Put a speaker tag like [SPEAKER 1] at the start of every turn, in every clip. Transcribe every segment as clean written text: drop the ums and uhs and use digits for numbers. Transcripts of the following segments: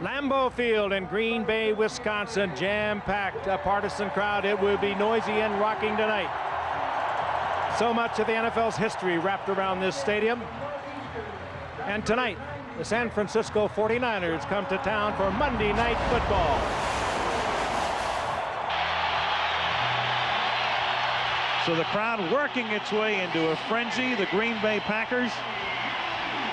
[SPEAKER 1] Lambeau Field in Green Bay, Wisconsin, jam-packed, a partisan crowd. It will be noisy and rocking tonight. So much of the NFL's history wrapped around this stadium. And tonight, the San Francisco 49ers come to town for Monday Night Football.
[SPEAKER 2] So the crowd working its way into a frenzy. The Green Bay Packers,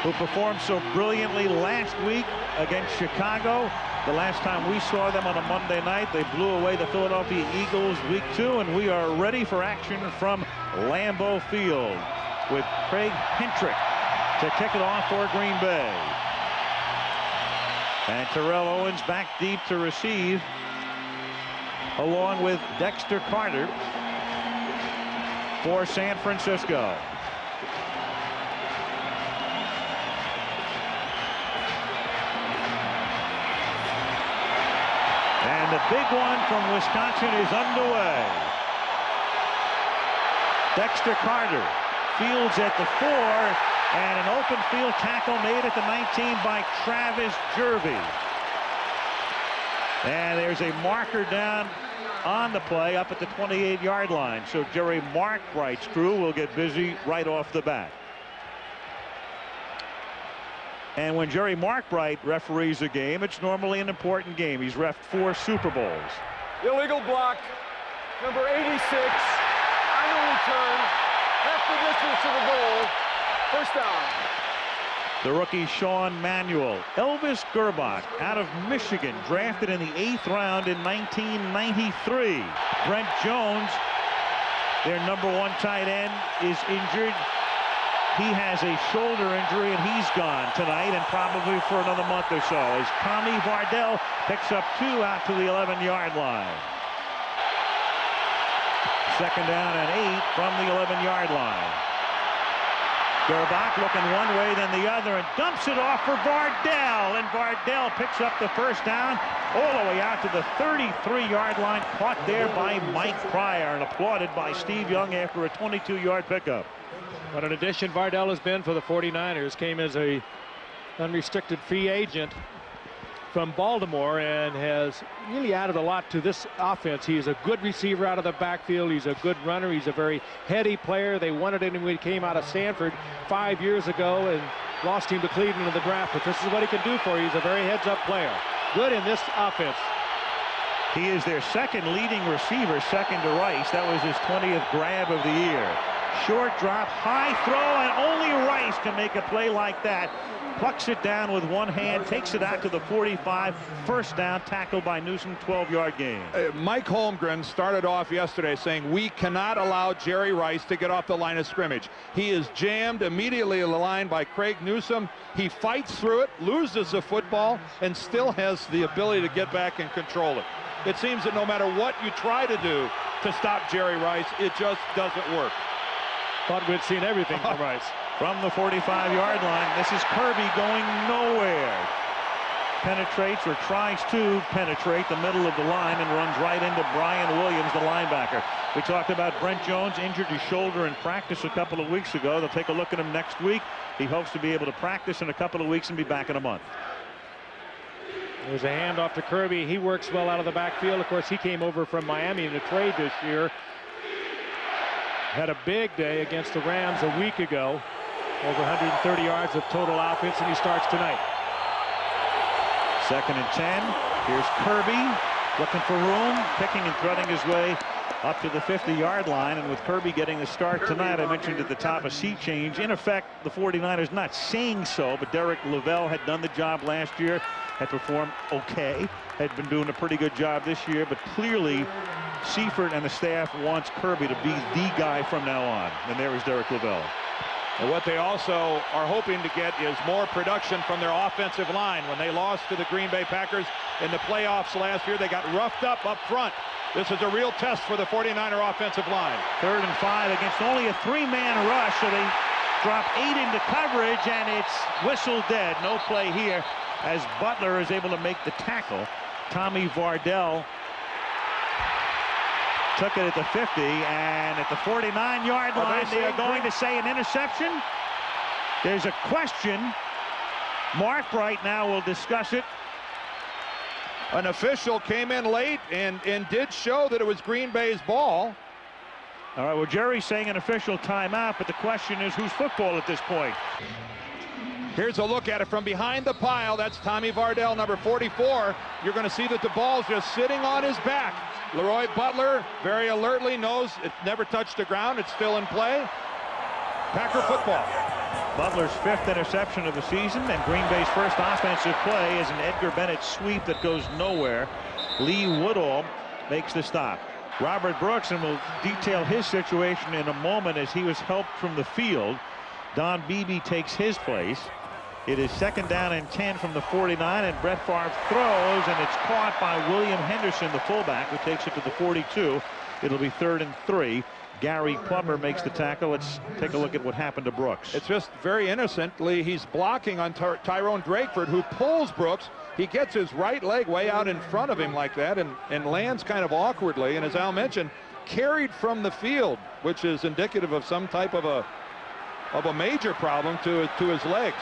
[SPEAKER 2] who performed so brilliantly last week against Chicago. The last time we saw them on a Monday night, they blew away the Philadelphia Eagles week 2, and we are ready for action from Lambeau Field with Craig Hentrick to kick it off for Green Bay. And Terrell Owens back deep to receive, along with Dexter Carter for San Francisco. And the big one from Wisconsin is underway. Dexter Carter fields at the 4, and an open field tackle made at the 19 by Travis Jervey. And there's a marker down on the play up at the 28-yard line. So Jerry Markwright's crew will get busy right off the bat. And when Jerry Markwright referees a game, it's normally an important game. He's reffed 4 Super Bowls.
[SPEAKER 3] Illegal block, number 86, on the return, half the distance to the goal, first down.
[SPEAKER 2] The rookie Sean Manuel. Elvis Gerbach out of Michigan, drafted in the 8th round in 1993. Brent Jones, their #1 tight end, is injured. He has a shoulder injury, and he's gone tonight and probably for another month or so, as Tommy Vardell picks up 2 out to the 11-yard line. Second down and 8 from the 11-yard line. Gerbach looking one way then the other and dumps it off for Vardell, and Vardell picks up the first down all the way out to the 33-yard line, caught there by Mike Pryor and applauded by Steve Young after a 22-yard pickup.
[SPEAKER 1] What an addition Vardell has been for the 49ers. Came as a unrestricted free agent from Baltimore and has really added a lot to this offense. He's a good receiver out of the backfield. He's a good runner. He's a very heady player. They wanted him when he came out of Stanford 5 years ago and lost him to Cleveland in the draft. But this is what he can do for you. He's a very heads-up player. Good in this offense.
[SPEAKER 2] He is their second leading receiver, second to Rice. That was his 20th grab of the year. Short drop, high throw, and only Rice can make a play like that. Plucks it down with one hand, takes it out to the 45. First down, tackled by Newsom, 12-yard gain.
[SPEAKER 4] Mike Holmgren started off yesterday saying we cannot allow Jerry Rice to get off the line of scrimmage. He is jammed immediately in the line by Craig Newsom. He fights through it, loses the football, and still has the ability to get back and control it. It seems that no matter what you try to do to stop Jerry Rice, it just doesn't work.
[SPEAKER 1] Thought we'd seen everything from Rice.
[SPEAKER 2] From the 45-yard line, this is Kirby going nowhere. Penetrates or tries to penetrate the middle of the line and runs right into Brian Williams, the linebacker. We talked about Brent Jones, injured his shoulder in practice a couple of weeks ago. They'll take a look at him next week. He hopes to be able to practice in a couple of weeks and be back in a month.
[SPEAKER 1] There's a handoff to Kirby. He works well out of the backfield. Of course, he came over from Miami in a trade this year. Had a big day against the Rams a week ago. Over 130 yards of total offense, and he starts tonight.
[SPEAKER 2] Second and 10. Here's Kirby looking for room, picking and threading his way up to the 50-yard line. And with Kirby getting the start tonight, I mentioned at the top a sea change. In effect, the 49ers not saying so, but Derek Lavelle had done the job last year, had performed okay, had been doing a pretty good job this year, but clearly Seifert and the staff wants Kirby to be the guy from now on. And there is Derek Lavelle.
[SPEAKER 4] And what they also are hoping to get is more production from their offensive line. When they lost to the Green Bay Packers in the playoffs last year, they got roughed up front. This is a real test for the 49er offensive line. 3rd and 5 against only a 3-man rush, so they drop 8 into coverage, and it's whistle dead. No play here as Butler is able to make the tackle. Tommy Vardell took it at the 50, and at the 49-yard line, they are going to say an interception. There's a question. Markwright now will discuss it An official came in late and did show that it was Green Bay's ball.
[SPEAKER 2] All right, well, Jerry's saying an official timeout, but the question is whose football at this point?
[SPEAKER 4] Here's a look at it from behind the pile. That's Tommy Vardell, number 44. You're going to see that the ball's just sitting on his back. Leroy Butler very alertly knows it never touched the ground. It's still in play. Packer football.
[SPEAKER 2] Butler's 5th interception of the season, and Green Bay's first offensive play is an Edgar Bennett sweep that goes nowhere. Lee Woodall makes the stop. Robert Brooks, and we'll detail his situation in a moment as he was helped from the field. Don Beebe takes his place. It is 2nd down and 10 from the 49, and Brett Favre throws, and it's caught by William Henderson, the fullback, who takes it to the 42. It'll be 3rd and 3. Gary Plummer makes the tackle. Let's take a look at what happened to Brooks.
[SPEAKER 4] It's just very innocently, he's blocking on Tyrone Drakeford, who pulls Brooks. He gets his right leg way out in front of him like that and lands kind of awkwardly. And as Al mentioned, carried from the field, which is indicative of some type of a major problem to his legs.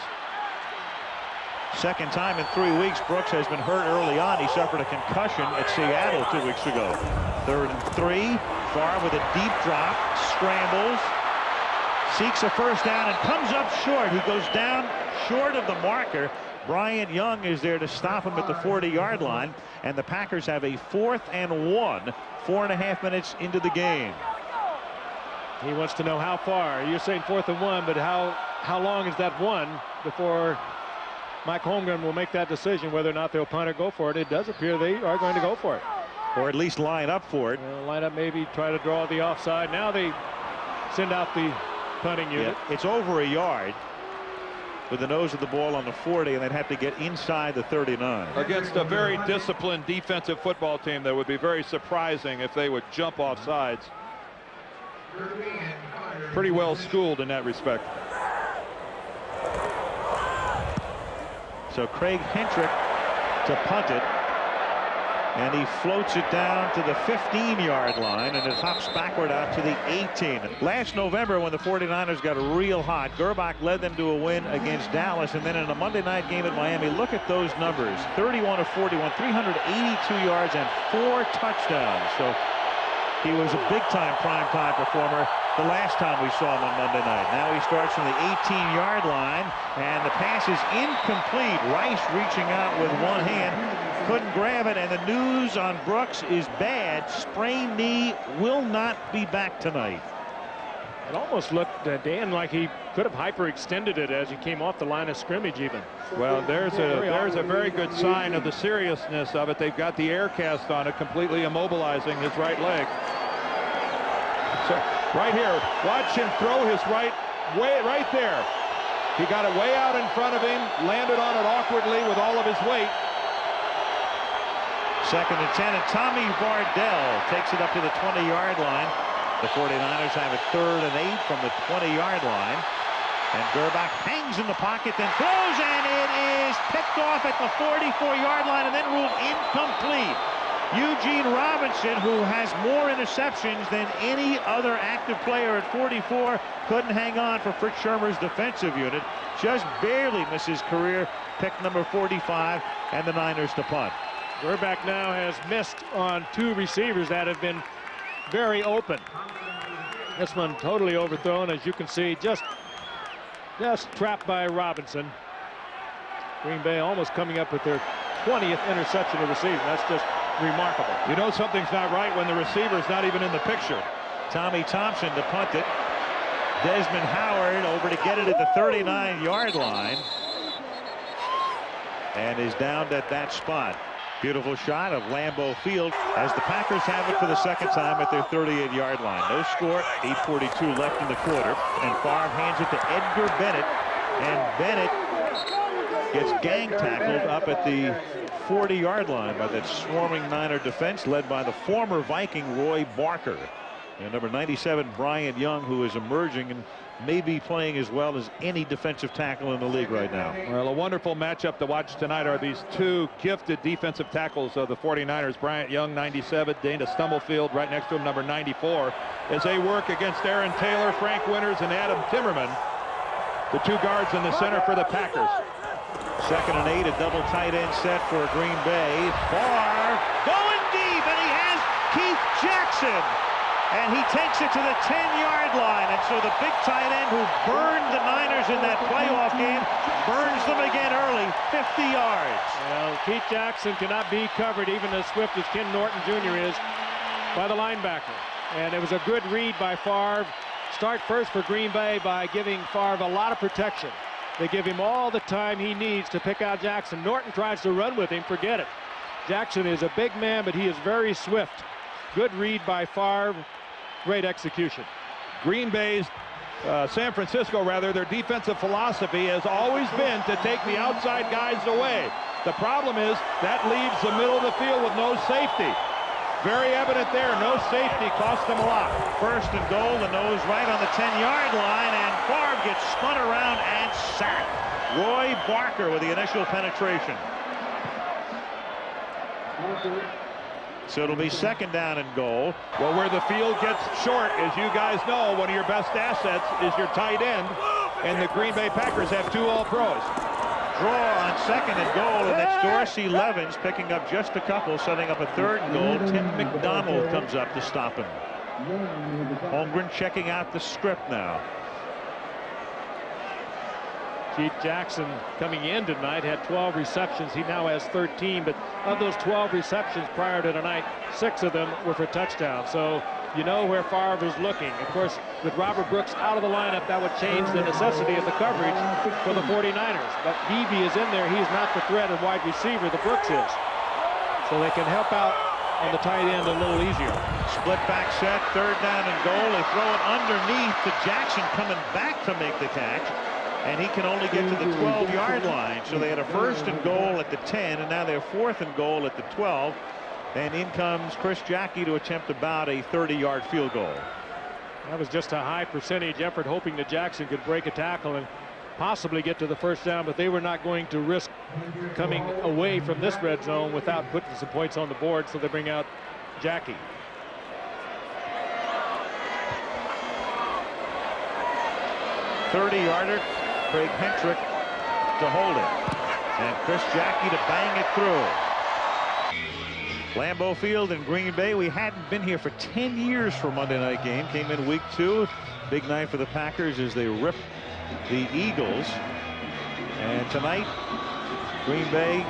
[SPEAKER 2] Second time in 3 weeks Brooks has been hurt early on. He suffered a concussion at Seattle 2 weeks ago. 3rd and 3. Favre with a deep drop, scrambles, seeks a first down, and comes up short. He goes down short of the marker. Bryant Young is there to stop him at the 40-yard line, and the Packers have a 4th and 1, 4.5 minutes into the game.
[SPEAKER 1] He wants to know how far. You're saying 4th and 1, but how long is that 1 before Mike Holmgren will make that decision whether or not they'll punt or go for it? It does appear they are going to go for it.
[SPEAKER 2] Or at least line up for it.
[SPEAKER 1] Line up, maybe try to draw the offside. Now they send out the punting unit.
[SPEAKER 2] Yeah, it's over a yard with the nose of the ball on the 40, and they'd have to get inside the 39.
[SPEAKER 4] Against a very disciplined defensive football team, that would be very surprising if they would jump off sides. Pretty well schooled in that respect.
[SPEAKER 2] So Craig Hentrick to punt it. And he floats it down to the 15-yard line, and it hops backward out to the 18. Last November, when the 49ers got real hot, Gerbach led them to a win against Dallas, and then in a Monday night game at Miami, look at those numbers. 31 of 41, 382 yards, and 4 touchdowns. So he was a big-time primetime performer the last time we saw him on Monday night. Now he starts from the 18-yard line, and the pass is incomplete. Rice reaching out with one hand. Couldn't grab it, and the news on Brooks is bad. Sprained knee, will not be back tonight.
[SPEAKER 1] It almost looked, Dan, like he could have hyperextended it as he came off the line of scrimmage even.
[SPEAKER 4] Well, there's a very good sign of the seriousness of it. They've got the air cast on it, completely immobilizing his right leg. So right here, watch him throw his right there. He got it way out in front of him, landed on it awkwardly with all of his weight.
[SPEAKER 2] 2nd and 10, and Tommy Vardell takes it up to the 20-yard line. The 49ers have it 3rd and 8 from the 20-yard line. And Gerbach hangs in the pocket, then throws, and it is picked off at the 44-yard line and then ruled incomplete. Eugene Robinson, who has more interceptions than any other active player at 44, couldn't hang on for Fritz Shermer's defensive unit. Just barely misses career pick number 45, and the Niners to punt.
[SPEAKER 1] Gerbach now has missed on 2 receivers that have been very open. This one totally overthrown, as you can see, just trapped by Robinson. Green Bay almost coming up with their 20th interception of the season. That's just remarkable.
[SPEAKER 4] You know something's not right when the receiver's not even in the picture.
[SPEAKER 2] Tommy Thompson to punt it. Desmond Howard over to get it at the 39-yard line, and is down at that spot. Beautiful shot of Lambeau Field as the Packers have it for the 2nd time at their 38-yard line. No score, 8:42 left in the quarter, and Favre hands it to Edgar Bennett, and Bennett gets gang tackled up at the 40-yard line by that swarming Niner defense led by the former Viking Roy Barker. And number 97, Bryant Young, who is emerging and may be playing as well as any defensive tackle in the league right now.
[SPEAKER 4] Well, a wonderful matchup to watch tonight are these 2 gifted defensive tackles of the 49ers. Bryant Young, 97, Dana Stumblefield right next to him, number 94, as they work against Aaron Taylor, Frank Winters, and Adam Timmerman, the 2 guards in the center for the Packers.
[SPEAKER 2] 2nd and 8, a double tight end set for Green Bay. Favre going deep, and he has Keith Jackson. And he takes it to the 10-yard line. And so the big tight end who burned the Niners in that playoff game burns them again early, 50 yards.
[SPEAKER 1] Well, Keith Jackson cannot be covered, even as swift as Ken Norton Jr. is, by the linebacker. And it was a good read by Favre. Start first for Green Bay by giving Favre a lot of protection. They give him all the time he needs to pick out Jackson. Norton tries to run with him, forget it. Jackson is a big man, but he is very swift. Good read by Favre. Great execution.
[SPEAKER 4] Green Bay's, San Francisco rather, their defensive philosophy has always been to take the outside guys away. The problem is that leaves the middle of the field with no safety. Very evident there, no safety cost them a lot.
[SPEAKER 2] 1st and goal, the nose right on the 10-yard line, and Favre gets spun around and sacked. Roy Barker with the initial penetration. So it'll be 2nd down and goal.
[SPEAKER 4] Well, where the field gets short, as you guys know, one of your best assets is your tight end, and the Green Bay Packers have 2 All-Pros.
[SPEAKER 2] Draw on 2nd and goal, and that's Dorsey Levens picking up just a couple, setting up a 3rd and goal. Tim McDonald comes up to stop him. Holmgren checking out the script now.
[SPEAKER 1] Keith Jackson coming in tonight had 12 receptions. He now has 13, but of those 12 receptions prior to tonight, 6 of them were for touchdowns. So you know where Favre is looking. Of course, with Robert Brooks out of the lineup, that would change the necessity of the coverage for the 49ers. But Beebe is in there. He's not the threat of wide receiver that Brooks is. So they can help out on the tight end a little easier.
[SPEAKER 2] Split back set, 3rd down and goal. They throw it underneath to Jackson coming back to make the catch. And he can only get to the 12-yard line. So they had a 1st and goal at the 10, and now they're 4th and goal at the 12. And in comes Chris Jackie to attempt about a 30-yard field goal.
[SPEAKER 1] That was just a high percentage effort, hoping that Jackson could break a tackle and possibly get to the 1st down, but they were not going to risk coming away from this red zone without putting some points on the board, so they bring out Jackie.
[SPEAKER 2] "30-yarder, Craig Hentrick to hold it, and Chris Jackie to bang it through. Lambeau Field in Green Bay. We hadn't been here for 10 years for a Monday night game. Came in week 2. Big night for the Packers as they rip the Eagles. And tonight, Green Bay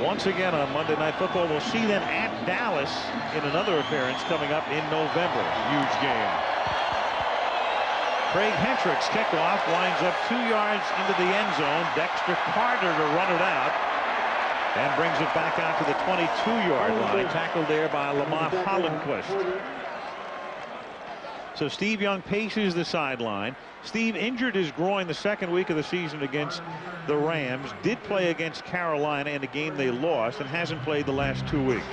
[SPEAKER 2] once again on Monday Night Football. We'll see them at Dallas in another appearance coming up in November. Huge game. Craig Hentrick's kickoff winds up 2 yards into the end zone. Dexter Carter to run it out and brings it back out to the 22-yard line. Tackled there by Lamont Hollenquist. So Steve Young paces the sideline. Steve injured his groin the 2nd week of the season against the Rams. Did play against Carolina in a game they lost, and hasn't played the last 2 weeks.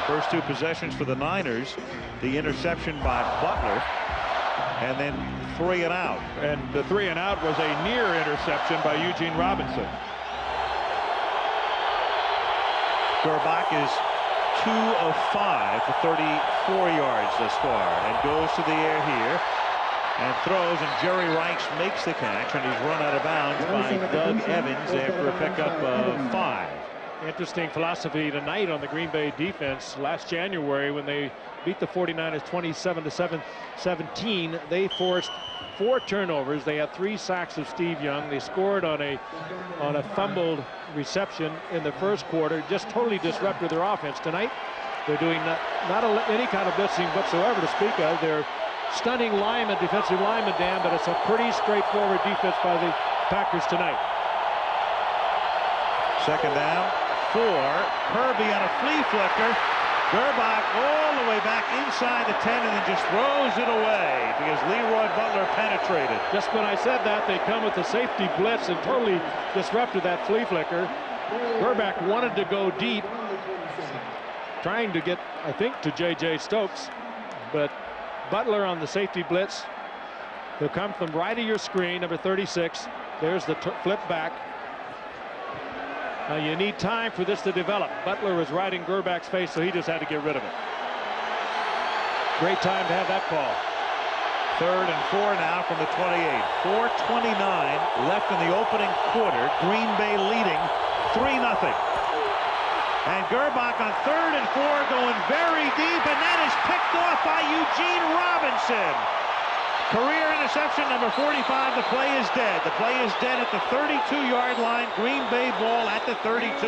[SPEAKER 2] First 2 possessions for the Niners. The interception by Butler, and then 3 and out.
[SPEAKER 4] And the 3 and out was a near interception by Eugene Robinson.
[SPEAKER 2] Gerbach is 2 of 5 for 34 yards thus far, and goes to the air here and throws, and Jerry Reichs makes the catch, and he's run out of bounds by Doug Evans after a pickup of 5.
[SPEAKER 1] Interesting philosophy tonight on the Green Bay defense. Last January, when they beat the 49ers 27-17, they forced 4 turnovers. They had 3 sacks of Steve Young. They scored on a fumbled reception in the 1st quarter. Just totally disrupted their offense. Tonight, they're doing not any kind of blitzing whatsoever to speak of. They're stunning linemen, defensive linemen, Dan, but it's a pretty straightforward defense by the Packers tonight.
[SPEAKER 2] 2nd down. 4. Kirby on a flea flicker. Gerbach all the way back inside the 10, and then just throws it away because Leroy Butler penetrated.
[SPEAKER 1] Just when I said that, they come with the safety blitz and totally disrupted that flea flicker. Gerbach wanted to go deep, trying to get, I think, to J.J. Stokes, but Butler on the safety blitz. He'll come from right of your screen, number 36. There's the flip back. Now you need time for this to develop. Butler was right in Gerbach's face, so he just had to get rid of it. Great time to have that call.
[SPEAKER 2] 3rd and 4 now from the 28. 4:29 left in the opening quarter. Green Bay leading 3-0. And Gerbach on 3rd and 4 going very deep, and that is picked off by Eugene Robinson. Career interception number 45. The play is dead. The play is dead at the 32-yard line. Green Bay ball at the 32.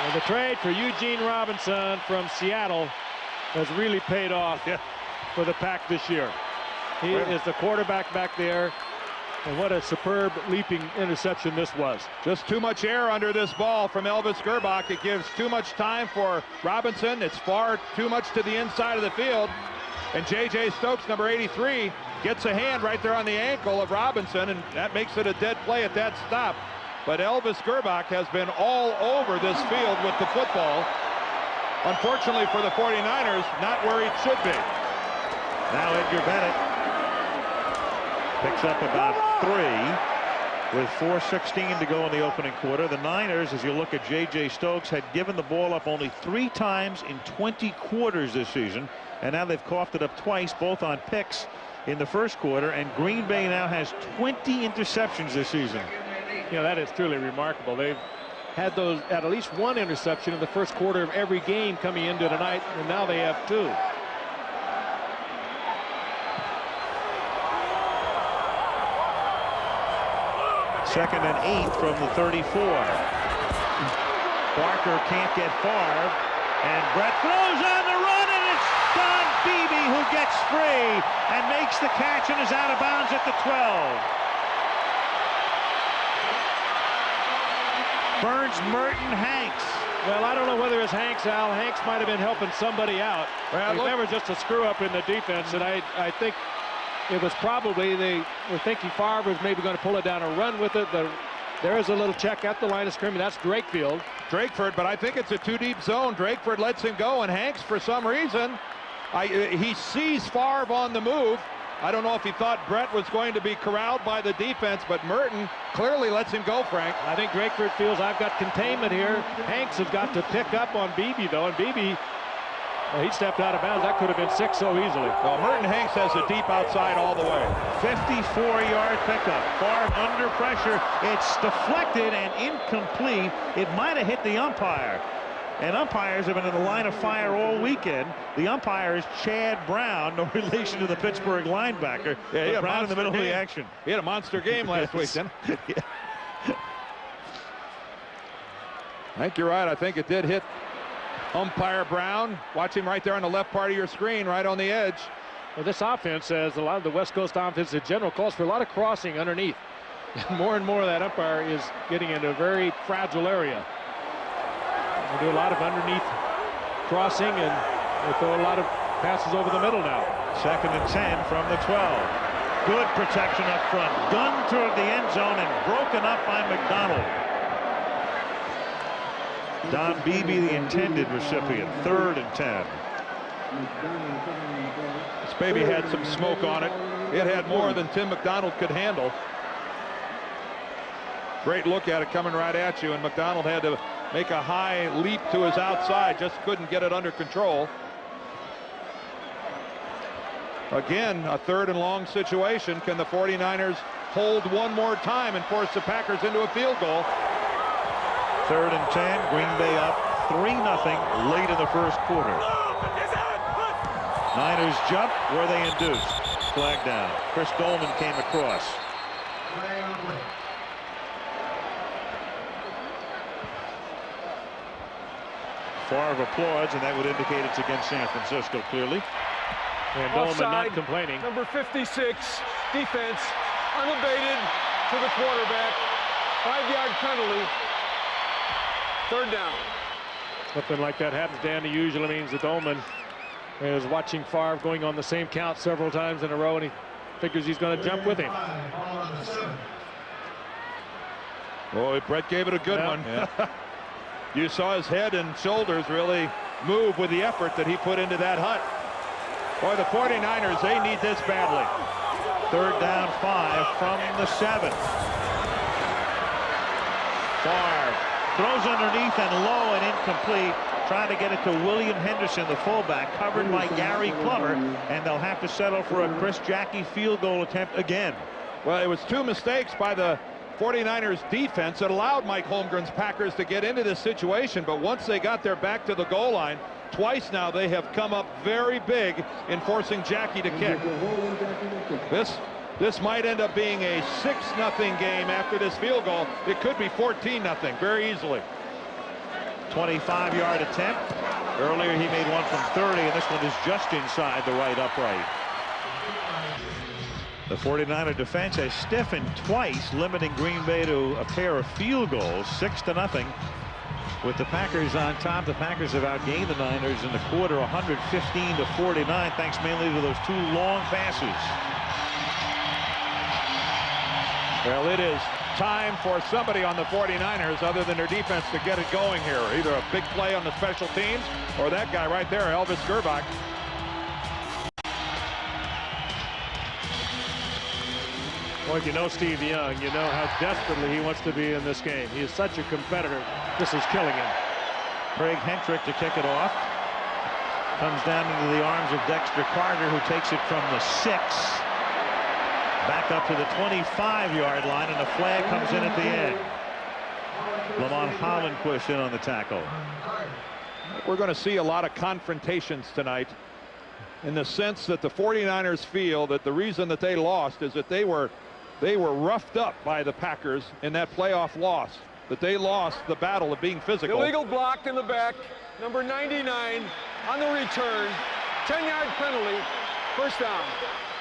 [SPEAKER 1] And the trade for Eugene Robinson from Seattle has really paid off for the Pack this year. He is the quarterback back there. And what a superb leaping interception this was.
[SPEAKER 4] Just too much air under this ball from Elvis Gerbach. It gives too much time for Robinson. It's far too much to the inside of the field. And J.J. Stokes, number 83, gets a hand right there on the ankle of Robinson, and that makes it a dead play at that stop. But Elvis Gerbach has been all over this field with the football. Unfortunately for the 49ers, not where he should be.
[SPEAKER 2] Now Edgar Bennett picks up about 3 with 4:16 to go in the opening quarter. The Niners, as you look at J.J. Stokes, had given the ball up only 3 times in 20 quarters this season, and now they've coughed it up twice, both on picks in the first quarter, and Green Bay now has 20 interceptions this season.
[SPEAKER 1] Yeah, that is truly remarkable. They've had those at least 1 interception in the first quarter of every game coming into tonight, and now they have 2.
[SPEAKER 2] Second and 8 from the 34. Barker can't get far, and Brett throws on the run, and it's Don Beebe who gets free and makes the catch and is out of bounds at the 12. Burns, Merton, Hanks.
[SPEAKER 1] Well, I don't know whether it's Hanks, Al. Hanks might have been helping somebody out.
[SPEAKER 4] Well,
[SPEAKER 1] it was never just a screw up in the defense, and I think it was probably they were thinking Favre was maybe going to pull it down and run with it. There is a little check at the line of scrimmage. That's
[SPEAKER 4] Drakeford, but I think it's a too-deep zone. Drakeford lets him go, and Hanks, for some reason, he sees Favre on the move. I don't know if he thought Brett was going to be corralled by the defense, but Merton clearly lets him go, Frank.
[SPEAKER 1] I think Drakeford feels I've got containment here. Hanks has got to pick up on Beebe, though, and Beebe, well, he stepped out of bounds. That could have been 6 so easily.
[SPEAKER 4] Well, Merton Hanks has a deep outside all the way.
[SPEAKER 2] 54-yard pickup. Favre under pressure. It's deflected and incomplete. It might have hit the umpire. And umpires have been in the line of fire all weekend. The umpire is Chad Brown, no relation to the Pittsburgh linebacker.
[SPEAKER 4] Yeah,
[SPEAKER 2] Brown in the middle of the action.
[SPEAKER 4] He had a monster game last week, didn't he?
[SPEAKER 2] Yeah.
[SPEAKER 4] I think you're right. I think it did hit umpire Brown. Watch him right there on the left part of your screen, right on the edge.
[SPEAKER 1] Well, this offense, as a lot of the West Coast offense in general, calls for a lot of crossing underneath. More and more of that umpire is getting into a very fragile area. They do a lot of underneath crossing, and they throw a lot of passes over the middle now.
[SPEAKER 2] 2nd and 10 from the 12. Good protection up front. Gunned toward the end zone and broken up by McDonald. Don Beebe, the intended recipient. 3rd and 10.
[SPEAKER 4] This baby had some smoke on it. It had more than Tim McDonald could handle. Great look at it coming right at you, and McDonald had to make a high leap to his outside, just couldn't get it under control. Again, a 3rd and long situation. Can the 49ers hold one more time and force the Packers into a field goal?
[SPEAKER 2] 3rd and 10. Green Bay up 3-0 late in the first quarter. Niners jump where they induced. Flag down. Chris Dolman came across. Favre applauds, and that would indicate it's against San Francisco, clearly.
[SPEAKER 1] And Dolman not complaining.
[SPEAKER 3] Number 56, defense, unabated to the quarterback. 5-yard penalty. 3rd down.
[SPEAKER 1] Something like that happens, Dan. It usually means that Dolman is watching Favre going on the same count several times in a row, and he figures he's going to jump with him.
[SPEAKER 4] Boy, Brett gave it a good one. Yeah. You saw his head and shoulders really move with the effort that he put into that hunt. Boy, the 49ers, they need this badly.
[SPEAKER 2] 3rd down 5 from the 7. Favre throws underneath and low and incomplete. trying to get it to William Henderson, the fullback, covered by Gary Plummer, and they'll have to settle for a Chris Jackie field goal attempt again.
[SPEAKER 4] Well, it was 2 mistakes by the 49ers defense that allowed Mike Holmgren's Packers to get into this situation, but once they got their back to the goal line, twice now they have come up very big in forcing Jackie to kick. This might end up being a 6-0 game after this field goal. It could be 14-0 very easily.
[SPEAKER 2] 25-yard attempt. Earlier he made one from 30, and this one is just inside the right upright. The 49er defense has stiffened twice, limiting Green Bay to a pair of field goals, 6-0. With the Packers on top, the Packers have outgained the Niners in the quarter 115-49, thanks mainly to those 2 long passes.
[SPEAKER 4] Well, it is time for somebody on the 49ers other than their defense to get it going here. Either a big play on the special teams or that guy right there, Elvis Gerbach.
[SPEAKER 1] Well, if you know Steve Young, you know how desperately he wants to be in this game. He is such a competitor. This is killing him.
[SPEAKER 2] Craig Hentrick to kick it off. Comes down into the arms of Dexter Carter, who takes it from the 6. Back up to the 25-yard line, and a flag comes in at the end. Lamont Hollandquist in on the tackle.
[SPEAKER 4] We're going to see a lot of confrontations tonight, in the sense that the 49ers feel that the reason that they lost is that they were roughed up by the Packers in that playoff loss, that they lost the battle of being physical.
[SPEAKER 3] Illegal block in the back, number 99 on the return, 10-yard penalty, first down.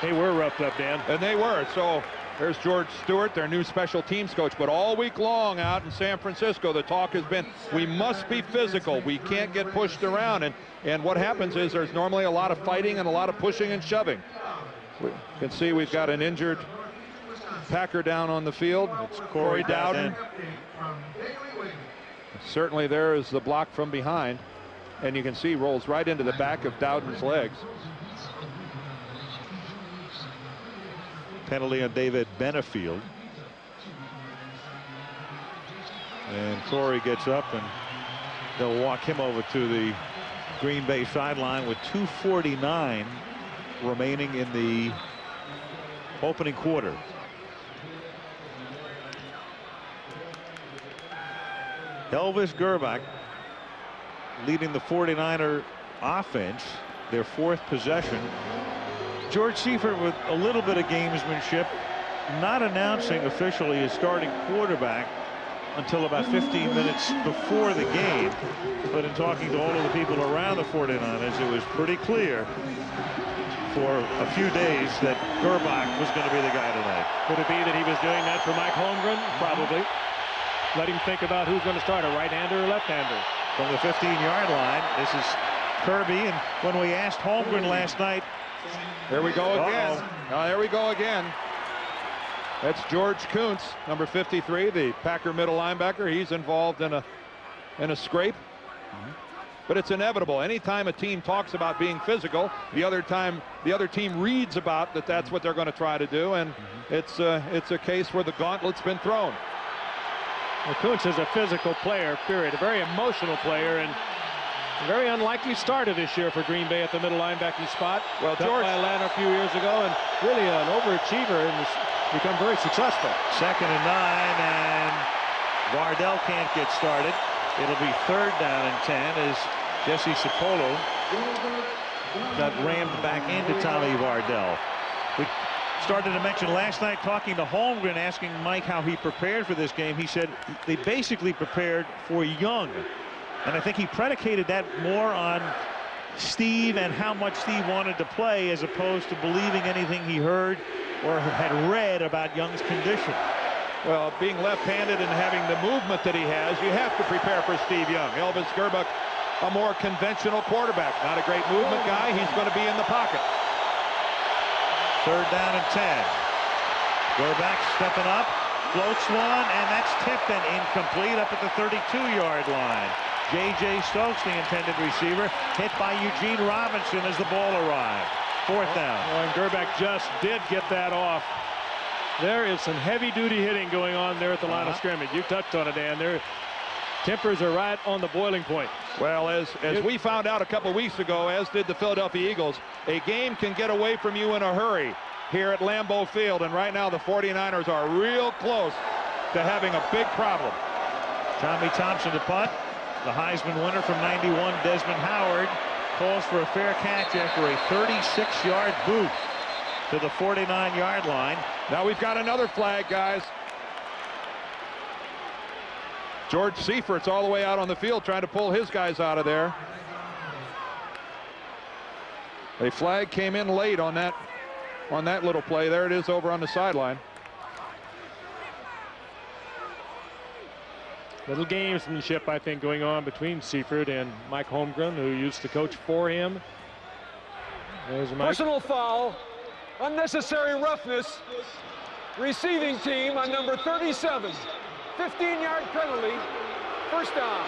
[SPEAKER 1] They were roughed up, Dan.
[SPEAKER 4] And they were. So there's George Stewart, their new special teams coach. But all week long out in San Francisco, the talk has been, we must be physical. We can't get pushed around. And what happens is there's normally a lot of fighting and a lot of pushing and shoving. You can see we've got an injured Packer down on the field. It's Corey Dowden. Certainly there is the block from behind. And you can see rolls right into the back of Dowden's legs.
[SPEAKER 2] Penalty on David Benefield. And Corey gets up, and they'll walk him over to the Green Bay sideline with 2:49 remaining in the opening quarter. Elvis Gerbach leading the 49er offense, their 4th possession. George Seifert with a little bit of gamesmanship, not announcing officially his starting quarterback until about 15 minutes before the game. But in talking to all of the people around the 49ers, it was pretty clear for a few days that Gerbach was going to be the guy tonight.
[SPEAKER 1] Could it be that he was doing that for Mike Holmgren? Probably. Let him think about who's going to start, a right-hander or left-hander.
[SPEAKER 2] From the 15-yard line, this is Kirby. And when we asked Holmgren last night,
[SPEAKER 4] there we go again. There we go again. That's George Kuntz, number 53, the Packer middle linebacker. He's involved in a scrape. But it's inevitable. Anytime a team talks about being physical, the other team reads about that that's what they're going to try to do, and it's a case where the gauntlet's been thrown.
[SPEAKER 1] Well, Kuntz is a physical player, period. A very emotional player, and a very unlikely starter this year for Green Bay at the middle linebacking spot.
[SPEAKER 4] Well,
[SPEAKER 1] George by Atlanta a few years ago, and really an overachiever and has become very successful.
[SPEAKER 2] 2nd and 9, and Vardell can't get started. It'll be 3rd down and 10 as Jesse Sapolo got rammed back into Tommy Vardell. We started to mention last night, talking to Holmgren, asking Mike how he prepared for this game. He said they basically prepared for Young. And I think he predicated that more on Steve and how much Steve wanted to play, as opposed to believing anything he heard or had read about Young's condition.
[SPEAKER 4] Well, being left-handed and having the movement that he has, you have to prepare for Steve Young. Elvis Gerbach, a more conventional quarterback. Not a great movement guy. He's going to be in the pocket.
[SPEAKER 2] 3rd down and 10. Gerbach stepping up, floats one, and that's tipped and incomplete up at the 32-yard line. J.J. Stokes, the intended receiver, hit by Eugene Robinson as the ball arrived. 4th down.
[SPEAKER 1] Well, and Gerbach just did get that off. There is some heavy-duty hitting going on there at the line of scrimmage. You touched on it, Dan. Their tempers are right on the boiling point.
[SPEAKER 4] Well, as we found out a couple weeks ago, as did the Philadelphia Eagles, a game can get away from you in a hurry here at Lambeau Field, and right now the 49ers are real close to having a big problem.
[SPEAKER 2] Tommy Thompson to punt. The Heisman winner from '91, Desmond Howard, calls for a fair catch after a 36-yard boot to the 49-yard line.
[SPEAKER 4] Now we've got another flag, guys. George Seifert's all the way out on the field trying to pull his guys out of there. A flag came in late on that little play. There it is over on the sideline.
[SPEAKER 1] Little gamesmanship, I think, going on between Seifert and Mike Holmgren, who used to coach for him. There's Mike.
[SPEAKER 3] Personal foul, unnecessary roughness. Receiving team on number 37. 15-yard penalty, first down.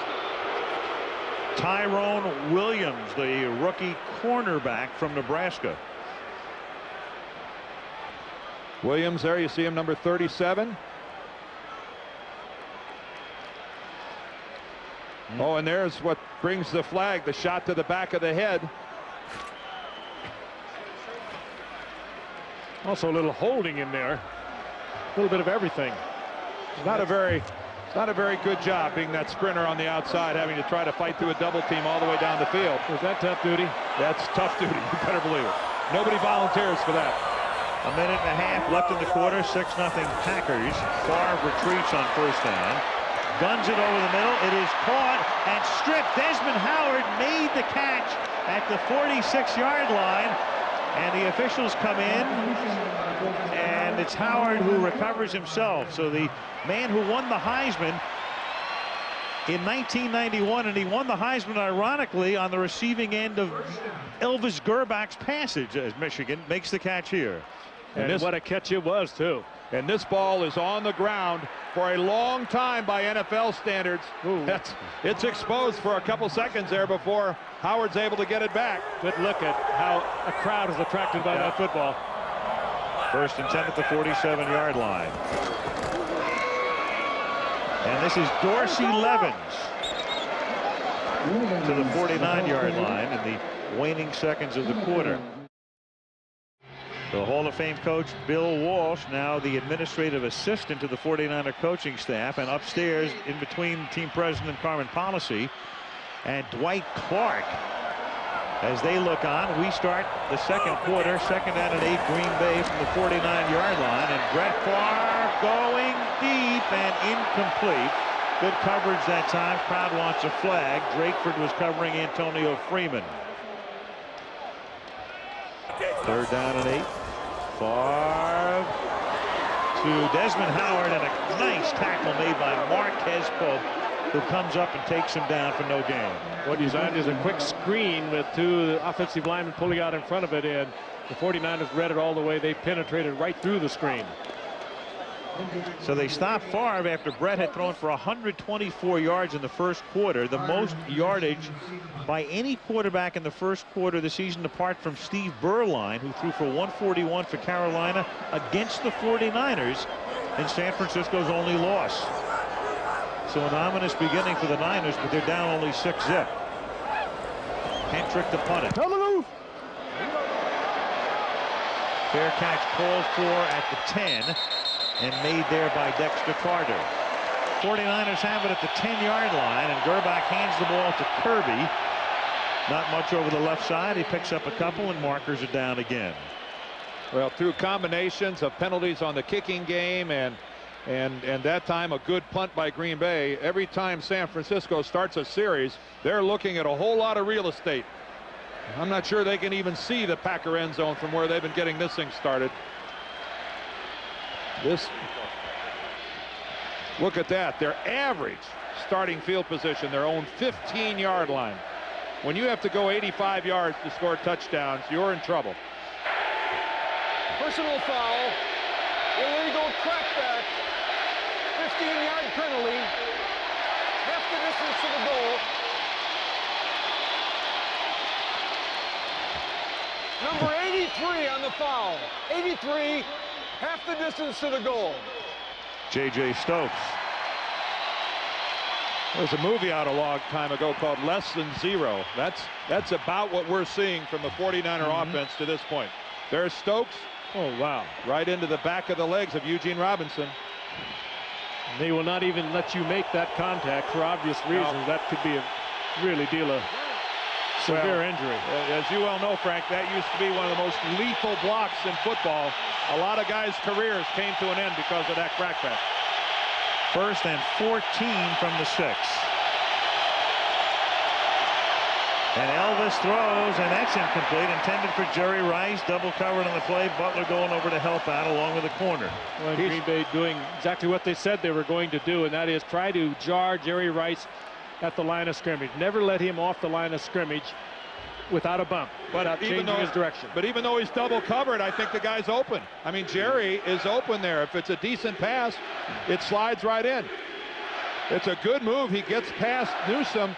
[SPEAKER 2] Tyrone Williams, the rookie cornerback from Nebraska.
[SPEAKER 4] Williams there, you see him, number 37. Oh, and there's what brings the flag, the shot to the back of the head.
[SPEAKER 1] Also a little holding in there. A little bit of everything.
[SPEAKER 4] It's not a very good job being that sprinter on the outside, having to try to fight through a double team all the way down the field.
[SPEAKER 1] Was that tough duty?
[SPEAKER 4] That's tough duty, you better believe it. Nobody volunteers for that.
[SPEAKER 2] A minute and a half left in the quarter. 6-0 Packers. Favre retreats on first down. Guns it over the middle. It is caught and stripped. Desmond Howard made the catch at the 46-yard line. And the officials come in. And it's Howard who recovers himself. So the man who won the Heisman in 1991, and he won the Heisman, ironically, on the receiving end of Elvis Gerbach's passage as Michigan makes the catch here.
[SPEAKER 1] And what a catch it was, too.
[SPEAKER 4] And this ball is on the ground for a long time by NFL standards. It's exposed for a couple seconds there before Howard's able to get it back.
[SPEAKER 1] Good look at how a crowd is attracted by that football.
[SPEAKER 2] First and 10 at the 47-yard line. And this is Dorsey Levens to the 49-yard line in the waning seconds of the quarter. The Hall of Fame coach Bill Walsh, now the administrative assistant to the 49er coaching staff, and upstairs in between team president Carmen Policy and Dwight Clark. As they look on, we start the second quarter, 2nd down and 8, Green Bay from the 49-yard line, and Brett Favre going deep and incomplete. Good coverage that time. Crowd wants a flag. Drakeford was covering Antonio Freeman. 3rd down and 8. Favre to Desmond Howard, and a nice tackle made by Marquez Pope, who comes up and takes him down for no gain.
[SPEAKER 1] What he's on is a quick screen with 2 offensive linemen pulling out in front of it, and the 49ers read it all the way. They penetrated right through the screen.
[SPEAKER 2] So they stopped Favre after Brett had thrown for 124 yards in the first quarter, the most yardage by any quarterback in the first quarter of the season, apart from Steve Berline, who threw for 141 for Carolina against the 49ers in San Francisco's only loss. So an ominous beginning for the Niners, but they're down only 6-zip. Hentrick to punt it. Fair catch called for at the 10 and made there by Dexter Carter. 49ers have it at the 10-yard line, and Gerbach hands the ball to Kirby. Not much over the left side. He picks up a couple, and markers are down again.
[SPEAKER 4] Well, through combinations of penalties on the kicking game and that time a good punt by Green Bay, every time San Francisco starts a series, they're looking at a whole lot of real estate. I'm not sure they can even see the Packer end zone from where they've been getting this thing started. Look at that. Their average starting field position, their own 15-yard line. When you have to go 85 yards to score touchdowns, you're in trouble.
[SPEAKER 3] Personal foul, illegal crackback, 15-yard penalty, half the distance to the goal. Number 83 on the foul. 83, half the distance to the goal.
[SPEAKER 2] J.J. Stokes.
[SPEAKER 4] There's a movie out a long time ago called Less Than Zero. That's about what we're seeing from the 49er offense to this point. There's Stokes.
[SPEAKER 1] Oh, wow.
[SPEAKER 4] Right into the back of the legs of Eugene Robinson.
[SPEAKER 1] They will not even let you make that contact for obvious reasons. No. That could be a really deal of severe injury.
[SPEAKER 4] As you well know, Frank, that used to be one of the most lethal blocks in football. A lot of guys' careers came to an end because of that crackback.
[SPEAKER 2] 1st and 14 from the 6. And Elvis throws, and that's incomplete. Intended for Jerry Rice. Double covered on the play. Butler going over to help out along with the corner.
[SPEAKER 1] Well, Green Bay doing exactly what they said they were going to do, and that is try to jar Jerry Rice at the line of scrimmage. Never let him off the line of scrimmage without a bump, without changing his direction.
[SPEAKER 4] But even though he's double covered, I think the guy's open. I mean, Jerry is open there. If it's a decent pass, it slides right in. It's a good move. He gets past Newsome,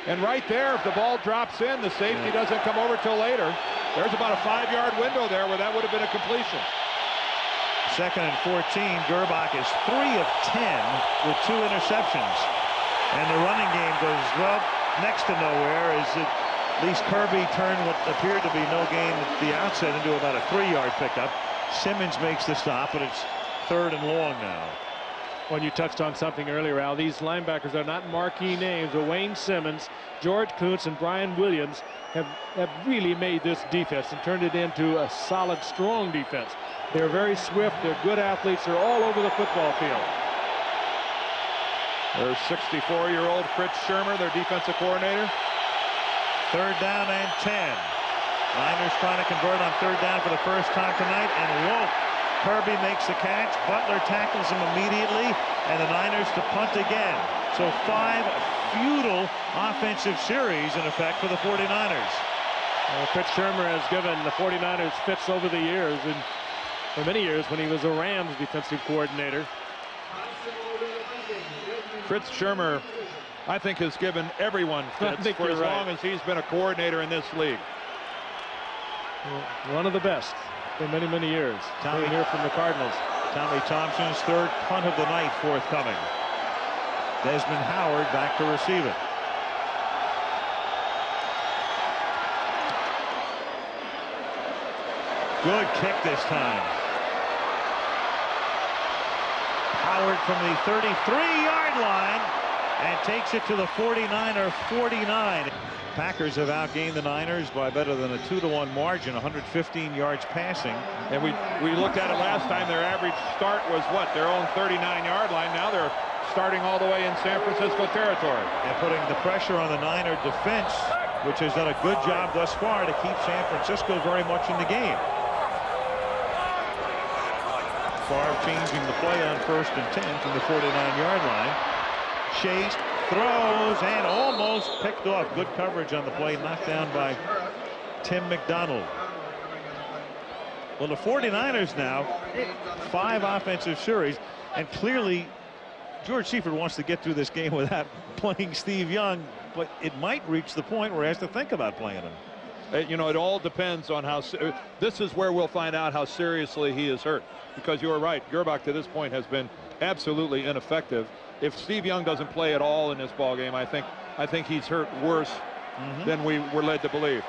[SPEAKER 4] and right there, if the ball drops in, the safety doesn't come over till later. There's about a 5-yard window there where that would have been a completion.
[SPEAKER 2] 2nd and 14. Gerbach is 3 of 10 with 2 interceptions. And the running game goes, well, next to nowhere. At least Kirby turned what appeared to be no gain at the outset into about a 3-yard pickup. Simmons makes the stop, but it's 3rd and long now.
[SPEAKER 1] When you touched on something earlier, Al, these linebackers are not marquee names, but Wayne Simmons, George Kuntz, and Brian Williams have really made this defense and turned it into a solid, strong defense. They're very swift. They're good athletes. They're all over the football field.
[SPEAKER 4] There's 64-year-old Fritz Shermer, their defensive coordinator.
[SPEAKER 2] 3rd down and 10. Niners trying to convert on 3rd down for the first time tonight, and won't. Kirby makes the catch. Butler tackles him immediately, and the Niners to punt again. So 5 futile offensive series in effect for the 49ers.
[SPEAKER 1] Fritz Shermer has given the 49ers fits over the years, and for many years when he was a Rams defensive coordinator.
[SPEAKER 4] Fritz Shermer, I think, has given everyone fits for as long as he's been a coordinator in this league.
[SPEAKER 1] Well, one of the best for many, many years. Tommy here from the Cardinals.
[SPEAKER 2] Tommy Thompson's 3rd punt of the night forthcoming. Desmond Howard back to receive it. Good kick this time. Howard from the 33-yard line and takes it to the 49er 49. Packers have outgained the Niners by better than a 2-to-1 margin, 115 yards passing.
[SPEAKER 4] And we looked at it last time. Their average start was what? Their own 39-yard line. Now they're starting all the way in San Francisco territory.
[SPEAKER 2] And putting the pressure on the Niner defense, which has done a good job thus far to keep San Francisco very much in the game. Favre changing the play on 1st and 10 from the 49-yard line. Chase throws and almost picked off. Good coverage on the play, knocked down by Tim McDonald. Well, the 49ers now 5 offensive series, and clearly George Seifert wants to get through this game without playing Steve Young, but it might reach the point where he has to think about playing him.
[SPEAKER 4] You know, it all depends on how. This is where we'll find out how seriously he is hurt, because you're right. Gerbach to this point has been absolutely ineffective. If Steve Young doesn't play at all in this ball game, I think he's hurt worse than we were led to believe.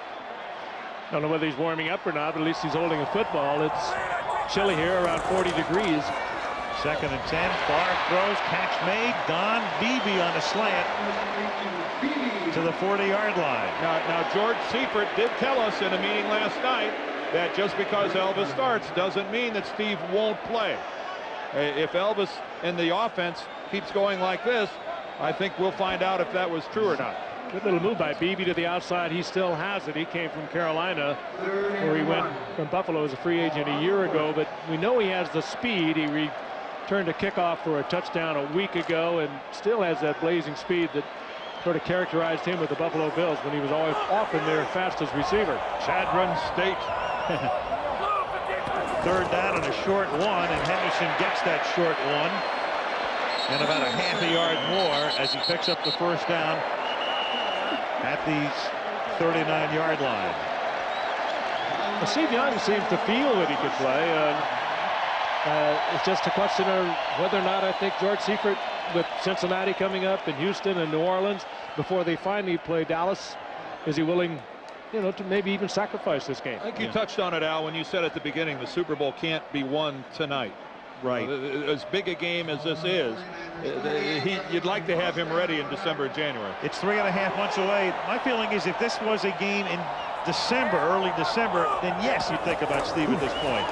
[SPEAKER 1] I don't know whether he's warming up or not, but at least he's holding a football. It's chilly here, around 40 degrees.
[SPEAKER 2] 2nd and 10. Favre throws, catch made. Don Beebe on a slant to the 40-yard line.
[SPEAKER 4] Now George Seifert did tell us in a meeting last night that just because Elvis starts doesn't mean that Steve won't play. If Elvis in the offense keeps going like this, I think we'll find out if that was true or not.
[SPEAKER 1] Good little move by Beebe to the outside. He still has it. He came from Carolina, where he went from Buffalo as a free agent a year ago, but we know he has the speed. He returned a kickoff for a touchdown a week ago and still has that blazing speed that sort of characterized him with the Buffalo Bills when he was always often their fastest receiver.
[SPEAKER 4] Chadron State.
[SPEAKER 2] 3rd down and a short one, and Henderson gets that short one and about a half a yard more as he picks up the 1st down at the 39-yard line.
[SPEAKER 1] Well, Steve Young seems to feel that he could play. It's just a question of whether or not I think George Seifert with Cincinnati coming up and Houston and New Orleans before they finally play Dallas? Is he willing, you know, to maybe even sacrifice this game?
[SPEAKER 4] I think you touched on it, Al, when you said at the beginning the Super Bowl can't be won tonight.
[SPEAKER 2] Right.
[SPEAKER 4] As big a game as this is, you'd like to have him ready in December and January.
[SPEAKER 2] It's 3.5 months away. My feeling is if this was a game in December, early December, then yes, you'd think about Steve at this point.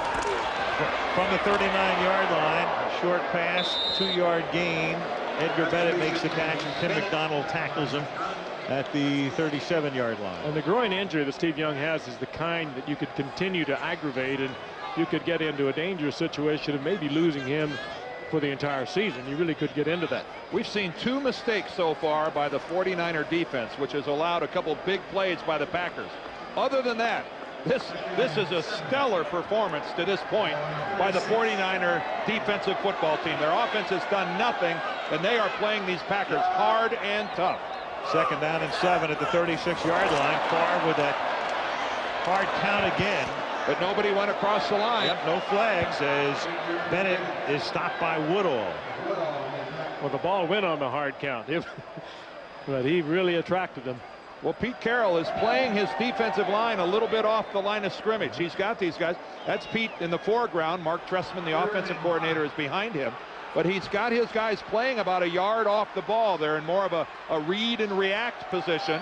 [SPEAKER 2] From the 39-yard line, short pass, 2-yard gain. Edgar Bennett makes the catch, and Tim McDonald tackles him at the 37-yard line.
[SPEAKER 1] And the groin injury that Steve Young has is the kind that you could continue to aggravate, and you could get into a dangerous situation of maybe losing him for the entire season. You really could get into that.
[SPEAKER 4] We've seen 2 mistakes so far by the 49er defense, which has allowed a couple big plays by the Packers. Other than that, this is a stellar performance to this point by the 49er defensive football team. Their offense has done nothing, and they are playing these Packers hard and tough.
[SPEAKER 2] 2nd down and 7 at the 36-yard line. Favre with that hard count again.
[SPEAKER 4] But nobody went across the line.
[SPEAKER 2] Yep, no flags as Bennett is stopped by Woodall.
[SPEAKER 1] Well, the ball went on the hard count, but he really attracted them.
[SPEAKER 4] Well, Pete Carroll is playing his defensive line a little bit off the line of scrimmage. He's got these guys. That's Pete in the foreground. Mark Trestman, the offensive coordinator, is behind him. But he's got his guys playing about a yard off the ball. They're in more of a read and react position.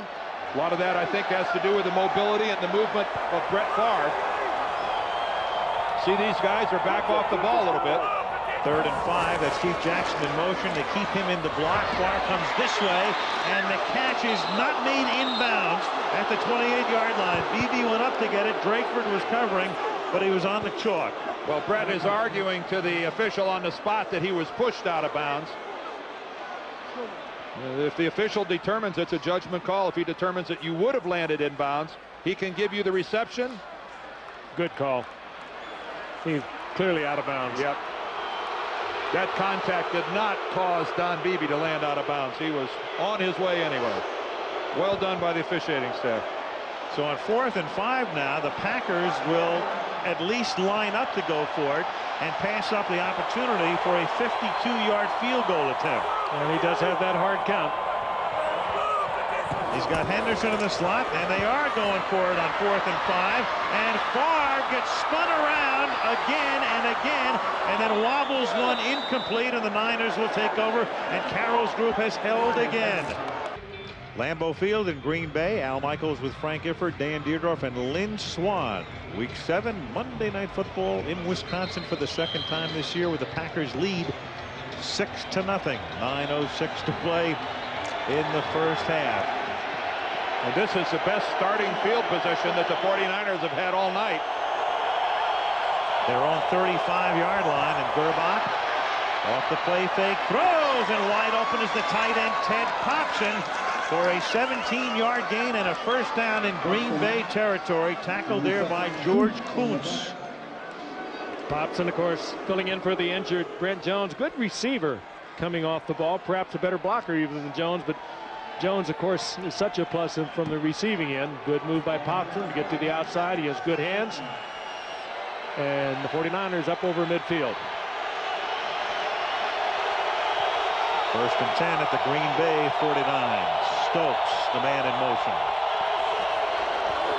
[SPEAKER 4] A lot of that, I think, has to do with the mobility and the movement of Brett Favre. See, these guys are back off the ball a little bit.
[SPEAKER 2] 3rd and 5. That's Steve Jackson in motion to keep him in the block. Favre comes this way, and the catch is not made inbounds at the 28-yard line. Beebe went up to get it. Drakeford was covering, but he was on the chalk.
[SPEAKER 4] Well, Brett is arguing to the official on the spot that he was pushed out of bounds. If the official determines it's a judgment call, if he determines that you would have landed in bounds, he can give you the reception.
[SPEAKER 1] Good call. He's clearly out of bounds.
[SPEAKER 4] Yep. That contact did not cause Don Beebe to land out of bounds. He was on his way anyway. Well done by the officiating staff.
[SPEAKER 2] So on 4th and 5 now, the Packers will at least line up to go for it and pass up the opportunity for a 52-yard field goal attempt.
[SPEAKER 1] And he does have that hard count.
[SPEAKER 2] He's got Henderson in the slot, and they are going for it on 4th and 5. And Favre gets spun around again and again, and then wobbles one incomplete, and the Niners will take over, and Carroll's group has held again. Lambeau Field in Green Bay. Al Michaels with Frank Ifford, Dan Dierdorf, and Lynn Swan. Week 7 Monday Night Football in Wisconsin for the 2nd time this year, with the Packers lead 6-0. 9:06 to play in the first half.
[SPEAKER 4] And this is the best starting field position that the 49ers have had all night.
[SPEAKER 2] They're on 35-yard line, and Gerbach off the play fake throws, and wide open is the tight end Ted Popson for a 17-yard gain and a first down in Green Bay territory, tackled there by George Kuntz.
[SPEAKER 1] Popson, of course, filling in for the injured Brent Jones. Good receiver coming off the ball, perhaps a better blocker even than Jones, but Jones, of course, is such a plus from the receiving end. Good move by Popson to get to the outside. He has good hands. And the 49ers up over midfield.
[SPEAKER 2] 1st and 10 at the Green Bay 49. Stokes, the man in motion.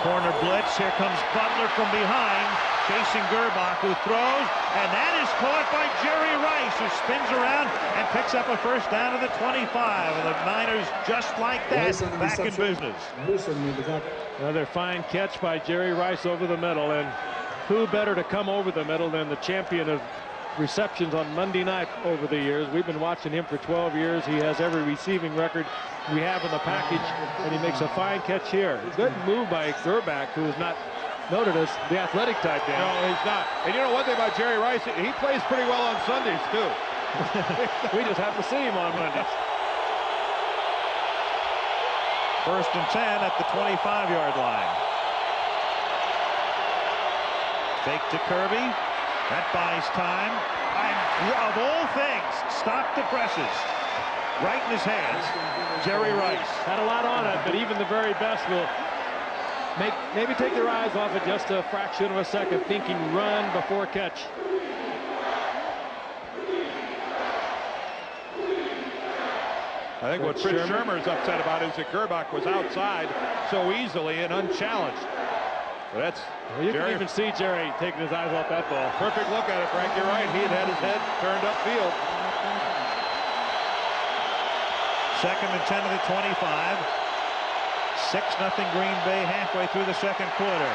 [SPEAKER 2] Corner blitz. Here comes Butler from behind, chasing Gerbach, who throws, and that is caught by Jerry Rice, who spins around and picks up a first down to the 25. And the Niners, just like that, back in business.
[SPEAKER 1] Another fine catch by Jerry Rice over the middle, and who better to come over the middle than the champion of receptions on Monday night over the years. We've been watching him for 12 years. He has every receiving record we have in the package, and he makes a fine catch here. Good move by Gerbach, who is not noted as the athletic type. Dan.
[SPEAKER 4] No, he's not. And you know one thing about Jerry Rice, he plays pretty well on Sundays too.
[SPEAKER 1] We just have to see him on Mondays.
[SPEAKER 2] 1st and 10 at the 25-yard line. Fake to Kirby. That buys time. And of all things, stop the presses. Right in his hands, Jerry Rice.
[SPEAKER 1] Had a lot on it, but even the very best will maybe take their eyes off it just a fraction of a second, thinking run before catch.
[SPEAKER 4] I think what Fritz Shermer is upset about is that Gerbach was outside so easily and unchallenged. But that's
[SPEAKER 1] you can even see Jerry taking his eyes off that ball.
[SPEAKER 4] Perfect look at it, Frank. You're right. He had his head turned upfield.
[SPEAKER 2] 2nd and 10 to the 25. 6-0 Green Bay halfway through the second quarter.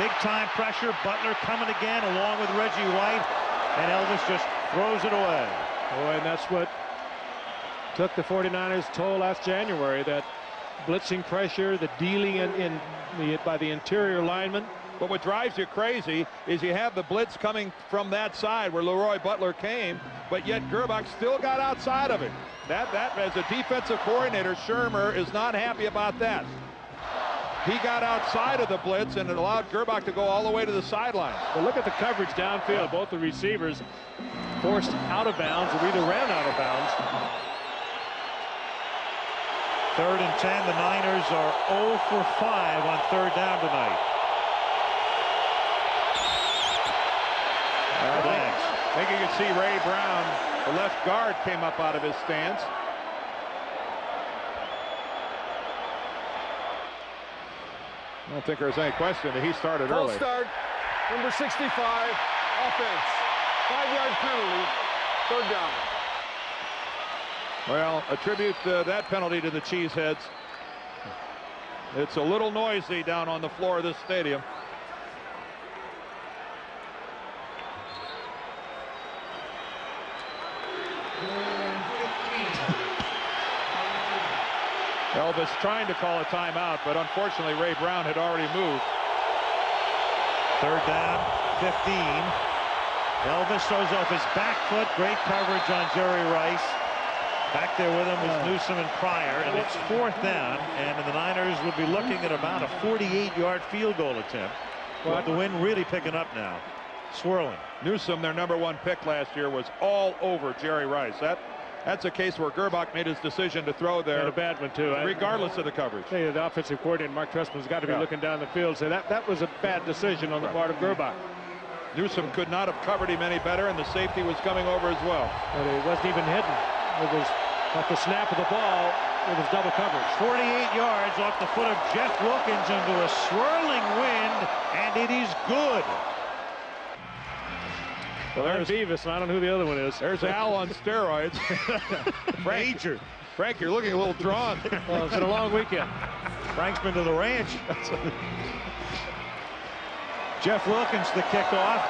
[SPEAKER 2] Big time pressure. Butler coming again along with Reggie White. And Elvis just throws it away.
[SPEAKER 1] Boy, and that's what took the 49ers toll last January. That blitzing pressure, the dealing by the interior linemen.
[SPEAKER 4] But what drives you crazy is you have the blitz coming from that side where Leroy Butler came, but yet Gerbach still got outside of him. That as a defensive coordinator, Shermer is not happy about that. He got outside of the blitz and it allowed Gerbach to go all the way to the sideline.
[SPEAKER 1] But look at the coverage downfield. Both the receivers forced out of bounds or either ran out of bounds.
[SPEAKER 2] 3rd and 10. The Niners are 0 for 5 on 3rd down tonight.
[SPEAKER 4] I think you can see Ray Brown, the left guard, came up out of his stance. I don't think there's any question that he started early.
[SPEAKER 3] Start, number 65, offense. 5-yard penalty, 3rd down.
[SPEAKER 4] Well, attribute that penalty to the Cheeseheads. It's a little noisy down on the floor of this stadium. Elvis trying to call a timeout, but unfortunately Ray Brown had already moved.
[SPEAKER 2] 3rd down, 15. Elvis throws off his back foot. Great coverage on Jerry Rice. Back there with him was Newsome and Pryor, and it's 4th down, and the Niners would be looking at about a 48-yard field goal attempt. But the wind really picking up now, swirling.
[SPEAKER 4] Newsome, their #1 pick last year, was all over Jerry Rice. That's a case where Gerbach made his decision to throw there.
[SPEAKER 1] And a bad one, too.
[SPEAKER 4] Regardless of the coverage.
[SPEAKER 1] Hey, the offensive coordinator, Mark Trestman's got to be looking down the field. So that was a bad decision on the part of Gerbach.
[SPEAKER 4] Newsome could not have covered him any better, and the safety was coming over as well.
[SPEAKER 1] But it wasn't even hidden. It was at the snap of the ball. It was double coverage.
[SPEAKER 2] 48 yards off the foot of Jeff Wilkins into a swirling wind, and it is good.
[SPEAKER 1] Well, there's Beavis, and I don't know who the other one is.
[SPEAKER 4] There's Al on steroids.
[SPEAKER 2] Major.
[SPEAKER 4] Frank, you're looking a little drawn.
[SPEAKER 1] Well, it's been a long weekend.
[SPEAKER 2] Frank's been to the ranch. Jeff Wilkins, the kickoff,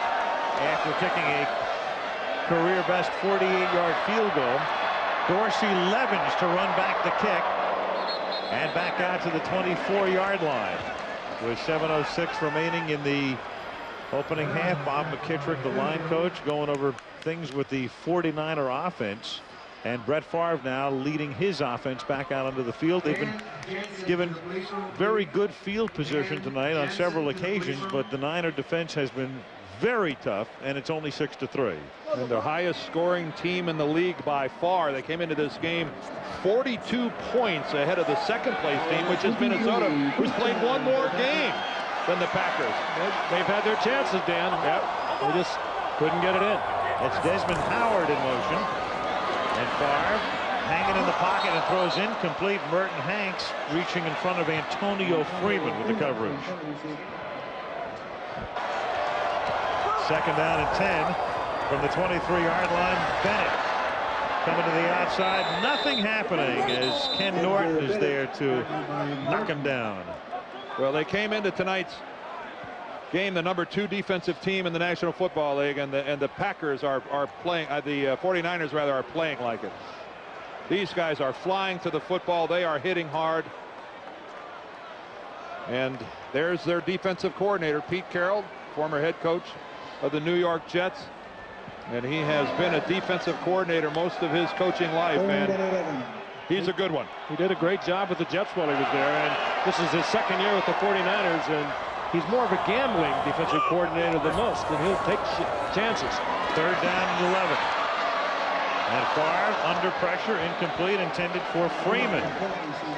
[SPEAKER 2] after kicking a career-best 48-yard field goal. Dorsey Levens to run back the kick and back out to the 24-yard line with 7:06 remaining in the opening half. Bob McKittrick, the line coach, going over things with the 49er offense, and Brett Favre now leading his offense back out onto the field. They've been given very good field position tonight on several occasions, but the Niner defense has been very tough, and it's only 6-3.
[SPEAKER 4] And the highest scoring team in the league by far. They came into this game 42 points ahead of the second place team, which is Minnesota, who's played one more game than the Packers.
[SPEAKER 1] They've had their chances, Dan.
[SPEAKER 4] Yep.
[SPEAKER 1] They just couldn't get it in.
[SPEAKER 2] It's Desmond Howard in motion, and Favre hanging in the pocket and throws incomplete. Merton Hanks reaching in front of Antonio Freeman with the coverage. 2nd down and 10 from the 23-yard line. Bennett coming to the outside. Nothing happening as Ken Norton is there to knock him down.
[SPEAKER 4] Well, they came into tonight's game the #2 defensive team in the National Football League, and the Packers are playing, the 49ers rather, are playing like it. These guys are flying to the football. They are hitting hard. And there's their defensive coordinator, Pete Carroll, former head coach of the New York Jets, and he has been a defensive coordinator most of his coaching life, and he's a good one.
[SPEAKER 1] He did a great job with the Jets while he was there, and this is his 2nd year with the 49ers, and he's more of a gambling defensive coordinator than most, and he'll take chances.
[SPEAKER 2] 3rd down and 11. And Favre under pressure, incomplete, intended for Freeman.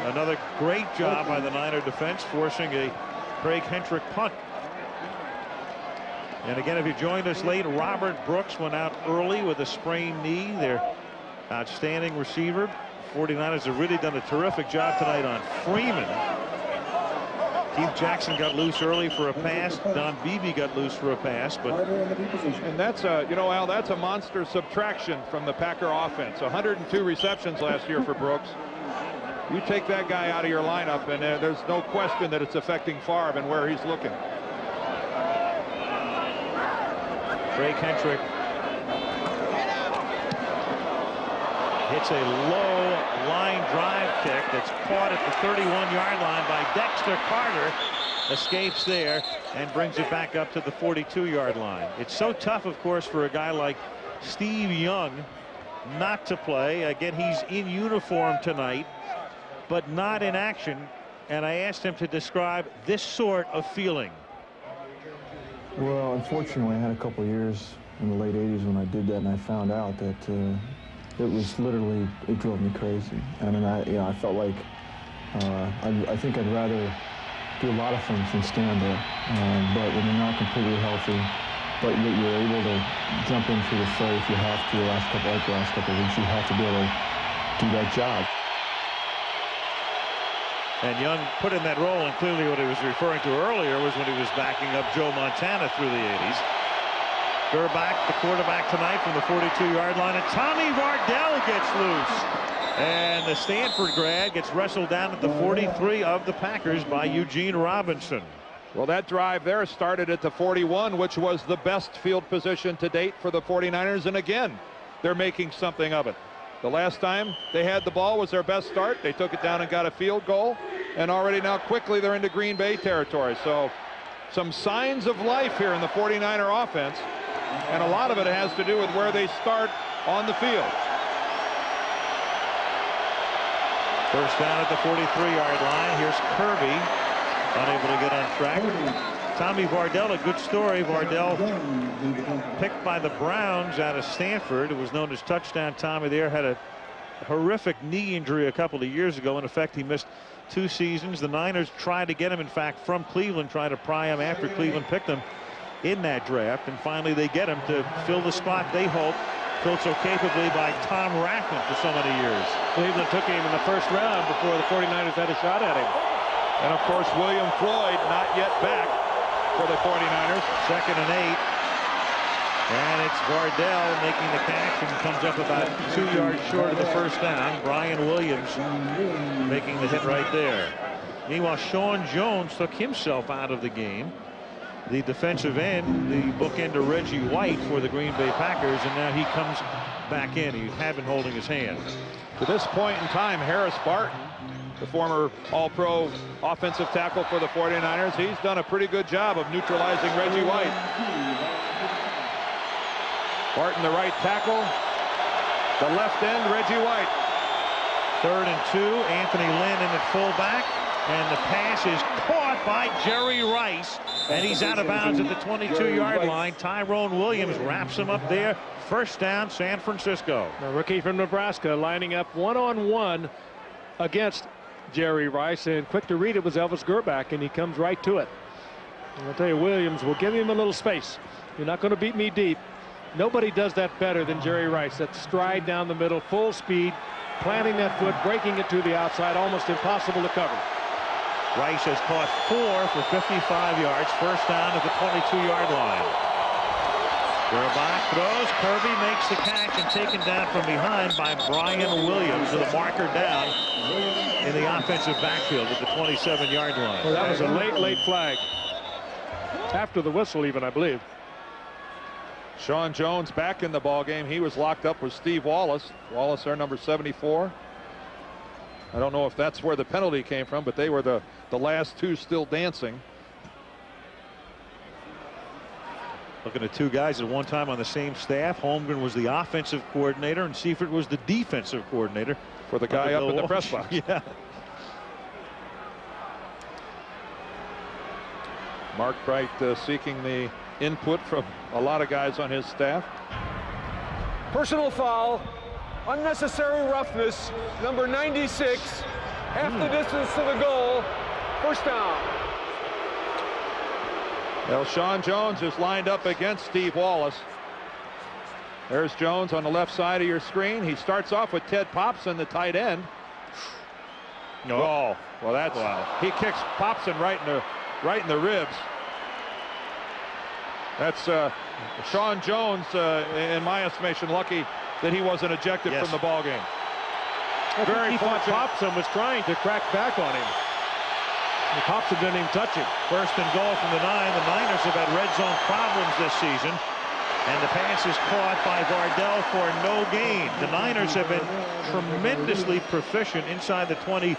[SPEAKER 2] Another great job by the Niner defense, forcing a Craig Hentrick punt. And again, if you joined us late, Robert Brooks went out early with a sprained knee. Their outstanding receiver, 49ers have really done a terrific job tonight on Freeman. Keith Jackson got loose early for a pass. Don Beebe got loose for a pass, but
[SPEAKER 4] and that's a, you know, Al, that's a monster subtraction from the Packer offense. 102 receptions last year for Brooks. You take that guy out of your lineup, and there's no question that it's affecting Favre and where he's looking.
[SPEAKER 2] Trey Kendrick hits a low line drive kick that's caught at the 31-yard line by Dexter Carter. Escapes there and brings it back up to the 42-yard line. It's so tough, of course, for a guy like Steve Young not to play. Again, he's in uniform tonight, but not in action. And I asked him to describe this sort of feeling.
[SPEAKER 5] Well, unfortunately, I had a couple of years in the late 80s when I did that, and I found out that it was literally, it drove me crazy. I mean, I felt like I think I'd rather do a lot of things than stand there. But when you're not completely healthy, but yet you're able to jump in through the fray if you have to, the last couple of weeks, you have to be able to do that job.
[SPEAKER 2] And Young put in that role, and clearly what he was referring to earlier was when he was backing up Joe Montana through the 80s. Gerback, the quarterback tonight, from the 42-yard line, and Tommy Vardell gets loose. And the Stanford grad gets wrestled down at the 43 of the Packers by Eugene Robinson.
[SPEAKER 4] Well, that drive there started at the 41, which was the best field position to date for the 49ers. And again, they're making something of it. The last time they had the ball was their best start. They took it down and got a field goal. And already now quickly they're into Green Bay territory. So some signs of life here in the 49er offense. And a lot of it has to do with where they start on the field.
[SPEAKER 2] First down at the 43-yard line. Here's Kirby, unable to get on track. Tommy Vardell, a good story. Vardell picked by the Browns out of Stanford. It was known as Touchdown Tommy there. Had a horrific knee injury a couple of years ago. In effect, he missed 2 seasons. The Niners tried to get him, in fact, from Cleveland, tried to pry him after Cleveland picked him in that draft. And finally, they get him to fill the spot they hope filled so capably by Tom Rathman for so many years.
[SPEAKER 1] Cleveland took him in the first round before the 49ers had a shot at him.
[SPEAKER 4] And of course, William Floyd not yet back for the 49ers.
[SPEAKER 2] 2nd and 8. And it's Vardell making the catch and comes up about 2 yards short of the first down. Brian Williams making the hit right there. Meanwhile, Sean Jones took himself out of the game. The defensive end, the bookend to Reggie White for the Green Bay Packers, and now he comes back in. He had been holding his hand.
[SPEAKER 4] To this point in time, Harris Barton, the former All-Pro offensive tackle for the 49ers, he's done a pretty good job of neutralizing Reggie White. Barton, the right tackle. The left end, Reggie White.
[SPEAKER 2] 3rd and 2. Anthony Lynn in at fullback. And the pass is caught by Jerry Rice. And he's out of bounds at the 22-yard line. Tyrone Williams wraps him up there. First down, San Francisco.
[SPEAKER 1] The rookie from Nebraska lining up one-on-one against Jerry Rice. And quick to read, it was Elvis Gerback, and he comes right to it. And I'll tell you, Williams will give him a little space. You're not going to beat me deep. Nobody does that better than Jerry Rice. That stride down the middle, full speed, planting that foot, breaking it to the outside, almost impossible to cover.
[SPEAKER 2] Rice has caught 4 for 55 yards. First down at the 22-yard line. Gerback throws. Kirby makes the catch and taken down from behind by Brian Williams with a marker down in the offensive backfield at the 27-yard line.
[SPEAKER 1] Well, that was a late flag. After the whistle even, I believe.
[SPEAKER 4] Sean Jones back in the ball game. He was locked up with Steve Wallace. Wallace, their number 74. I don't know if that's where the penalty came from, but they were the last 2 still dancing.
[SPEAKER 2] Looking at 2 guys at one time on the same staff. Holmgren was the offensive coordinator and Seifert was the defensive coordinator
[SPEAKER 4] for the guy up in the press box.
[SPEAKER 2] Yeah.
[SPEAKER 4] Mark Bright seeking the input from a lot of guys on his staff.
[SPEAKER 3] Personal foul, unnecessary roughness, number 96, half the distance to the goal, first down.
[SPEAKER 4] Well, Sean Jones is lined up against Steve Wallace. There's Jones on the left side of your screen. He starts off with Ted Popson, the tight end.
[SPEAKER 2] No.
[SPEAKER 4] Oh, well, that's he kicks Popson right in the ribs. That's Sean Jones, in my estimation, lucky that he wasn't ejected from the ball game.
[SPEAKER 1] Very fortunate. Popson was trying to crack back on him. And Popson didn't even touch him.
[SPEAKER 2] First and goal from the 9. The Niners have had red zone problems this season, and the pass is caught by Vardell for no gain. The Niners have been tremendously proficient inside the 20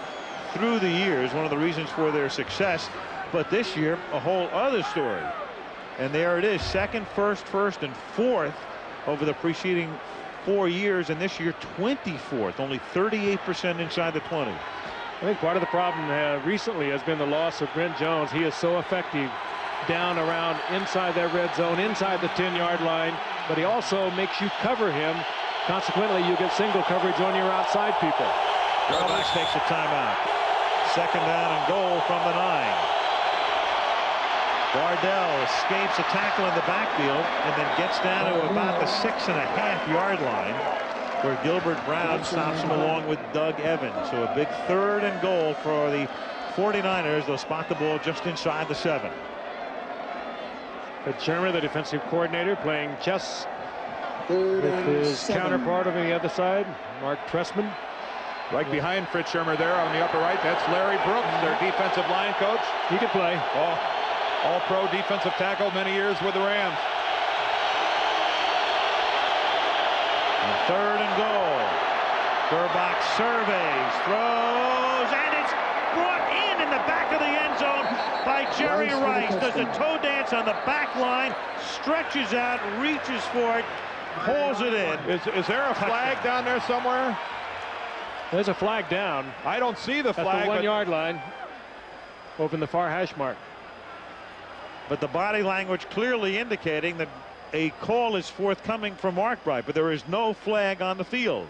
[SPEAKER 2] through the years, one of the reasons for their success. But this year, a whole other story. And there it is, second, first, and fourth over the preceding 4 years, and this year 24th, only 38% inside the 20.
[SPEAKER 1] I think part of the problem recently has been the loss of Brent Jones. He is so effective down around inside that red zone, inside the 10-yard line, but he also makes you cover him. Consequently, you get single coverage on your outside people.
[SPEAKER 2] Gerbach takes a timeout. Second down and goal from the 9. Vardell escapes a tackle in the backfield and then gets down to about the 6.5-yard line, where Gilbert Brown stops him along with Doug Evans. So a big third and goal for the 49ers. They'll spot the ball just inside the 7.
[SPEAKER 1] Fred Shermer, the defensive coordinator, playing chess with his counterpart on the other side, Mark Trestman.
[SPEAKER 4] Right behind Fred Shermer there on the upper right, that's Larry Brooks, their defensive line coach.
[SPEAKER 1] He can play.
[SPEAKER 4] All-pro defensive tackle, many years with the Rams.
[SPEAKER 2] And third and goal. Gerbach surveys, throws, and it's brought in the back of the end zone by Jerry Rice. Does a toe dance on the back line, stretches out, reaches for it, pulls it in.
[SPEAKER 4] Is there a flag down there somewhere?
[SPEAKER 1] There's a flag down.
[SPEAKER 4] I don't see the flag.
[SPEAKER 1] At the 1-yard line, over in the far hash mark.
[SPEAKER 2] But the body language clearly indicating that a call is forthcoming from Markbright, but there is no flag on the field.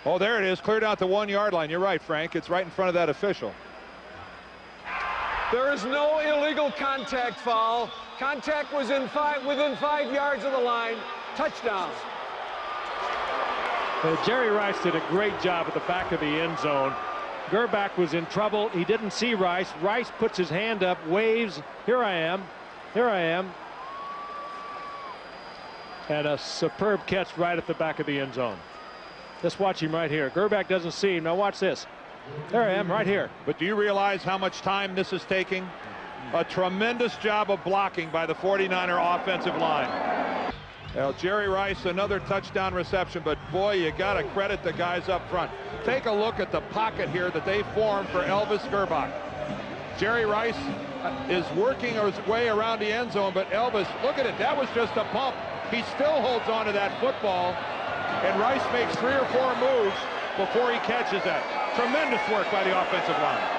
[SPEAKER 4] Oh, there it is, cleared out the 1-yard line. You're right, Frank. It's right in front of that official.
[SPEAKER 3] There is no illegal contact foul. Contact was within 5 yards of the line. Touchdown.
[SPEAKER 1] Jerry Rice did a great job at the back of the end zone. Gerbach was in trouble. He didn't see Rice. Rice puts his hand up, waves. Here I am. Here I am. And a superb catch right at the back of the end zone. Just watch him right here. Gerbach doesn't see him. Now watch this. There I am right here.
[SPEAKER 4] But do you realize how much time this is taking? A tremendous job of blocking by the 49er offensive line. Well, Jerry Rice, another touchdown reception, but boy, you got to credit the guys up front. Take a look at the pocket here that they formed for Elvis Gerbach. Jerry Rice is working his way around the end zone, but Elvis, look at it, that was just a pump. He still holds on to that football, and Rice makes 3 or 4 moves before he catches that. Tremendous work by the offensive line.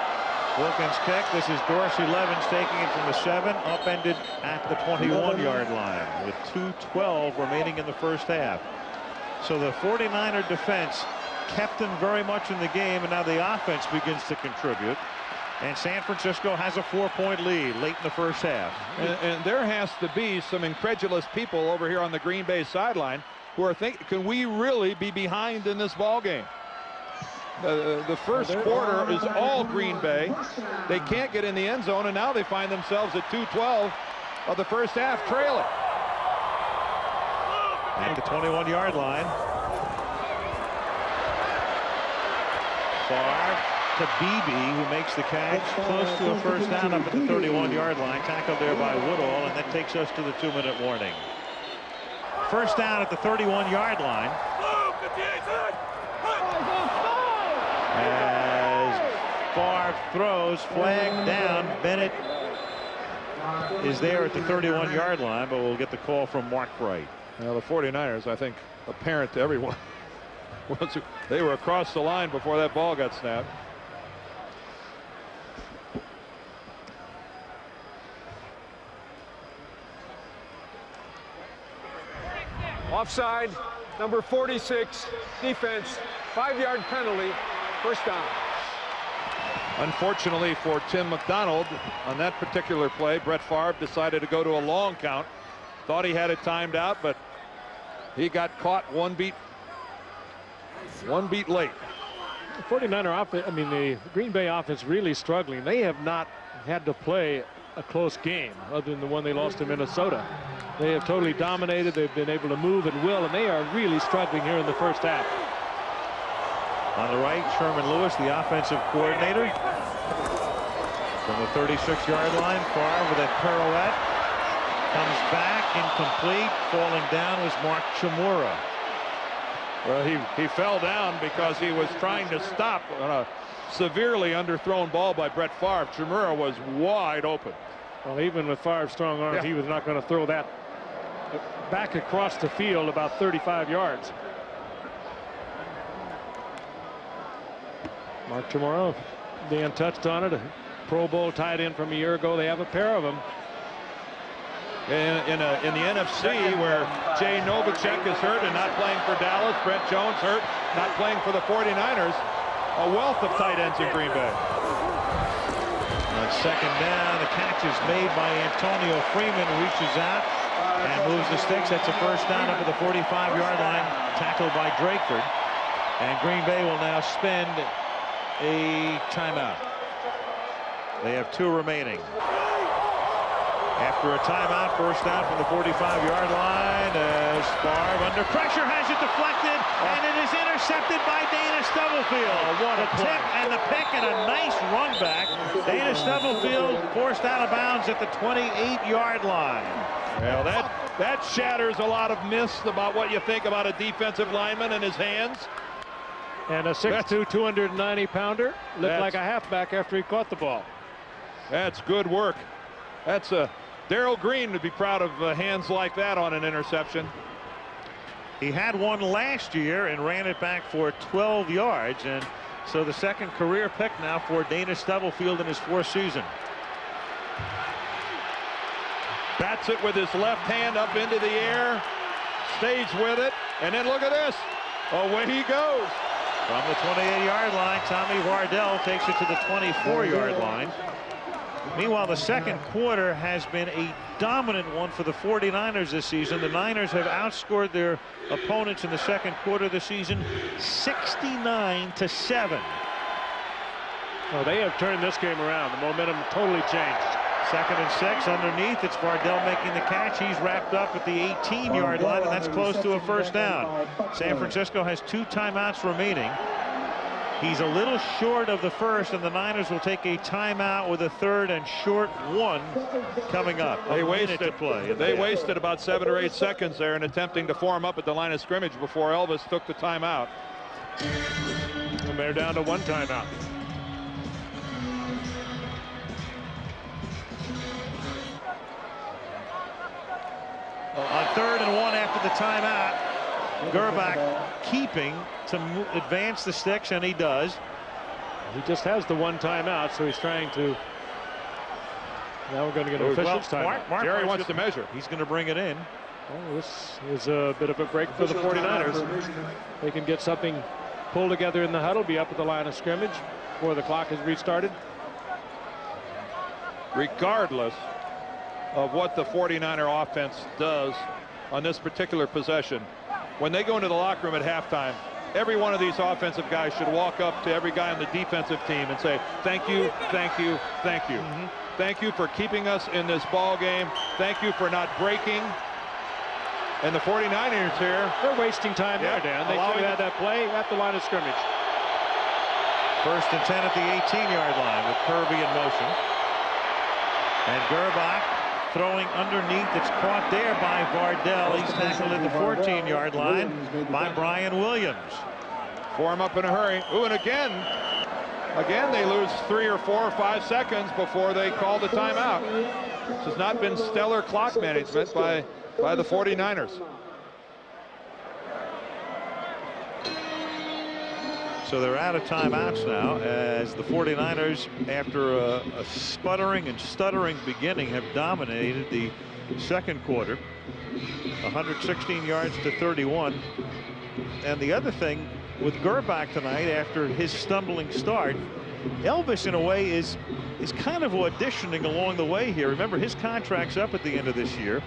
[SPEAKER 2] Wilkins kick. This is Dorsey Levens taking it from the 7, upended at the 21-yard line with 2:12 remaining in the first half. So the 49er defense kept them very much in the game, and now the offense begins to contribute. And San Francisco has a 4-point lead late in the first half.
[SPEAKER 4] And there has to be some incredulous people over here on the Green Bay sideline who are thinking, can we really be behind in this ball game? The first quarter is all Green Bay. They can't get in the end zone, and now they find themselves at 2:12 of the first half, trailing.
[SPEAKER 2] At the 21-yard line. Far to Beebe, who makes the catch close to a first down up at the 31-yard line. Tackled there by Woodall, and that takes us to the 2-minute warning. First down at the 31-yard line. As Favre throws, flag down. Bennett is there at the 31-yard line, but we'll get the call from Mark Bright.
[SPEAKER 4] Well, the 49ers, I think, apparent to everyone, they were across the line before that ball got snapped.
[SPEAKER 3] Offside, number 46, defense, 5-yard penalty, first down.
[SPEAKER 4] Unfortunately for Tim McDonald, on that particular play, Brett Favre decided to go to a long count. Thought he had it timed out, but he got caught one beat late.
[SPEAKER 1] The 49er offense, I mean, the Green Bay offense really struggling. They have not had to play a close game other than the one they lost to Minnesota. They have totally dominated. They've been able to move at will, and they are really struggling here in the first half.
[SPEAKER 2] On the right, Sherman Lewis, the offensive coordinator. From the 36-yard line, Favre with a pirouette. Comes back, incomplete. Falling down was Mark Chmura.
[SPEAKER 4] Well, he fell down because he was trying to stop on a severely underthrown ball by Brett Favre. Chmura was wide open.
[SPEAKER 1] Well, even with Favre's strong arms, he was not going to throw that back across the field about 35 yards. Mark Chmura, Dan touched on it, a Pro Bowl tight end from a year ago. They have a pair of them.
[SPEAKER 4] In the NFC, where Jay Novacek is hurt and not playing for Dallas, Brett Jones hurt, not playing for the 49ers, a wealth of tight ends in Green Bay.
[SPEAKER 2] On second down, the catch is made by Antonio Freeman, reaches out and moves the sticks. That's a first down up at the 45-yard line, tackled by Drakeford. And Green Bay will now spend a timeout. They have 2 remaining. After a timeout, first down from the 45-yard line as Favre under pressure has it deflected, and it is intercepted by Dana Stubblefield. What a tip and the pick and a nice run back. Dana Stubblefield forced out of bounds at the 28-yard line.
[SPEAKER 4] Well, that shatters a lot of myths about what you think about a defensive lineman and his hands.
[SPEAKER 1] And a 6'2", 290-pounder looked like a halfback after he caught the ball.
[SPEAKER 4] That's good work. That's a Darrell Green would be proud of hands like that on an interception.
[SPEAKER 2] He had one last year and ran it back for 12 yards, and so the second career pick now for Dana Stubblefield in his 4th season.
[SPEAKER 4] Bats it with his left hand up into the air, stays with it, and then look at this. Away he goes.
[SPEAKER 2] From the 28-yard line, Tommy Vardell takes it to the 24-yard line. Meanwhile, the second quarter has been a dominant one for the 49ers this season. The Niners have outscored their opponents in the second quarter of the season 69-7.
[SPEAKER 1] Well, they have turned this game around. The momentum totally changed.
[SPEAKER 2] 2nd and 6 underneath. It's Vardell making the catch. He's wrapped up at the 18-yard line, and that's close to a first down. San Francisco has 2 timeouts remaining. He's a little short of the first, and the Niners will take a timeout with a 3rd and short 1 coming up.
[SPEAKER 4] They wasted about 7 or 8 seconds there in attempting to form up at the line of scrimmage before Elvis took the timeout.
[SPEAKER 1] And they're down to 1 timeout.
[SPEAKER 2] On 3rd and 1 after the timeout, Gerbach keeping to advance the sticks, and he does.
[SPEAKER 1] He just has the 1 timeout, so he's trying to. Now we're going to get an official's timeout.
[SPEAKER 4] Mark Jerry wants to measure.
[SPEAKER 2] He's going to bring it in.
[SPEAKER 1] Well, this is a bit of a break for the 49ers. They can get something pulled together in the huddle, be up at the line of scrimmage before the clock is restarted.
[SPEAKER 4] Regardless of what the 49er offense does on this particular possession, when they go into the locker room at halftime, every one of these offensive guys should walk up to every guy on the defensive team and say, thank you, thank you, thank you. Thank you for keeping us in this ball game. Thank you for not breaking. And the 49ers here,
[SPEAKER 1] they're wasting time there, Dan. They should have had that play at the line of scrimmage.
[SPEAKER 2] 1st and 10 at the 18-yard line with Kirby in motion. And Gerbach throwing underneath. It's caught there by Vardell. He's tackled at the 14-yard line by Brian Williams.
[SPEAKER 4] Form up in a hurry. Ooh, and again they lose 3 or 4 or 5 seconds before they call the timeout. This has not been stellar clock management by the 49ers.
[SPEAKER 2] So they're out of timeouts now, as the 49ers, after a sputtering and stuttering beginning, have dominated the second quarter. 116 yards to 31. And the other thing with Gerbach tonight, after his stumbling start, Elvis, in a way, is kind of auditioning along the way here. Remember, his contract's up at the end of this year.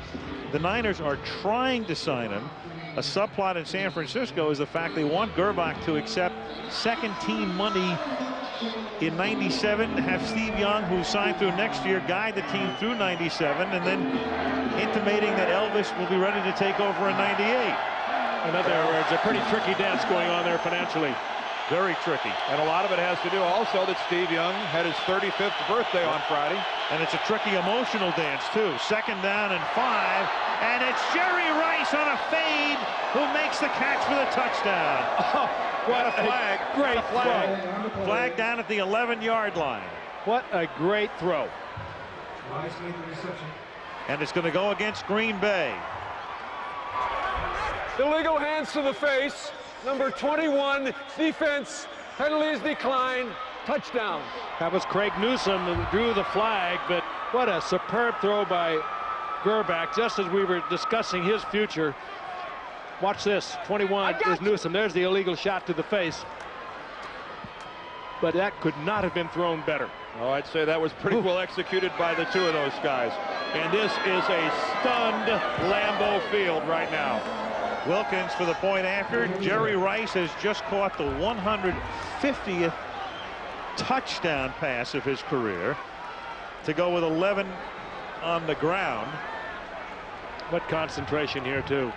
[SPEAKER 2] The Niners are trying to sign him. A subplot in San Francisco is the fact they want Gerbach to accept second-team money in '97, have Steve Young, who signed through next year, guide the team through '97, and then intimating that Elvis will be ready to take over in '98.
[SPEAKER 1] In other words, a pretty tricky dance going on there financially.
[SPEAKER 2] Very tricky.
[SPEAKER 4] And a lot of it has to do also that Steve Young had his 35th birthday on Friday.
[SPEAKER 2] And it's a tricky emotional dance, too. 2nd down and 5. And it's Jerry Rice on a fade who makes the catch for the touchdown.
[SPEAKER 4] Oh, what a flag.
[SPEAKER 1] Great
[SPEAKER 4] flag.
[SPEAKER 2] Flag down at the 11-yard line.
[SPEAKER 1] What a great throw.
[SPEAKER 2] And it's going to go against Green Bay.
[SPEAKER 3] Illegal hands to the face. Number 21, defense, penalties declined, touchdown.
[SPEAKER 1] That was Craig Newsom who drew the flag, but what a superb throw by Gerbach, just as we were discussing his future. Watch this, 21 is Newsom. There's the illegal shot to the face. But that could not have been thrown better.
[SPEAKER 4] Oh, I'd say that was pretty well executed by the two of those guys. And this is a stunned Lambeau Field right now.
[SPEAKER 2] Wilkins for the point after. Jerry Rice has just caught the 150th touchdown pass of his career to go with 11 on the ground.
[SPEAKER 1] What concentration here, too.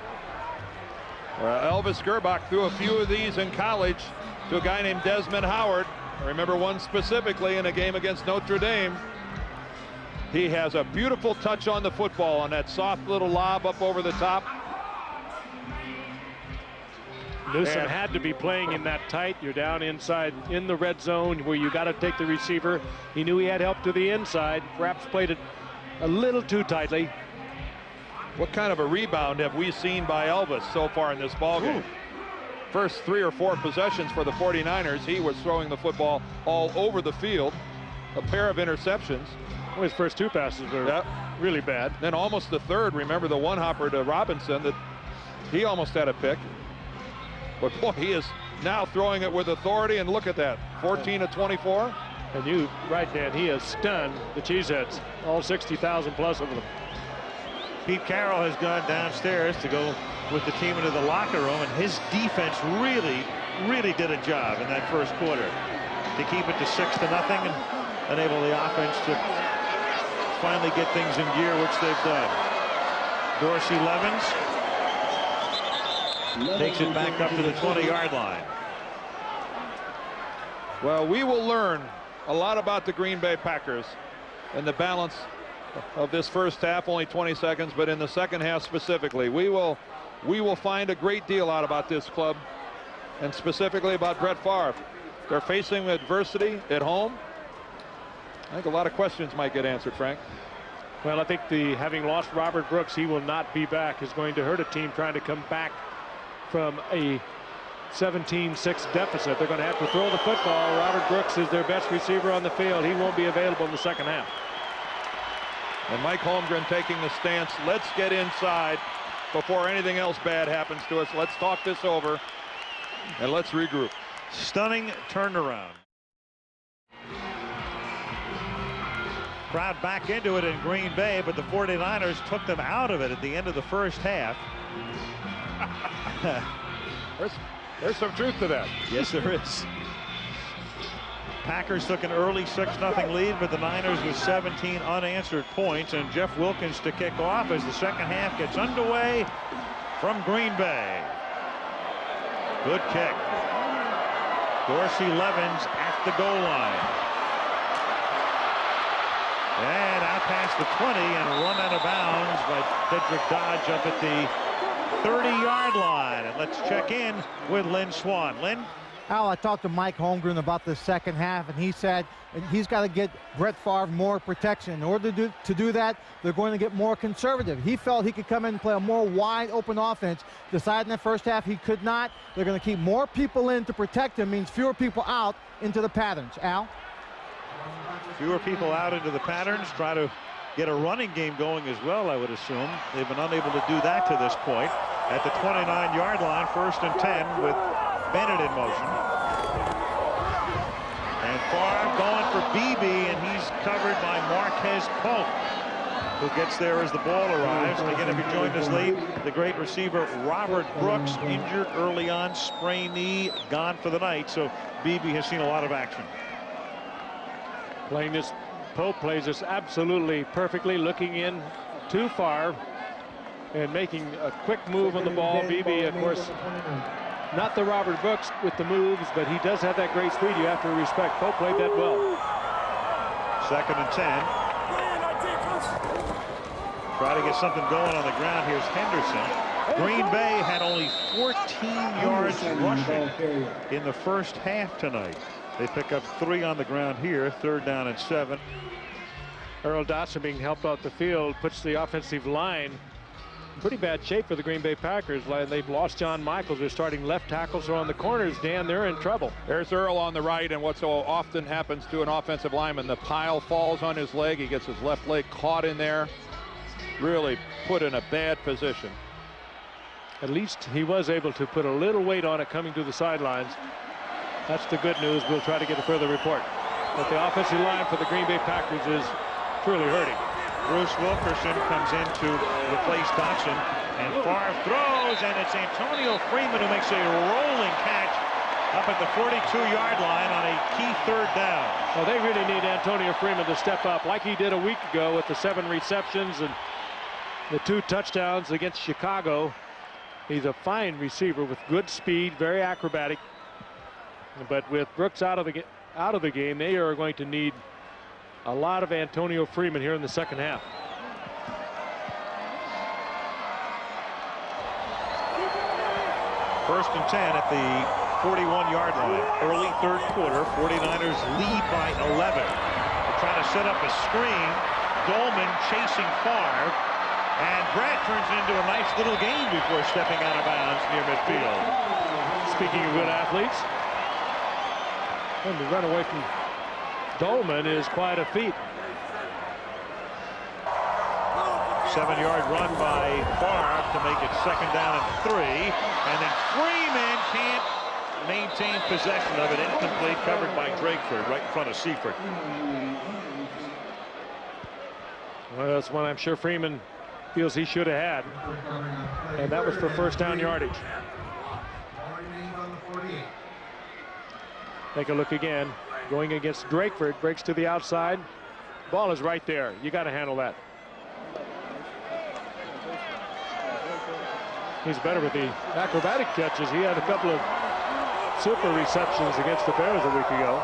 [SPEAKER 4] Elvis Gerbach threw a few of these in college to a guy named Desmond Howard. I remember one specifically in a game against Notre Dame. He has a beautiful touch on the football on that soft little lob up over the top.
[SPEAKER 1] Newsom had to be playing in that tight. You're down inside in the red zone where you got to take the receiver. He knew he had help to the inside. Perhaps played it a little too tightly.
[SPEAKER 4] What kind of a rebound have we seen by Elvis so far in this ballgame? First 3 or 4 possessions for the 49ers, he was throwing the football all over the field. A pair of interceptions.
[SPEAKER 1] Well, his first 2 passes were really bad.
[SPEAKER 4] Then almost the third. Remember the one hopper to Robinson that he almost had a pick. But boy, he is now throwing it with authority, and look at that, 14 of 24.
[SPEAKER 1] And you, right, Dan, he has stunned the Cheeseheads, all 60,000 plus of them.
[SPEAKER 2] Pete Carroll has gone downstairs to go with the team into the locker room, and his defense really did a job in that first quarter to keep it to 6-0 and enable the offense to finally get things in gear, which they've done. Dorsey Levens takes it back up to the 20-yard line.
[SPEAKER 4] Well, we will learn a lot about the Green Bay Packers and the balance of this first half, only 20 seconds, but in the second half specifically. We will find a great deal out about this club, and specifically about Brett Favre. They're facing adversity at home. I think a lot of questions might get answered, Frank.
[SPEAKER 1] Well, I think having lost Robert Brooks, he will not be back, is going to hurt a team trying to come back from a 17-6 deficit. They're going to have to throw the football. Robert Brooks is their best receiver on the field. He won't be available in the second half.
[SPEAKER 4] And Mike Holmgren taking the stance. Let's get inside before anything else bad happens to us. Let's talk this over and let's regroup.
[SPEAKER 2] Stunning turnaround. Crowd back into it in Green Bay, but the 49ers took them out of it at the end of the first half.
[SPEAKER 4] There's some truth to that.
[SPEAKER 2] Yes, there is. Packers took an early 6-0 lead, but the Niners with 17 unanswered points, and Jeff Wilkins to kick off as the second half gets underway from Green Bay. Good kick. Dorsey Levens at the goal line. And out past the 20 and run out of bounds by Dedrick Dodge up at the 30-yard line. And let's check in with Lynn Swan. Lynn?
[SPEAKER 6] Al, I talked to Mike Holmgren about the second half, and he said he's got to get Brett Favre more protection. In order to do that, they're going to get more conservative. He felt he could come in and play a more wide-open offense. Decided in the first half he could not. They're going to keep more people in to protect him, means fewer people out into the patterns. Al?
[SPEAKER 2] Fewer people out into the patterns. Try to get a running game going as well, I would assume. They've been unable to do that to this point. At the 29-yard line, 1st and 10 with Bennett in motion. And Favre going for Beebe, and he's covered by Marquez Polk, who gets there as the ball arrives. And again, if you joined us late, the great receiver Robert Brooks, injured early on, sprained knee, gone for the night. So Beebe has seen a lot of action.
[SPEAKER 1] Playing this, Pope plays this absolutely perfectly, looking in too far and making a quick move on the ball. Beebe, of course, not the Robert Brooks with the moves, but he does have that great speed you have to respect. Pope played that well.
[SPEAKER 2] 2nd and 10. Try to get something going on the ground. Here's Henderson. Green Bay had only 14 yards rushing in the first half tonight. They pick up 3 on the ground here. 3rd down and 7.
[SPEAKER 1] Earl Dotson being helped off the field puts the offensive line in pretty bad shape for the Green Bay Packers. They've lost John Michaels. They're starting left tackle, so on the corners, Dan, they're in trouble.
[SPEAKER 4] There's Earl on the right, and what so often happens to an offensive lineman, the pile falls on his leg. He gets his left leg caught in there. Really put in a bad position.
[SPEAKER 1] At least he was able to put a little weight on it coming to the sidelines. That's the good news. We'll try to get a further report. But the offensive line for the Green Bay Packers is truly hurting.
[SPEAKER 2] Bruce Wilkerson comes in to replace Dotson, and Favre throws, and it's Antonio Freeman who makes a rolling catch up at the 42-yard line on a key 3rd down.
[SPEAKER 1] Well, they really need Antonio Freeman to step up like he did a week ago with the 7 receptions and the 2 touchdowns against Chicago. He's a fine receiver with good speed, very acrobatic. But with Brooks out of the game, they are going to need a lot of Antonio Freeman here in the second half.
[SPEAKER 2] First and 10 at the 41-yard line. Early 3rd quarter, 49ers lead by 11. They're trying to set up a screen. Dolman chasing Favre, and Brad turns it into a nice little game before stepping out of bounds near midfield.
[SPEAKER 1] Speaking of good athletes, and the run away from Dolman is quite a feat.
[SPEAKER 2] 7-yard run by Favre to make it 2nd down and 3. And then Freeman can't maintain possession of it. Incomplete, covered by Drakeford right in front of Seifert.
[SPEAKER 1] Well, that's one I'm sure Freeman feels he should have had. And that was for 1st down yardage. Take a look again. Going against Drakeford, breaks to the outside. Ball is right there. You got to handle that. He's better with the acrobatic catches. He had a couple of super receptions against the Bears a week ago.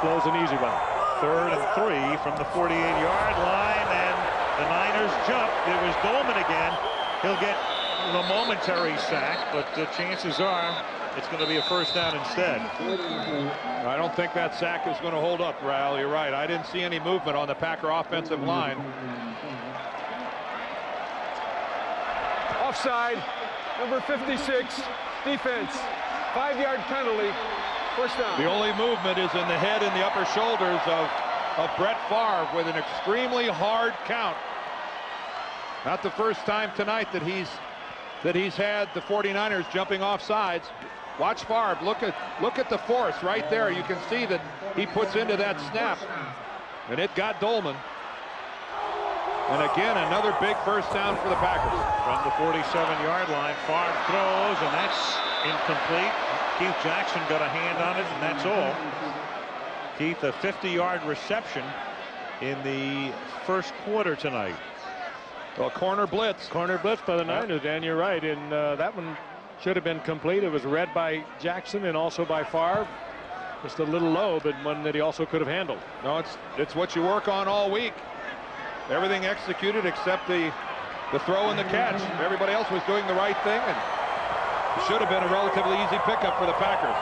[SPEAKER 1] Blows an easy one.
[SPEAKER 2] 3rd and 3 from the 48-yard line, and the Niners jump. It was Dolman again. He'll get a momentary sack, but the chances are it's going to be a 1st down instead.
[SPEAKER 4] I don't think that sack is going to hold up, Raul. You're right. I didn't see any movement on the Packer offensive line.
[SPEAKER 3] Offside, number 56, defense. 5-yard penalty, 1st down.
[SPEAKER 4] The only movement is in the head and the upper shoulders of Brett Favre with an extremely hard count. Not the first time tonight that he's had the 49ers jumping off sides. Watch Favre. Look at the force right there. You can see that he puts into that snap, and it got Dolman. And again, another big 1st down for the Packers.
[SPEAKER 2] From the 47-yard line, Favre throws, and that's incomplete. Keith Jackson got a hand on it, and that's all. Keith, a 50-yard reception in the 1st quarter tonight.
[SPEAKER 4] Well, corner blitz.
[SPEAKER 1] Corner blitz by the Niners, Dan, you're right. And that one should have been complete. It was read by Jackson and also by Favre. Just a little low, but one that he also could have handled.
[SPEAKER 4] No, it's what you work on all week. Everything executed except the throw and the catch. Everybody else was doing the right thing, and it should have been a relatively easy pickup for the Packers.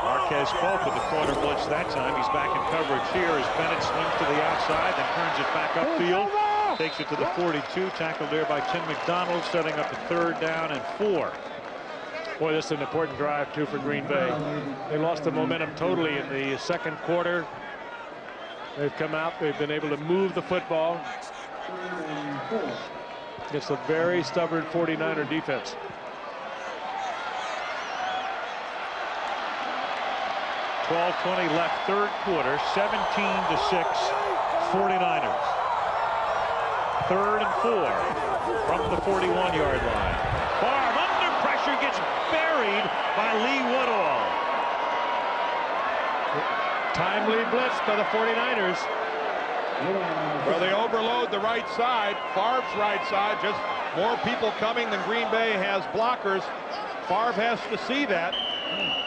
[SPEAKER 2] Marquez Polk with the corner blitz that time. He's back in coverage here as Bennett swings to the outside, then turns it back upfield. Takes it to the 42, tackled there by Tim McDonald, setting up a 3rd down and 4.
[SPEAKER 1] Boy, this is an important drive, too, for Green Bay. They lost the momentum totally in the 2nd quarter. They've come out. They've been able to move the football. It's a very stubborn 49er defense.
[SPEAKER 2] 12:20 left, third quarter, 17-6, 49ers. 3rd and 4 from the 41-yard line. Favre under pressure gets buried by Lee Woodall.
[SPEAKER 1] Timely blitz by the 49ers.
[SPEAKER 4] Well, they overload the right side, Favre's right side, just more people coming than Green Bay has blockers. Favre has to see that.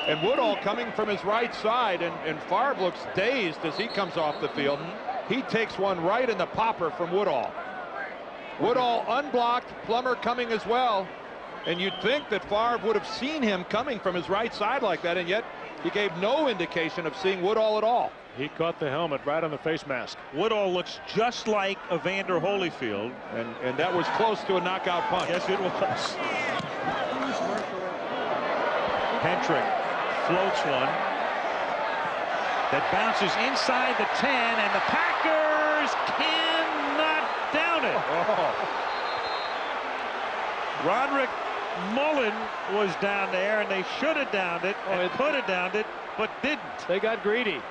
[SPEAKER 4] And Woodall coming from his right side, and Favre looks dazed as he comes off the field. He takes one right in the popper from Woodall. Woodall unblocked, Plummer coming as well. And you'd think that Favre would have seen him coming from his right side like that, and yet he gave no indication of seeing Woodall at all.
[SPEAKER 1] He caught the helmet right on the face mask.
[SPEAKER 2] Woodall looks just like Evander Holyfield.
[SPEAKER 4] And that was close to a knockout punch.
[SPEAKER 2] Yes, it was. Hentrick floats one that bounces inside the 10, and the Packers cannot down it. Roderick Mullen was down there, and they should have downed it, and could have downed it, but didn't.
[SPEAKER 1] They got greedy.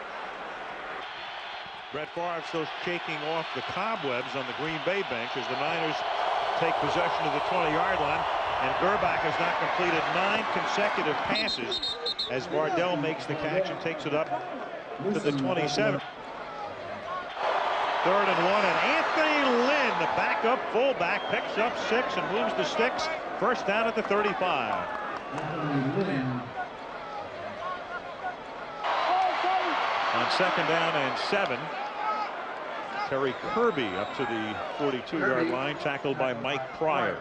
[SPEAKER 2] Brett Favre still shaking off the cobwebs on the Green Bay bench as the Niners take possession of the 20-yard line, and Gerbach has not completed 9 consecutive passes as Vardell makes the catch and takes it up to the 27. 3rd and 1, and Anthony Lynn, the backup fullback, picks up 6 and moves the sticks. First down at the 35. On 2nd down and 7, Terry Kirby up to the 42-yard line, tackled by Mike Pryor.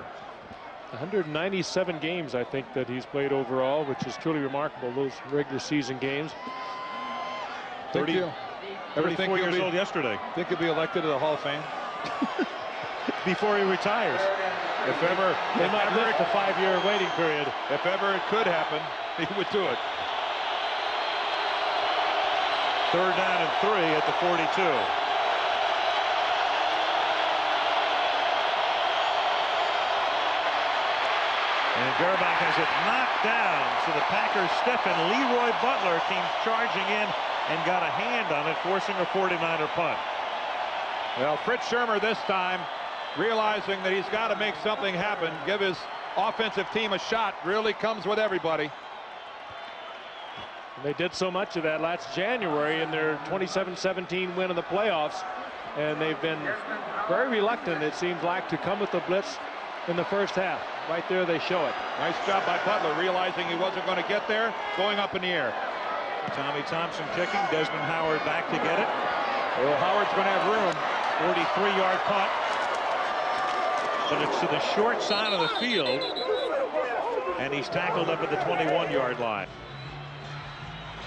[SPEAKER 1] 197 games, I think, that he's played overall, which is truly remarkable, those regular season games.
[SPEAKER 2] 34 years old yesterday.
[SPEAKER 4] Think he'll be elected to the Hall of Fame?
[SPEAKER 2] Before he retires.
[SPEAKER 4] If ever,
[SPEAKER 1] They might lift the 5-year waiting period.
[SPEAKER 4] if ever it could happen, he would do it.
[SPEAKER 2] 3rd down and 3 at the 42. And Gerbach has it knocked down, so the Packers stiffen. Leroy Butler came charging in and got a hand on it, forcing a 49er punt.
[SPEAKER 4] Well, Fritz Shermer this time, realizing that he's got to make something happen, give his offensive team a shot, really comes with everybody.
[SPEAKER 1] They did so much of that last January in their 27-17 win in the playoffs, and they've been very reluctant, it seems like, to come with the blitz in the first half. Right there they show it.
[SPEAKER 4] Nice job by Butler, realizing he wasn't going to get there, going up in the air.
[SPEAKER 2] Tommy Thompson kicking, Desmond Howard back to get it.
[SPEAKER 4] Well, Howard's going to have room.
[SPEAKER 2] 43-yard punt, but it's to the short side of the field, and he's tackled up at the 21-yard line.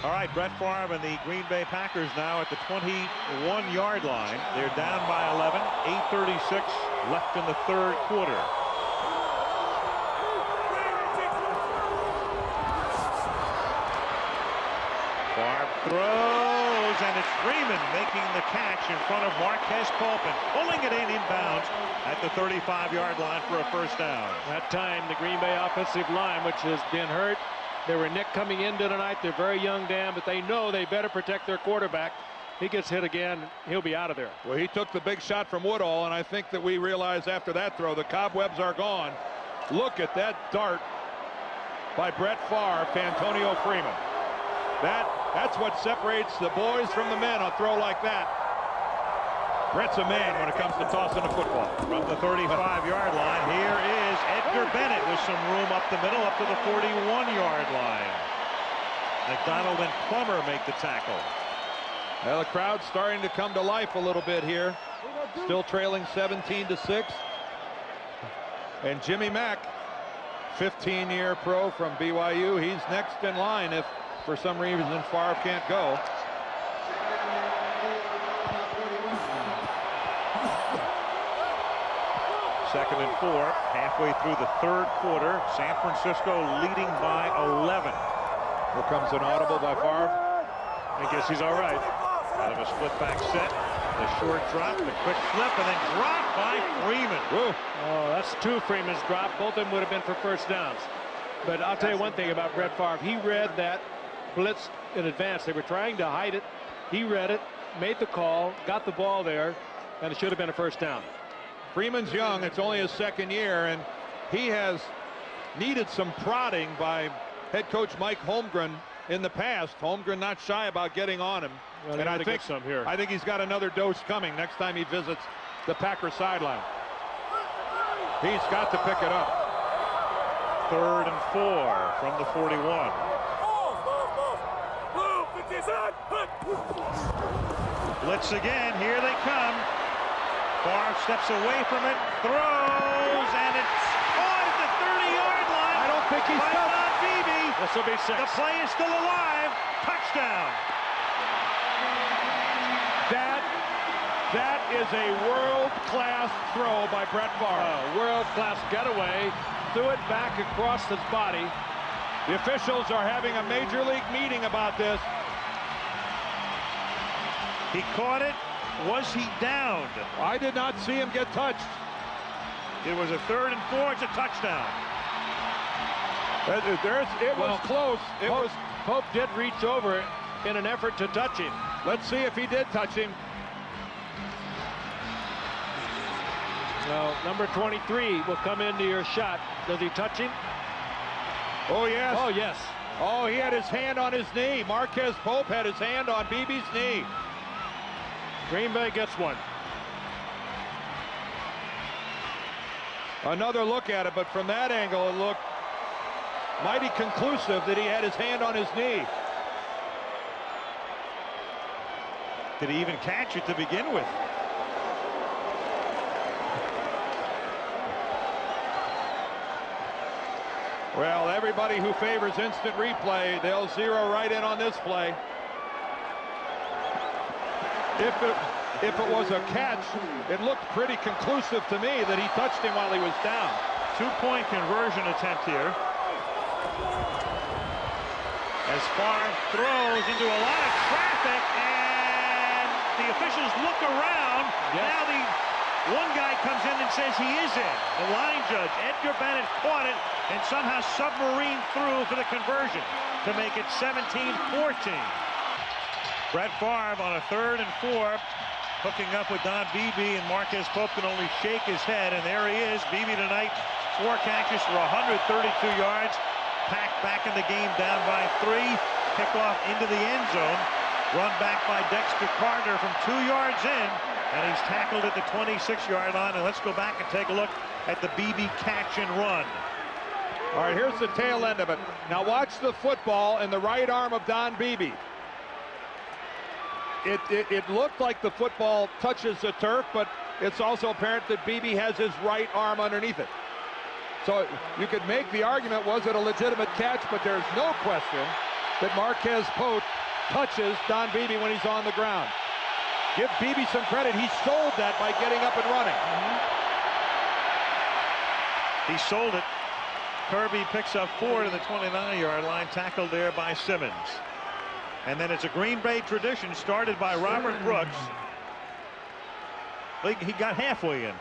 [SPEAKER 2] All right, Brett Favre and the Green Bay Packers now at the 21-yard line. They're down by 11, 8:36 left in the 3rd quarter. Favre throws, and it's Freeman making the catch in front of Marquez Pulpin, pulling it inbounds at the 35-yard line for a first down.
[SPEAKER 1] That time, the Green Bay offensive line, which has been hurt. They were Nick coming into tonight. They're very young, Dan, but they know they better protect their quarterback. He gets hit again, he'll be out of there.
[SPEAKER 4] Well, he took the big shot from Woodall, and I think that we realize after that throw, the cobwebs are gone. Look at that dart by Brett Favre to Antonio Freeman. That's what separates the boys from the men, a throw like that. Brett's a man when it comes to tossing a football.
[SPEAKER 2] From the 35-yard line, here is Edgar Bennett with some room up the middle, up to the 41-yard line. McDonald and Plummer make the tackle.
[SPEAKER 4] Well, the crowd's starting to come to life a little bit here. Still trailing 17-6. And Jimmy Mack, 15-year pro from BYU, he's next in line if for some reason Favre can't go.
[SPEAKER 2] Second and 4, halfway through the 3rd quarter. San Francisco leading by 11.
[SPEAKER 4] Here comes an audible by Favre.
[SPEAKER 1] I guess he's all right.
[SPEAKER 2] Out of a split back set, the short drop, the quick flip, and then dropped by Freeman.
[SPEAKER 4] Whoa.
[SPEAKER 1] Oh, that's 2 Freeman's drop. Both of them would have been for first downs. But I'll tell you one thing about Brett Favre. He read that blitzed in advance. They were trying to hide it. He read it, made the call, got the ball there, and it should have been a first down.
[SPEAKER 4] Freeman's young. It's only his second year, and he has needed some prodding by head coach Mike Holmgren in the past. Holmgren not shy about getting on him.
[SPEAKER 1] Well,
[SPEAKER 4] and I think he's got another dose coming next time he visits the Packers sideline. He's got to pick it up.
[SPEAKER 2] 3rd and 4 from the 41. Blitz again. Here they come. Favre steps away from it, throws, and it's caught at the 30-yard line.
[SPEAKER 1] I don't think he's
[SPEAKER 2] Don Beebe.
[SPEAKER 1] This will be 6.
[SPEAKER 2] The play is still alive. Touchdown.
[SPEAKER 4] That is a world-class throw by Brett Favre.
[SPEAKER 1] World-class getaway. Threw it back across his body.
[SPEAKER 4] The officials are having a major league meeting about this.
[SPEAKER 2] He caught it. Was he downed?
[SPEAKER 4] I did not see him get touched.
[SPEAKER 2] It was a 3rd and 4. It's a touchdown.
[SPEAKER 4] It was close.
[SPEAKER 1] Pope did reach over in an effort to touch him.
[SPEAKER 4] Let's see if he did touch him.
[SPEAKER 1] Well, number 23 will come into your shot. Does he touch him?
[SPEAKER 4] Oh, yes.
[SPEAKER 1] Oh, yes.
[SPEAKER 4] Oh, he had his hand on his knee. Marquez Pope had his hand on Beebe's knee.
[SPEAKER 1] Green Bay gets one.
[SPEAKER 4] Another look at it, but from that angle, it looked mighty conclusive that he had his hand on his knee.
[SPEAKER 2] Did he even catch it to begin with?
[SPEAKER 4] Well, everybody who favors instant replay, they'll zero right in on this play. If it was a catch, it looked pretty conclusive to me that he touched him while he was down.
[SPEAKER 2] 2-point conversion attempt here. As Favre throws into a lot of traffic, and the officials look around.
[SPEAKER 1] Yes.
[SPEAKER 2] Now the one guy comes in and says he is in. The line judge, Edgar Bennett, caught it and somehow submarined through for the conversion to make it 17-14. Brett Favre on a 3rd and 4, hooking up with Don Beebe, and Marquez Pope can only shake his head, and there he is. Beebe tonight, 4 catches for 132 yards. Packed back in the game, down by 3. Kickoff into the end zone. Run back by Dexter Carter from 2 yards in, and he's tackled at the 26-yard line. And let's go back and take a look at the Beebe catch and run.
[SPEAKER 4] All right, here's the tail end of it. Now watch the football in the right arm of Don Beebe. It looked like the football touches the turf, but it's also apparent that Beebe has his right arm underneath it. So you could make the argument, was it a legitimate catch? But there's no question that Marquez Pope touches Don Beebe when he's on the ground. Give Beebe some credit. He sold that by getting up and running.
[SPEAKER 2] He sold it. Kirby picks up 4 to the 29-yard line, tackled there by Simmons. And then it's a Green Bay tradition started by Robert Brooks. He got halfway in.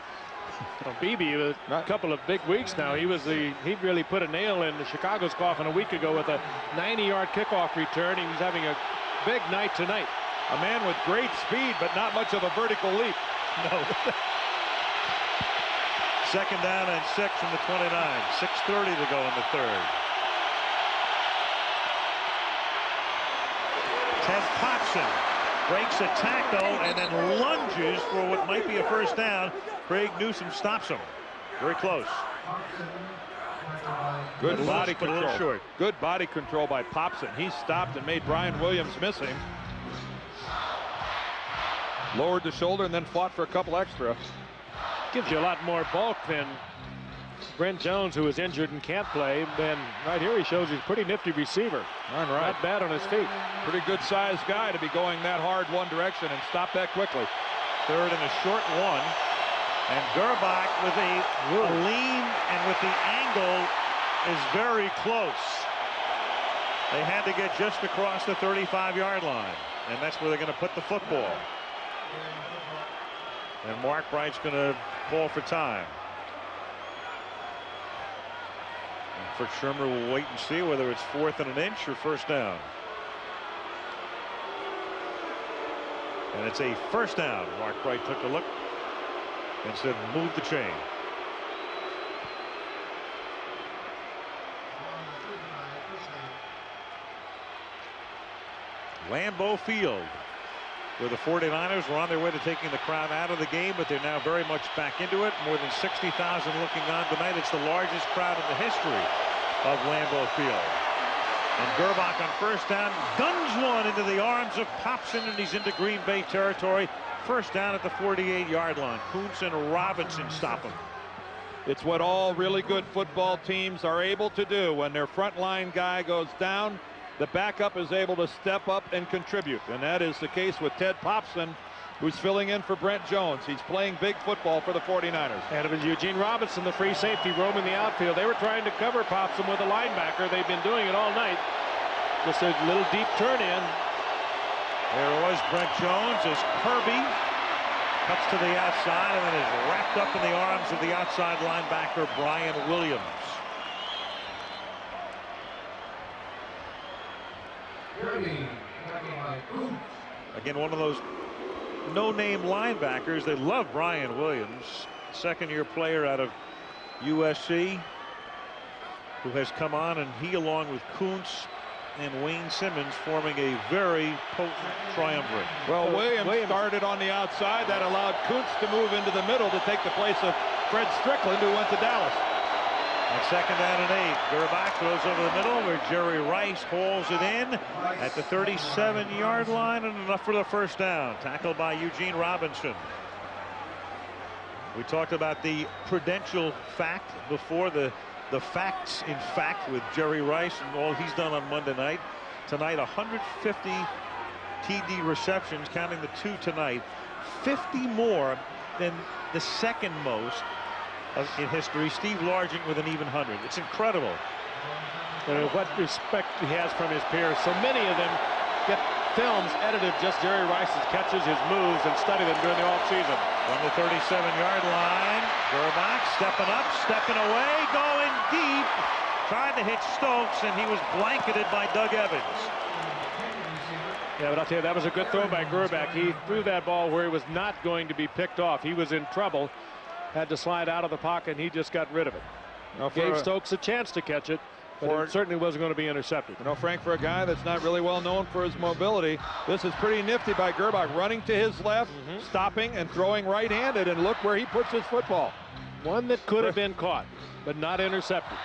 [SPEAKER 1] Well, Beebe, a couple of big weeks now. He really put a nail in Chicago's coffin a week ago with a 90-yard kickoff return. He was having a big night tonight.
[SPEAKER 4] A man with great speed, but not much of a vertical leap.
[SPEAKER 2] No. 2nd down and 6 from the 29. 6:30 to go in the 3rd. Ted Popson breaks a tackle and then lunges for what might be a first down. Craig Newsom stops him. Very close.
[SPEAKER 4] Good body control.
[SPEAKER 2] Short.
[SPEAKER 4] Good body control by Popson. He stopped and made Brian Williams miss him. Lowered the shoulder and then fought for a couple extra.
[SPEAKER 1] Gives you a lot more bulk than Brent Jones, who is injured and can't play. And right here he shows he's a pretty nifty receiver.
[SPEAKER 4] All right.
[SPEAKER 1] Not bad on his feet.
[SPEAKER 4] Pretty good sized guy to be going that hard one direction and stop that quickly.
[SPEAKER 2] 3rd and a short 1. And Gerbach with a lean and with the angle is very close. They had to get just across the 35-yard line. And that's where they're going to put the football. And Mark Bright's going to call for time. And Fritz Shermer will wait and see whether it's 4th and an inch or first down. And it's a first down. Mark Wright took a look and said, move the chain. Lambeau Field, where the 49ers were on their way to taking the crowd out of the game, but they're now very much back into it. More than 60,000 looking on tonight. It's the largest crowd in the history of Lambeau Field. And Gerbach on first down guns one into the arms of Popson, and he's into Green Bay territory. First down at the 48-yard line. Kuntz and Robinson stop him.
[SPEAKER 4] It's what all really good football teams are able to do. When their front line guy goes down, the backup is able to step up and contribute. And that is the case with Ted Popson, who's filling in for Brent Jones. He's playing big football for the 49ers.
[SPEAKER 1] And it was Eugene Robinson, the free safety, roaming the outfield. They were trying to cover Popson with a linebacker. They've been doing it all night. Just a little deep turn in.
[SPEAKER 2] There was Brent Jones as Kirby cuts to the outside and then is wrapped up in the arms of the outside linebacker Brian Williams. Again, one of those no-name linebackers. They love Brian Williams, second-year player out of USC, who has come on, and he, along with Kuntz and Wayne Simmons, forming a very potent triumvirate.
[SPEAKER 4] Well, Williams started on the outside. That allowed Kuntz to move into the middle to take the place of Fred Strickland, who went to Dallas.
[SPEAKER 2] On second down and 8, Gerbach throws over the middle where Jerry Rice hauls it in at the 37-yard line, and enough for the first down. Tackled by Eugene Robinson. We talked about the prudential fact before, the facts in fact with Jerry Rice and all he's done on Monday night. Tonight, 150 TD receptions, counting the 2 tonight. 50 more than the second most in history, Steve Largent, with an even 100. It's incredible.
[SPEAKER 1] And what respect he has from his peers. So many of them get films edited just Jerry Rice's catches, his moves, and study them during the offseason.
[SPEAKER 2] From the 37-yard line, Gerbach stepping up, stepping away, going deep. Tried to hit Stokes, and he was blanketed by Doug Evans.
[SPEAKER 1] Yeah, but I'll tell you, that was a good throw by Gerbach. He threw that ball where he was not going to be picked off. He was in trouble. Had to slide out of the pocket, and he just got rid of it. Gave Stokes a chance to catch it, but it certainly wasn't going to be intercepted.
[SPEAKER 4] You know, Frank, for a guy that's not really well known for his mobility, this is pretty nifty by Gerbach, running to his left, stopping and throwing right-handed, and look where he puts his football.
[SPEAKER 1] One that could have been caught, but not intercepted.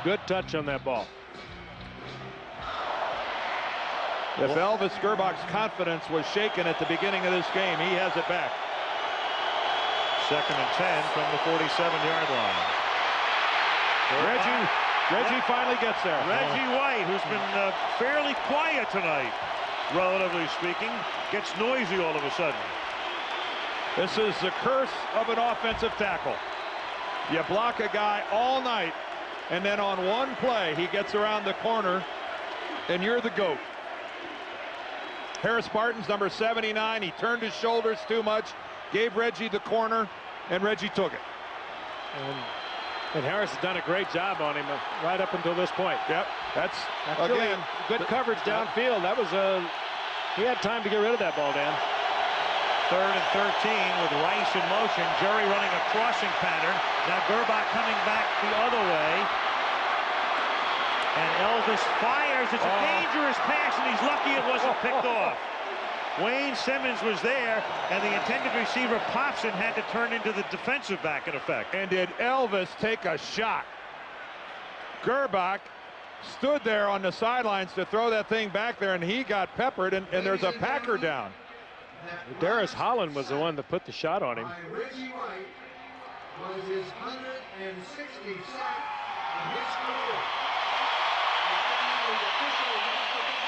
[SPEAKER 1] Good touch on that ball.
[SPEAKER 4] If Elvis Gerbach's confidence was shaken at the beginning of this game, he has it back.
[SPEAKER 2] Second and 10 from the 47-yard line.
[SPEAKER 4] Reggie finally gets there.
[SPEAKER 2] Reggie White, who's been fairly quiet tonight, relatively speaking, gets noisy all of a sudden.
[SPEAKER 4] This is the curse of an offensive tackle. You block a guy all night, and then on one play, he gets around the corner, and you're the GOAT. Harris Barton's number 79. He turned his shoulders too much, gave Reggie the corner, and Reggie took it.
[SPEAKER 1] And Harris has done a great job on him right up until this point.
[SPEAKER 4] Yep, that's
[SPEAKER 1] again good coverage downfield. That was he had time to get rid of that ball, Dan.
[SPEAKER 2] Third and 13 with Rice in motion. Jerry running a crossing pattern. Now Gerbach coming back the other way. And Elvis fires. It's a dangerous pass, and he's lucky it wasn't picked off. Wayne Simmons was there, and the intended receiver, Popson, had to turn into the defensive back in effect.
[SPEAKER 4] And did Elvis take a shot? Gerbach stood there on the sidelines to throw that thing back there, and he got peppered, and there's a Packer down.
[SPEAKER 1] Darius Holland was the one that put the shot on him.
[SPEAKER 7] Reggie White was his 160th sack in his career.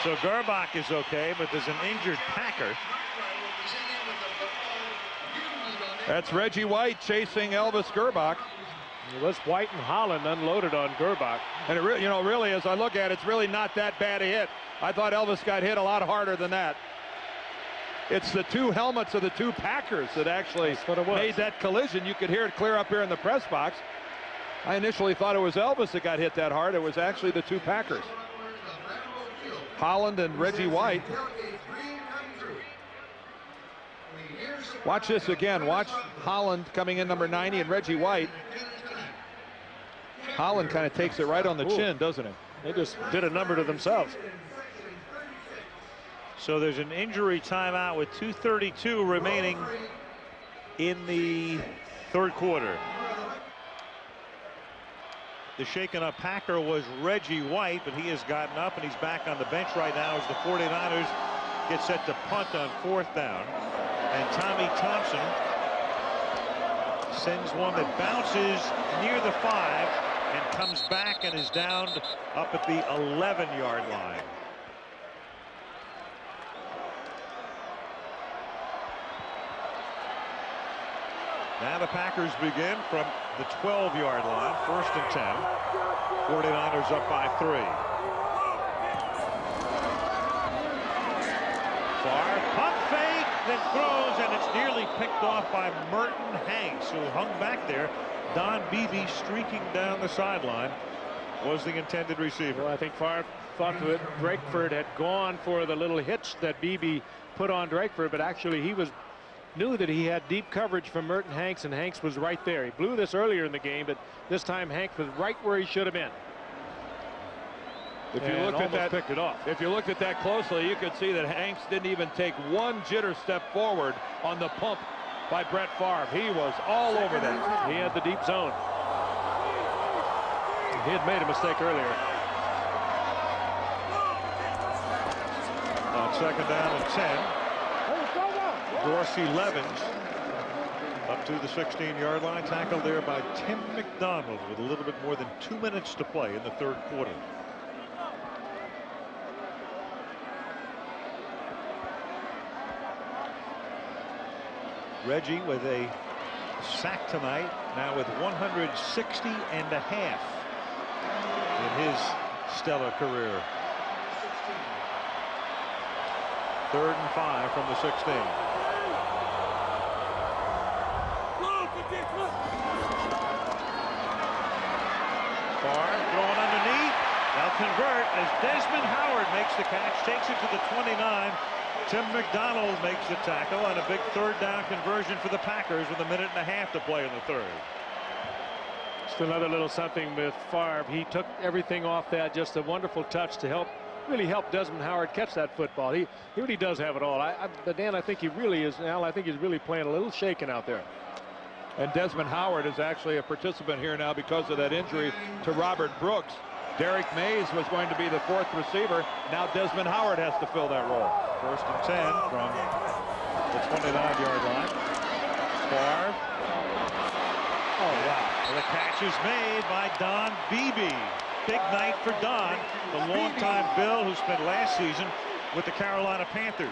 [SPEAKER 2] So Gerbach is okay, but there's an injured Packer.
[SPEAKER 4] That's Reggie White chasing Elvis Gerbach.
[SPEAKER 1] It was White and Holland unloaded on Gerbach.
[SPEAKER 4] And it really, as I look at it, it's really not that bad a hit. I thought Elvis got hit a lot harder than that. It's the two helmets of the two Packers that actually made that collision. You could hear it clear up here in the press box. I initially thought it was Elvis that got hit that hard. It was actually the two Packers. Holland and Reggie White. Watch this again. Watch Holland coming in, number 90, and Reggie White. Holland kind of takes it right on the chin, doesn't it?
[SPEAKER 1] They just did a number to themselves.
[SPEAKER 2] So there's an injury timeout with 2:32 remaining in the third quarter. The shaken up Packer was Reggie White, but he has gotten up and he's back on the bench right now as the 49ers get set to punt on 4th down. And Tommy Thompson sends one that bounces near the 5 and comes back and is down up at the 11-yard line. Now the Packers begin from the 12-yard line, 1st and 10. 49ers up by 3. Far pump fake, then throws, and it's nearly picked off by Merton Hanks, who hung back there. Don Beebe streaking down the sideline was the intended receiver.
[SPEAKER 1] Well, I think Favre thought that Drakeford had gone for the little hitch that Beebe put on Drakeford, but actually he knew that he had deep coverage from Merton Hanks, and Hanks was right there. He blew this earlier in the game, but this time Hanks was right where he should have been.
[SPEAKER 4] If you looked at that,
[SPEAKER 1] picked it off.
[SPEAKER 4] If you looked at that closely, you could see that Hanks didn't even take one jitter step forward on the pump by Brett Favre. He was all over that.
[SPEAKER 1] He had the deep zone. He had made a mistake earlier.
[SPEAKER 2] On 2nd down and 10. Dorsey Levens up to the 16-yard line, tackled there by Tim McDonald with a little bit more than 2 minutes to play in the third quarter. Reggie with a sack tonight, now with 160 and a half in his stellar career. 3rd and 5 from the 16. Favre throwing underneath. They'll convert as Desmond Howard makes the catch, takes it to the 29. Tim McDonald makes the tackle, and a big 3rd down conversion for the Packers with 1.5 minutes to play in the 3rd.
[SPEAKER 1] Just another little something with Favre. He took everything off that. Just a wonderful touch to really help Desmond Howard catch that football. He really does have it all. But Dan, I think he really is. Al, I think he's really playing a little shaken out there.
[SPEAKER 4] And Desmond Howard is actually a participant here now because of that injury to Robert Brooks. Derek Mays was going to be the 4th receiver. Now Desmond Howard has to fill that role.
[SPEAKER 2] 1st and 10 from the 29-yard line. Favre. Oh, wow. The catch is made by Don Beebe. Big night for Don, the longtime Bill who spent last season with the Carolina Panthers.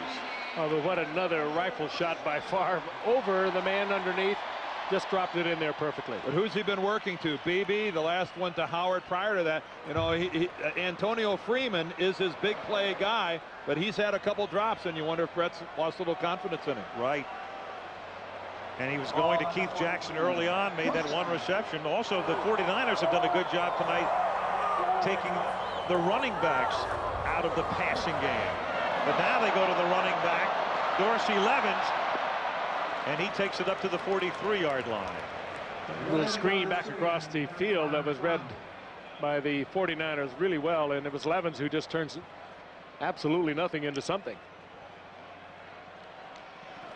[SPEAKER 1] Oh, but what another rifle shot by Favre over the man underneath. Just dropped it in there perfectly.
[SPEAKER 4] But who's he been working to? Beebe, the last one to Howard. Prior to that, you know, Antonio Freeman is his big play guy, but he's had a couple drops, and you wonder if Brett's lost a little confidence in him.
[SPEAKER 2] Right. And he was going to Keith Jackson early on, made that one reception. Also, the 49ers have done a good job tonight taking the running backs out of the passing game. But now they go to the running back, Dorsey Levens, and he takes it up to the 43-yard line.
[SPEAKER 1] A little screen back across the field that was read by the 49ers really well, and it was Levens who just turns absolutely nothing into something.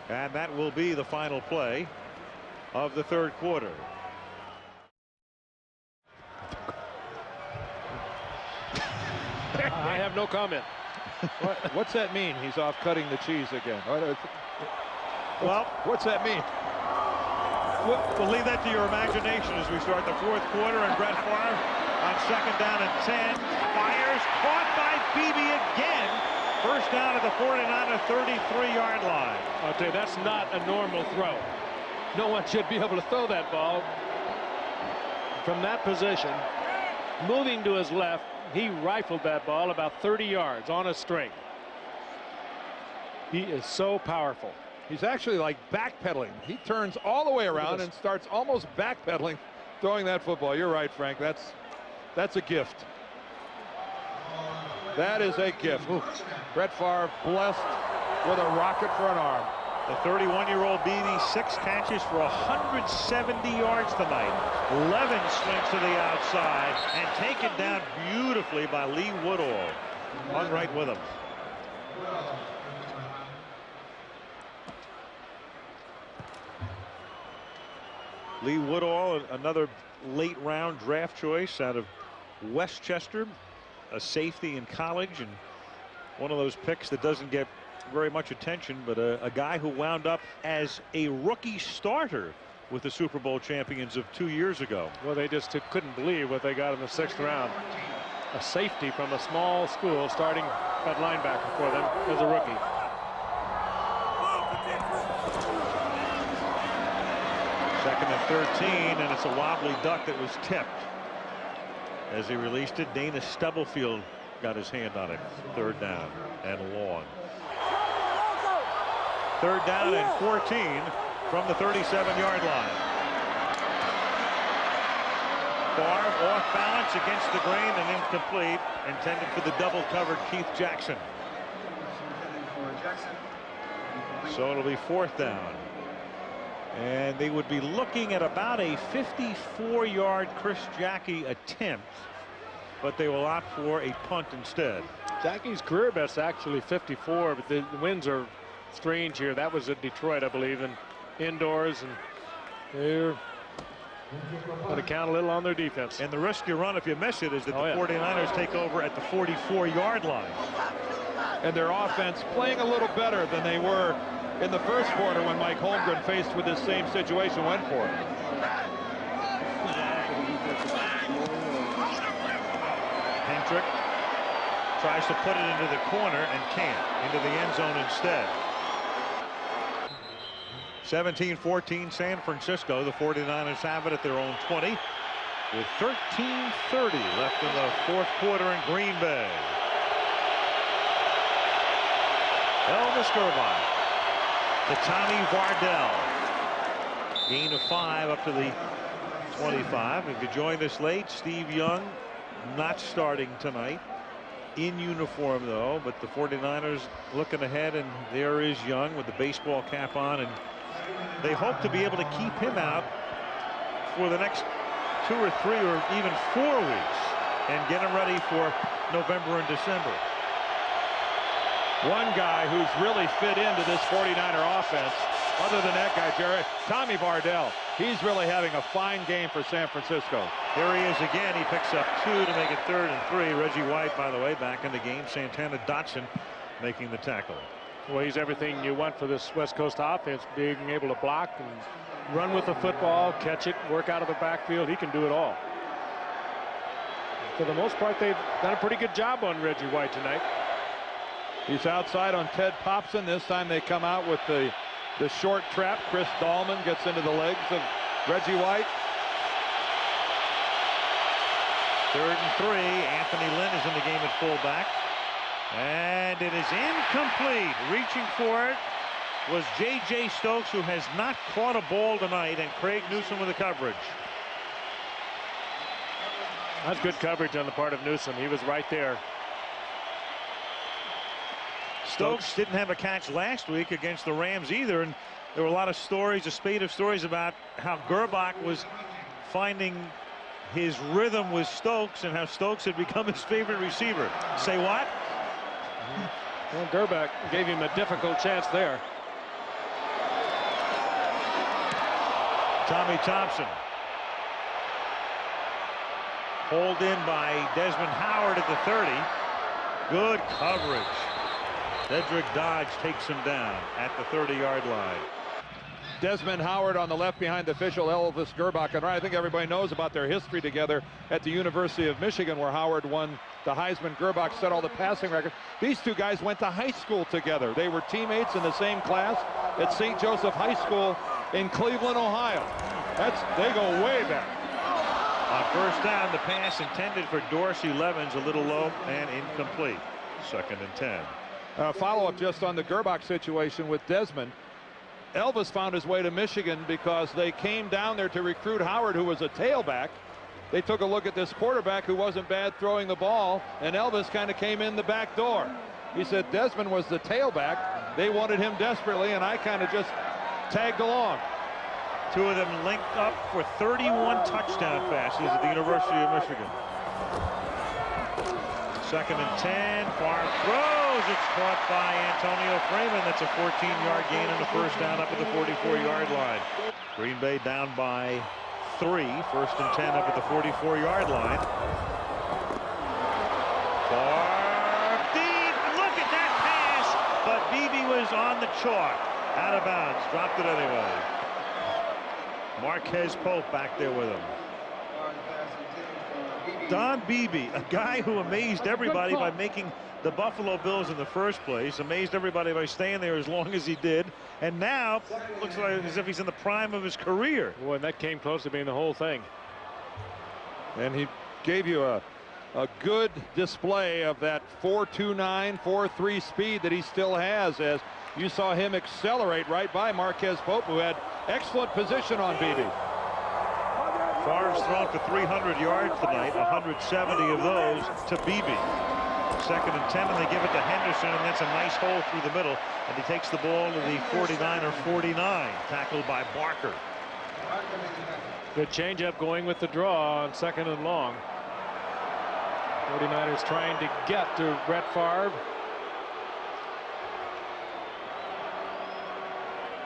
[SPEAKER 2] And that will be the final play of the third quarter.
[SPEAKER 1] I have no comment.
[SPEAKER 4] What's that mean? He's off cutting the cheese again.
[SPEAKER 2] Well,
[SPEAKER 4] what's that mean?
[SPEAKER 2] We'll leave that to your imagination as we start the fourth quarter. And Brett Favre on 2nd down and 10 fires, caught by Beebe again. First down at the 49er 33-yard line.
[SPEAKER 1] I'll tell you, that's not a normal throw. No one should be able to throw that ball from that position. Moving to his left, he rifled that ball about 30 yards on a string. He is so powerful.
[SPEAKER 4] He's actually like backpedaling. He turns all the way around and starts almost backpedaling, throwing that football. You're right, Frank. That's a gift. That is a gift. Brett Favre blessed with a rocket for an arm.
[SPEAKER 2] The 31-year-old BB, 6 catches for 170 yards tonight. 11 swings to the outside and taken down beautifully by Lee Woodall. Hung right with him. Lee Woodall, another late round draft choice out of Westchester, a safety in college, and one of those picks that doesn't get very much attention, but a guy who wound up as a rookie starter with the Super Bowl champions of 2 years ago.
[SPEAKER 1] Well, they just couldn't believe what they got in the 6th round. A safety from a small school starting at linebacker for them as a rookie.
[SPEAKER 2] Second and 13, and it's a wobbly duck that was tipped. As he released it, Dana Stubblefield got his hand on it. 3rd down and long. 3rd down and 14 from the 37-yard line. Favre off balance against the grain and incomplete. Intended for the double covered Keith Jackson. So it'll be 4th down. And they would be looking at about a 54-yard Chris Jackie attempt, but they will opt for a punt instead.
[SPEAKER 1] Jackie's career best actually 54, but the winds are strange here. That was at Detroit, I believe, and indoors, and they're going to count a little on their defense.
[SPEAKER 2] And the risk you run if you miss it is that the 49ers take over at the 44-yard line.
[SPEAKER 4] And their offense playing a little better than they were in the first quarter when Mike Holmgren, faced with this same situation, went for it.
[SPEAKER 2] Hendrick tries to put it into the corner and can't. Into the end zone instead. 17-14 San Francisco. The 49ers have it at their own 20 with 13:30 left in the 4th quarter in Green Bay. Elvis Gerbach to Tommy Vardell. Gain of 5 up to the 25. If you joined us late, Steve Young not starting tonight. In uniform, though, but the 49ers looking ahead, and there is Young with the baseball cap on, and they hope to be able to keep him out for the next 2 or 3 or even 4 weeks and get him ready for November and December.
[SPEAKER 4] One guy who's really fit into this 49er offense, other than that guy, Jerry, Tommy Vardell. He's really having a fine game for San Francisco.
[SPEAKER 2] Here he is again. He picks up 2 to make it 3rd and 3. Reggie White, by the way, back in the game. Santana Dotson making the tackle.
[SPEAKER 1] Well, he's everything you want for this West Coast offense, being able to block and run with the football, catch it, work out of the backfield. He can do it all. For the most part, they've done a pretty good job on Reggie White tonight.
[SPEAKER 4] He's outside on Ted Popson. This time they come out with the short trap. Chris Dahlman gets into the legs of Reggie White.
[SPEAKER 2] 3rd and 3. Anthony Lynn is in the game at fullback. And it is incomplete. Reaching for it was J.J. Stokes, who has not caught a ball tonight, and Craig Newsome with the coverage.
[SPEAKER 1] That's good coverage on the part of Newsome. He was right there.
[SPEAKER 2] Stokes didn't have a catch last week against the Rams either, and there were a lot of stories, a spate of stories about how Gerbach was finding his rhythm with Stokes and how Stokes had become his favorite receiver. Say what?
[SPEAKER 1] Well, Gerbach gave him a difficult chance there.
[SPEAKER 2] Tommy Thompson. Hauled in by Desmond Howard at the 30. Good coverage. Cedric Dodge takes him down at the 30-yard line.
[SPEAKER 4] Desmond Howard on the left behind the official Elvis Gerbach. And I think everybody knows about their history together at the University of Michigan, where Howard won the Heisman. Gerbach set all the passing records. These two guys went to high school together. They were teammates in the same class at St. Joseph High School in Cleveland, Ohio. They go way back.
[SPEAKER 2] On 1st down, the pass intended for Dorsey Levens, a little low and incomplete. 2nd and 10.
[SPEAKER 4] Follow-up just on the Gerbach situation with Desmond. Elvis found his way to Michigan because they came down there to recruit Howard, who was a tailback. They took a look at this quarterback who wasn't bad throwing the ball, and Elvis kind of came in the back door. He said Desmond was the tailback. they wanted him desperately, and I kind of just tagged along.
[SPEAKER 2] Two of them linked up for 31 touchdown passes at the University of Michigan. 2nd and 10. Favre throws. It's caught by Antonio Freeman. That's a 14-yard gain and a first down up at the 44-yard line. Green Bay down by 3. 1st and 10 up at the 44-yard line. Favre deep. Look at that pass. But Beebe was on the chalk. Out of bounds. Dropped it anyway. Marquez Pope back there with him. Don Beebe, a guy who amazed everybody by making the Buffalo Bills in the first place, amazed everybody by staying there as long as he did, and now looks like as if he's in the prime of his career.
[SPEAKER 1] Boy, and that came close to being the whole thing.
[SPEAKER 4] And he gave you a good display of that 4.29, 4.3 speed that he still has, as you saw him accelerate right by Marquez Pope, who had excellent position on Beebe.
[SPEAKER 2] Favre's thrown for 300 yards tonight, 170 of those to Beebe. 2nd and 10, and they give it to Henderson, and that's a nice hole through the middle, and he takes the ball to the 49 tackled by Barker.
[SPEAKER 1] Good changeup going with the draw on 2nd and long. 49ers trying to get to Brett Favre.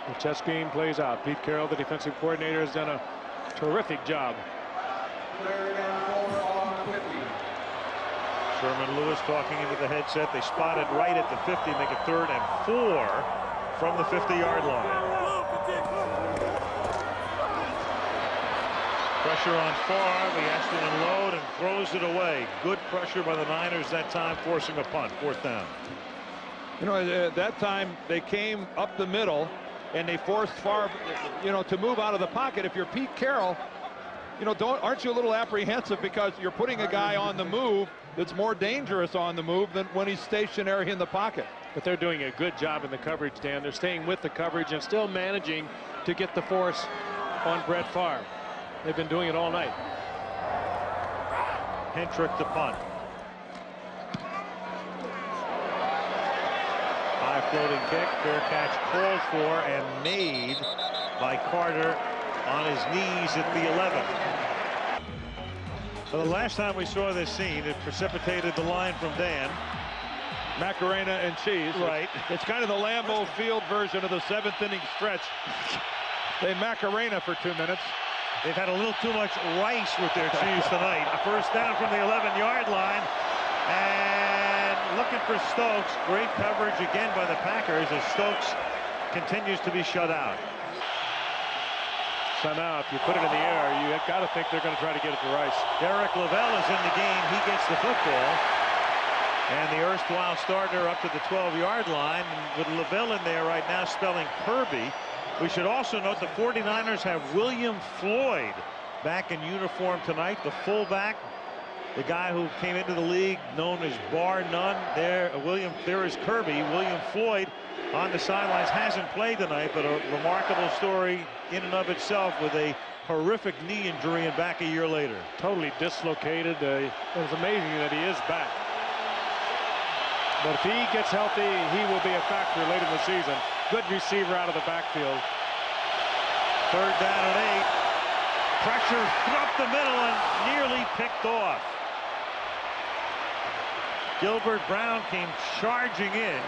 [SPEAKER 1] The chess game plays out. Pete Carroll, the defensive coordinator, has done a terrific job.
[SPEAKER 2] Sherman Lewis talking into the headset. They spot it right at the 50, make it 3rd and 4 from the 50-yard line. Pressure on Favre. He has to unload and throws it away. Good pressure by the Niners that time, forcing a punt. 4th down.
[SPEAKER 4] You know, at that time they came up the middle and they forced Favre, you know, to move out of the pocket. If you're Pete Carroll, you know, aren't you a little apprehensive because you're putting a guy on the move that's more dangerous on the move than when he's stationary in the pocket?
[SPEAKER 1] But they're doing a good job in the coverage, Dan. They're staying with the coverage and still managing to get the force on Brett Favre. They've been doing it all night.
[SPEAKER 2] Hentrick to punt. High floating kick. Fair catch called for and made by Carter on his knees at the 11. Well, the last time we saw this scene, it precipitated the line from Dan.
[SPEAKER 4] Macarena and cheese.
[SPEAKER 2] Right.
[SPEAKER 4] It's kind of the Lambeau Field version of the 7th inning stretch. They Macarena for 2 minutes.
[SPEAKER 2] They've had a little too much rice with their cheese tonight. A first down from the 11-yard line. And looking for Stokes. Great coverage again by the Packers as Stokes continues to be shut out.
[SPEAKER 1] So now if you put it in the air, you got to think they're going to try to get it to Rice.
[SPEAKER 2] Derek Lavelle is in the game. He gets the football. And the erstwhile starter up to the 12-yard line. And with Lavelle in there right now spelling Kirby. We should also note the 49ers have William Floyd back in uniform tonight, the fullback, the guy who came into the league known as Bar None. There is Kirby. William Floyd on the sidelines, hasn't played tonight, but a remarkable story in and of itself with a horrific knee injury and back a year later.
[SPEAKER 1] Totally dislocated. It was amazing that he is back. But if he gets healthy, he will be a factor late in the season. Good receiver out of the backfield.
[SPEAKER 2] 3rd down and 8. Pressure up the middle and nearly picked off. Gilbert Brown came charging in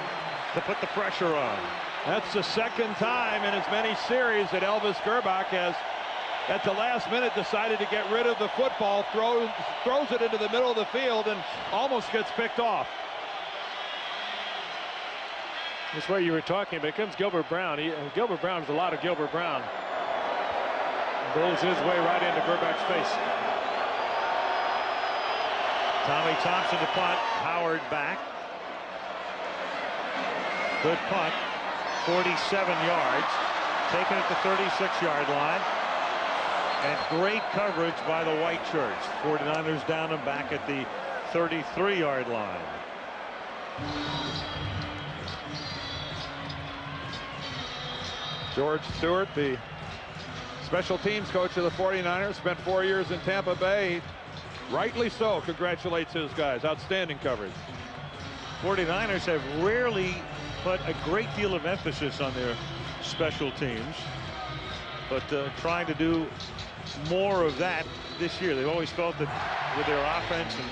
[SPEAKER 2] to put the pressure on.
[SPEAKER 4] That's the 2nd time in as many series that Elvis Gerbach has, at the last minute, decided to get rid of the football, throws it into the middle of the field, and almost gets picked off.
[SPEAKER 1] That's what you were talking about. Here comes Gilbert Brown. Gilbert Brown is a lot of Gilbert Brown. Blows his way right into Gerbach's face.
[SPEAKER 2] Tommy Thompson to punt. Howard back. Good punt. 47 yards. Taken at the 36-yard line. And great coverage by the white shirts. 49ers down and back at the 33-yard line.
[SPEAKER 4] George Stewart, the special teams coach of the 49ers, spent 4 years in Tampa Bay. Rightly so, congratulates his guys. Outstanding coverage.
[SPEAKER 2] 49ers have rarely put a great deal of emphasis on their special teams, but trying to do more of that this year. They've always felt that with their offense and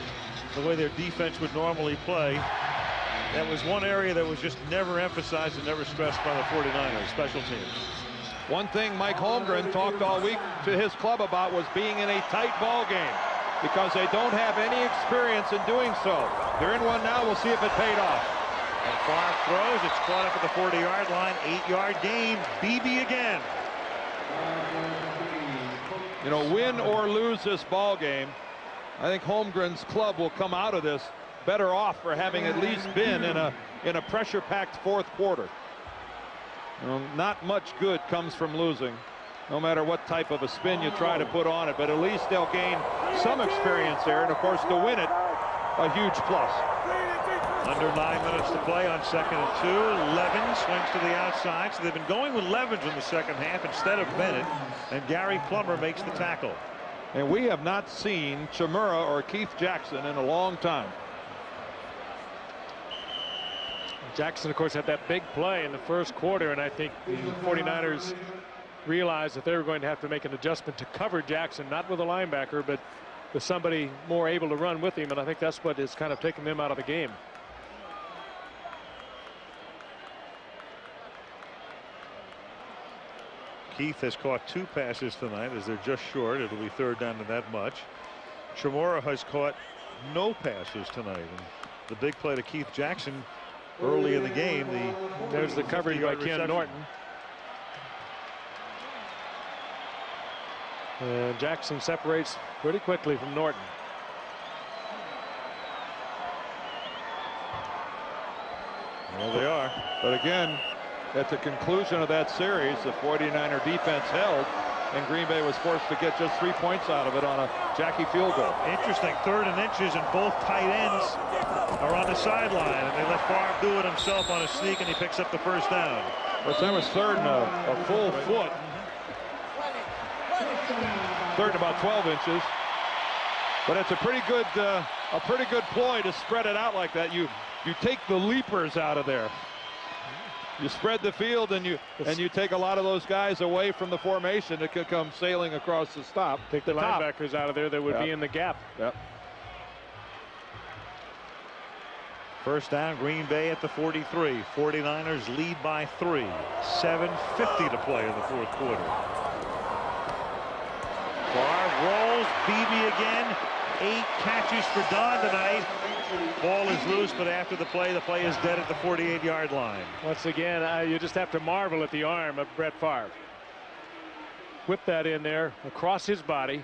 [SPEAKER 2] the way their defense would normally play, that was one area that was just never emphasized and never stressed by the 49ers, special teams.
[SPEAKER 4] One thing Mike Holmgren talked all week to his club about was being in a tight ball game, because they don't have any experience in doing so. They're in one now. We'll see if it paid off.
[SPEAKER 2] And Favre throws. It's caught up at the 40-yard line. 8-yard gain. Beebe again.
[SPEAKER 4] You know, win or lose this ball game, I think Holmgren's club will come out of this better off for having at least been in a pressure-packed fourth quarter. You know, not much good comes from losing, no matter what type of a spin you try to put on it, but at least they'll gain some experience there, and of course to win it, a huge plus.
[SPEAKER 2] Under 9 minutes to play on 2nd and 2. Levin swings to the outside, so they've been going with Levins in the second half instead of Bennett, and Gary Plummer makes the tackle.
[SPEAKER 4] And we have not seen Chimura or Keith Jackson in a long time.
[SPEAKER 1] Jackson, of course, had that big play in the first quarter, and I think the 49ers realized that they were going to have to make an adjustment to cover Jackson, not with a linebacker, but with somebody more able to run with him, and I think that's what has kind of taken them out of the game.
[SPEAKER 2] Keith has caught 2 passes tonight, as they're just short. It'll be 3rd down to that much. Chimura has caught no passes tonight, and the big play to Keith Jackson early in the game.
[SPEAKER 1] There's the coverage by Ken Norton. And Jackson separates pretty quickly from Norton.
[SPEAKER 4] Well, they are. But again, at the conclusion of that series, the 49er defense held, and Green Bay was forced to get just 3 points out of it on a Jackie field goal.
[SPEAKER 2] Interesting, 3rd and inches, and both tight ends are on the sideline, and they let Favre do it himself on a sneak, and he picks up the 1st down.
[SPEAKER 4] But that was 3rd and a full foot. 3rd and about 12 inches. But it's a pretty good ploy to spread it out like that. You take the leapers out of there. You spread the field, and you take a lot of those guys away from the formation that could come sailing across the stop.
[SPEAKER 1] Take the linebackers out of there that would be in the gap.
[SPEAKER 4] Yep.
[SPEAKER 2] 1st down, Green Bay at the 43. 49ers lead by 3. 7:50 to play in the 4th quarter. Favre rolls. Beebe again. 8 catches for Don tonight. Ball is loose, but after the play is dead at the 48-yard line.
[SPEAKER 1] Once again, you just have to marvel at the arm of Brett Favre. Whip that in there across his body,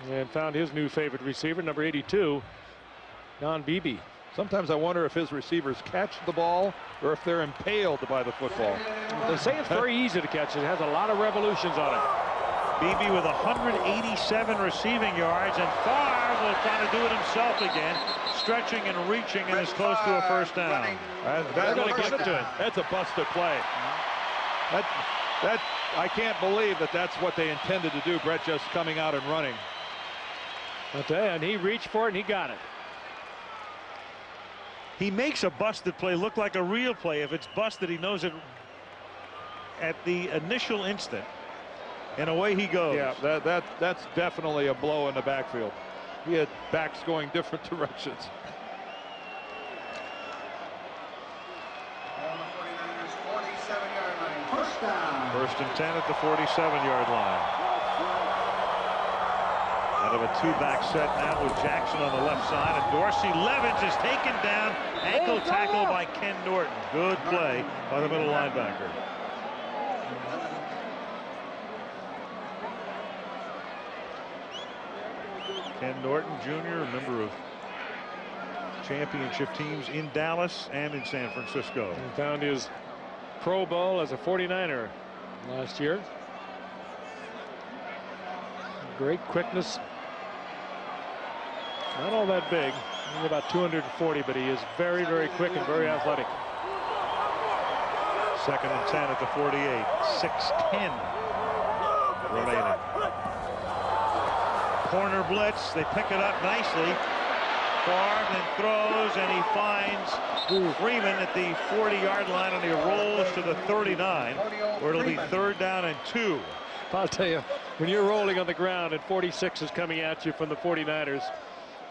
[SPEAKER 1] and found his new favorite receiver, number 82, Don Beebe.
[SPEAKER 4] Sometimes I wonder if his receivers catch the ball or if they're impaled by the football.
[SPEAKER 1] They say it's very easy to catch. It has a lot of revolutions on it.
[SPEAKER 2] Beebe with 187 receiving yards, and Favre will try to do it himself again, stretching and reaching, and is close to a 1st down.
[SPEAKER 1] They're going to give it to him.
[SPEAKER 4] That's a busted play. I can't believe that's what they intended to do. Brett just coming out and running.
[SPEAKER 1] I'll tell you, and he reached for it and he got it.
[SPEAKER 2] He makes a busted play look like a real play. If it's busted, he knows it at the initial instant. And away he goes.
[SPEAKER 4] Yeah, that's definitely a blow in the backfield. He had backs going different directions.
[SPEAKER 7] On the 49ers 47-yard line. 1st down.
[SPEAKER 2] 1st and 10 at the 47-yard line. Out of a 2-back set now with Jackson on the left side, and Dorsey. Levins is taken down. Ankle tackle by Ken Norton. Good play by the middle linebacker. Ken Norton Jr., a member of championship teams in Dallas and in San Francisco.
[SPEAKER 1] He found his Pro Bowl as a 49er last year. Great quickness. Not all that big. Only about 240, but he is very, very quick and very athletic.
[SPEAKER 2] 2nd and 10 at the 48. 6:10 remaining. Corner blitz. They pick it up nicely. Favre then throws, and he finds Freeman at the 40-yard line, and he rolls to the 39, where it'll be 3rd down and 2.
[SPEAKER 1] I'll tell you, when you're rolling on the ground and 46 is coming at you from the 49ers,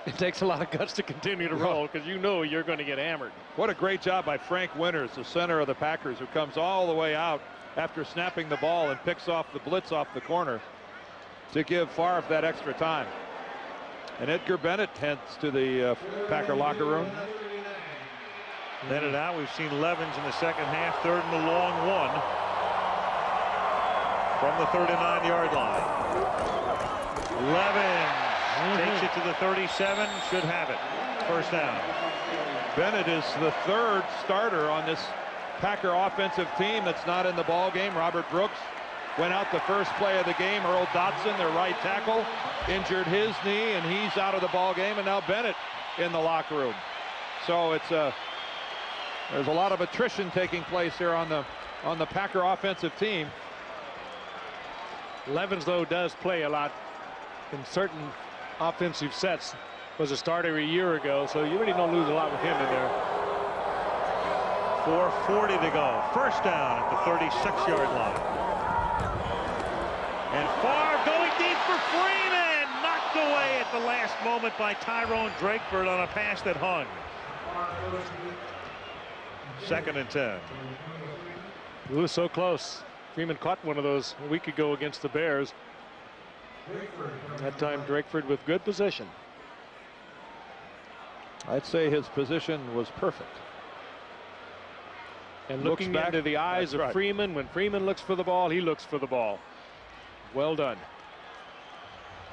[SPEAKER 1] it takes a lot of guts to continue to roll, because you know you're going to get hammered.
[SPEAKER 4] What a great job by Frank Winters, the center of the Packers, who comes all the way out after snapping the ball and picks off the blitz off the corner to give Favre that extra time. And Edgar Bennett heads to the Packer locker room.
[SPEAKER 2] Bennett out. We've seen Levens in the second half, 3rd and a long 1 from the 39-yard line. Levens takes it to the 37, should have it. 1st down.
[SPEAKER 4] Bennett is the 3rd starter on this Packer offensive team that's not in the ball game. Robert Brooks went out the first play of the game. Earl Dotson, their right tackle, injured his knee, and he's out of the ball game. And now Bennett in the locker room. So it's there's a lot of attrition taking place here on the Packer offensive team.
[SPEAKER 1] Levens, though, does play a lot in certain offensive sets. Was a starter a year ago, so you really don't lose a lot with him in there.
[SPEAKER 2] 4:40 to go. 1st down at the 36-yard line. And Favre going deep for Freeman. Knocked away at the last moment by Tyrone Drakeford on a pass that hung. 2nd and 10.
[SPEAKER 1] It was so close. Freeman caught one of those a week ago against the Bears. That time Drakeford with good position.
[SPEAKER 4] I'd say his position was perfect.
[SPEAKER 1] And looking back into the eyes of Freeman, when Freeman looks for the ball, he looks for the ball. Well done.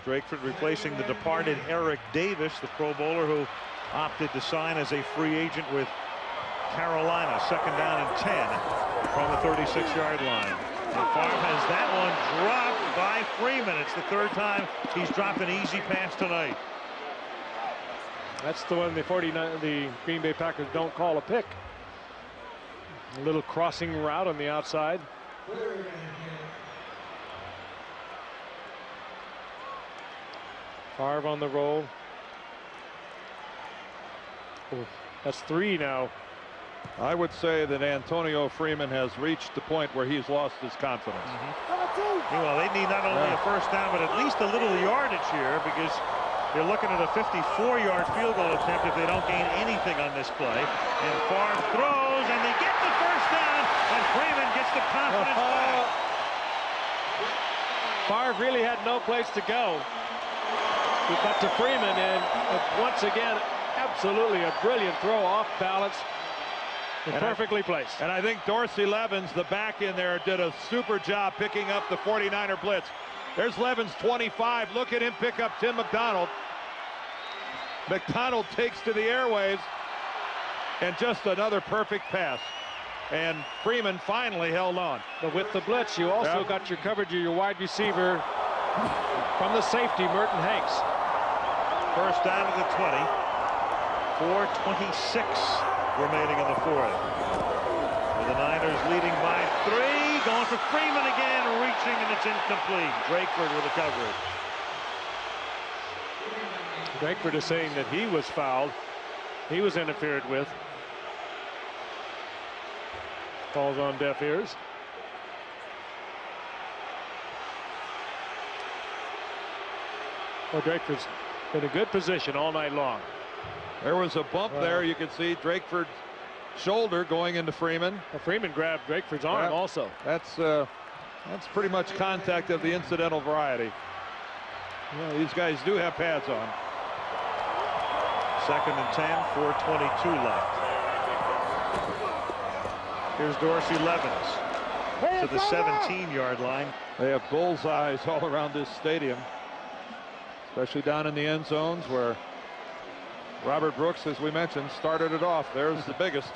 [SPEAKER 2] Drakeford replacing the departed Eric Davis, the Pro Bowler who opted to sign as a free agent with Carolina. 2nd down and 10 from the 36-yard line. And Favre has that one dropped by Freeman. It's the 3rd time he's dropped an easy pass tonight.
[SPEAKER 1] That's the one the Green Bay Packers don't call a pick. A little crossing route on the outside. Favre on the roll. Oh, that's 3 now.
[SPEAKER 4] I would say that Antonio Freeman has reached the point where he's lost his confidence.
[SPEAKER 2] Well, they need not only a 1st down, but at least a little yardage here, because you're looking at a 54-yard field goal attempt if they don't gain anything on this play. And Favre throws, and they get the 1st down, and Freeman gets the confidence back.
[SPEAKER 1] Favre really had no place to go. He got to Freeman, and once again, absolutely a brilliant throw off balance. And perfectly placed.
[SPEAKER 4] And I think Dorsey Levens, the back in there, did a super job picking up the 49er blitz. There's Levens, 25. Look at him pick up Tim McDonald. McDonald takes to the airwaves, and just another perfect pass. And Freeman finally held on.
[SPEAKER 1] But with the blitz, you also got your coverage of your wide receiver from the safety, Merton Hanks.
[SPEAKER 2] 1st down to the 20. 4:26 remaining in the 4th. With the Niners leading by 3. Going for Freeman again, reaching, and it's incomplete. Drakeford with the coverage.
[SPEAKER 1] Drakeford is saying that he was fouled. He was interfered with. Falls on deaf ears. Well, Drakeford's in a good position all night long.
[SPEAKER 4] There was a bump there. You can see Drakeford's shoulder going into Freeman.
[SPEAKER 1] Well, Freeman grabbed Drakeford's arm also.
[SPEAKER 4] That's pretty much contact of the incidental variety. Well, these guys do have pads on.
[SPEAKER 2] 2nd and 10, 4:22 left. Here's Dorsey Levens to the 17-yard line.
[SPEAKER 4] They have bullseyes all around this stadium, especially down in the end zones where Robert Brooks, as we mentioned, started it off. There's the biggest.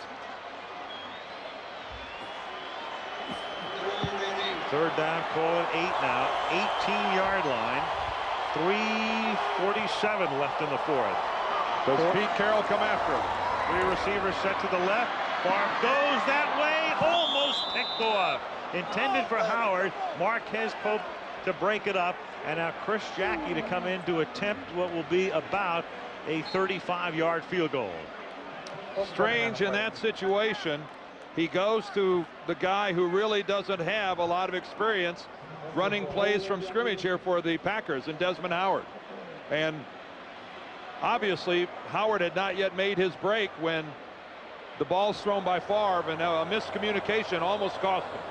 [SPEAKER 2] 3rd down, call it 8 now. 18-yard line. 3:47 left in the 4th.
[SPEAKER 4] Does Pete Carroll come after him?
[SPEAKER 2] 3 receivers set to the left. Favre goes that way, almost picked off. Intended for Howard. Marquez Pope to break it up. And now Chris Jackie to come in to attempt what will be about a 35-yard field goal.
[SPEAKER 4] Strange in that situation. He goes to the guy who really doesn't have a lot of experience running plays from scrimmage here for the Packers, and Desmond Howard. And obviously Howard had not yet made his break when the ball's thrown by Favre, and now a miscommunication almost cost him.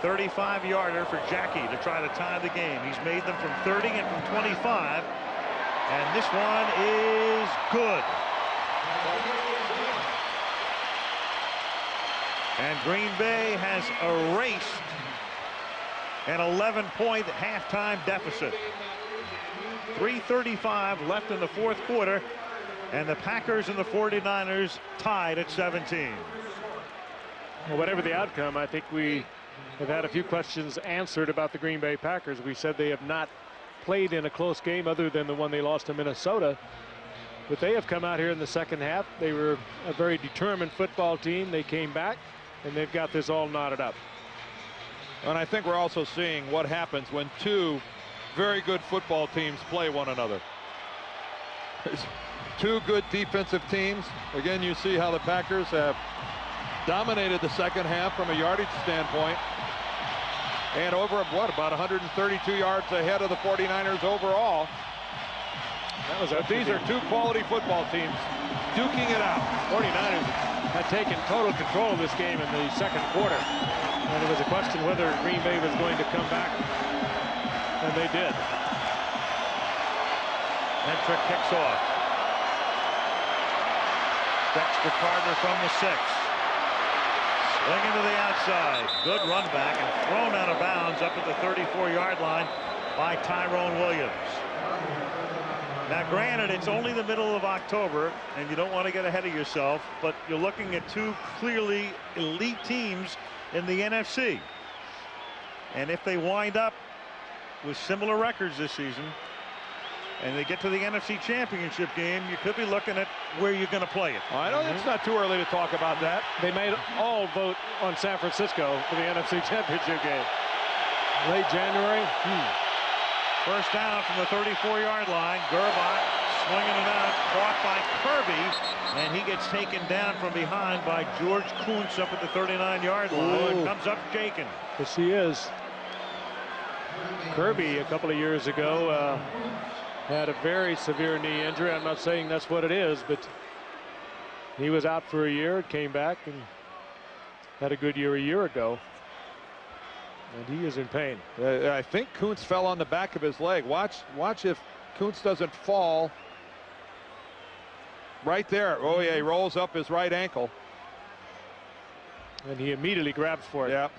[SPEAKER 2] 35-yarder for Jackie to try to tie the game. He's made them from 30 and from 25, and this one is good. And Green Bay has erased an 11-point halftime deficit. 3:35 left in the fourth quarter, and the Packers and the 49ers tied at 17.
[SPEAKER 1] Well, whatever the outcome, I think we have had a few questions answered about the Green Bay Packers. We said they have not played in a close game other than the one they lost to Minnesota. But they have come out here in the second half. They were a very determined football team. They came back, and they've got this all knotted up.
[SPEAKER 4] And I think we're also seeing what happens when two very good football teams play one another. There's two good defensive teams. Again, you see how the Packers have dominated the second half from a yardage standpoint, and over what, about 132 yards ahead of the 49ers overall. These are two quality football teams duking it out.
[SPEAKER 1] 49ers had taken total control of this game in the second quarter, and it was a question whether Green Bay was going to come back, and they did.
[SPEAKER 2] Hentrick kicks off. Dexter Carter from the 6. Swinging to the outside. Good run back and thrown out of bounds up at the 34-yard line by Tyrone Williams. Now, granted, it's only the middle of October, and you don't want to get ahead of yourself, but you're looking at two clearly elite teams in the NFC. And if they wind up with similar records this season, and they get to the NFC Championship game, you could be looking at where you're going to play it.
[SPEAKER 4] I know it's not too early to talk about that.
[SPEAKER 1] They made all vote on San Francisco for the NFC Championship game. Late January.
[SPEAKER 2] First down from the 34-yard line. Gerbach swinging it out, caught by Kirby, and he gets taken down from behind by George Kuntz up at the 39-yard line. And comes up shaking.
[SPEAKER 1] Yes, he is. Kirby, a couple of years ago, had a very severe knee injury. I'm not saying that's what it is, but he was out for a year, came back, and had a good year a year ago. And he is in pain.
[SPEAKER 4] I think Kuntz fell on the back of his leg. Watch if Kuntz doesn't fall. Right there. Oh, yeah, he rolls up his right ankle.
[SPEAKER 1] And he immediately grabs for it.
[SPEAKER 4] Yeah.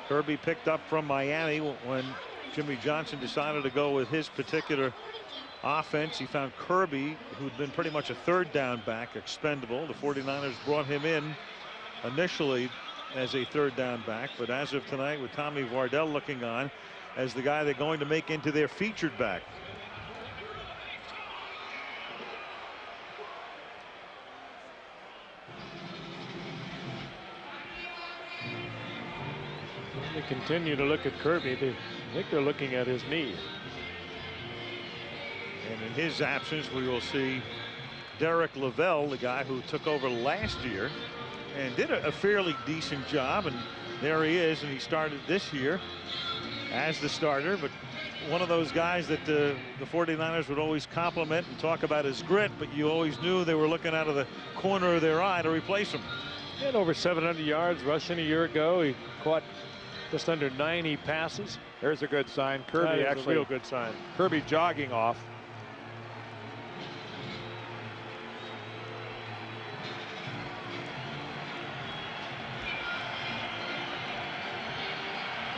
[SPEAKER 2] Kirby picked up from Miami when Jimmy Johnson decided to go with his particular offense. He found Kirby, who'd been pretty much a third down back, expendable. The 49ers brought him in initially as a third down back, but as of tonight, with Tommy Vardell looking on as the guy they're going to make into their featured back.
[SPEAKER 1] They continue to look at Kirby. I think they're looking at his knee.
[SPEAKER 2] And in his absence, we will see Derek Lavelle, the guy who took over last year and did a fairly decent job. And there he is, and he started this year as the starter. But one of those guys that the 49ers would always compliment and talk about his grit, but you always knew they were looking out of the corner of their eye to replace him.
[SPEAKER 1] He had over 700 yards rushing a year ago. He caught just under 90 passes.
[SPEAKER 4] There's a good sign. Kirby actually
[SPEAKER 1] a real good sign.
[SPEAKER 4] Kirby jogging off.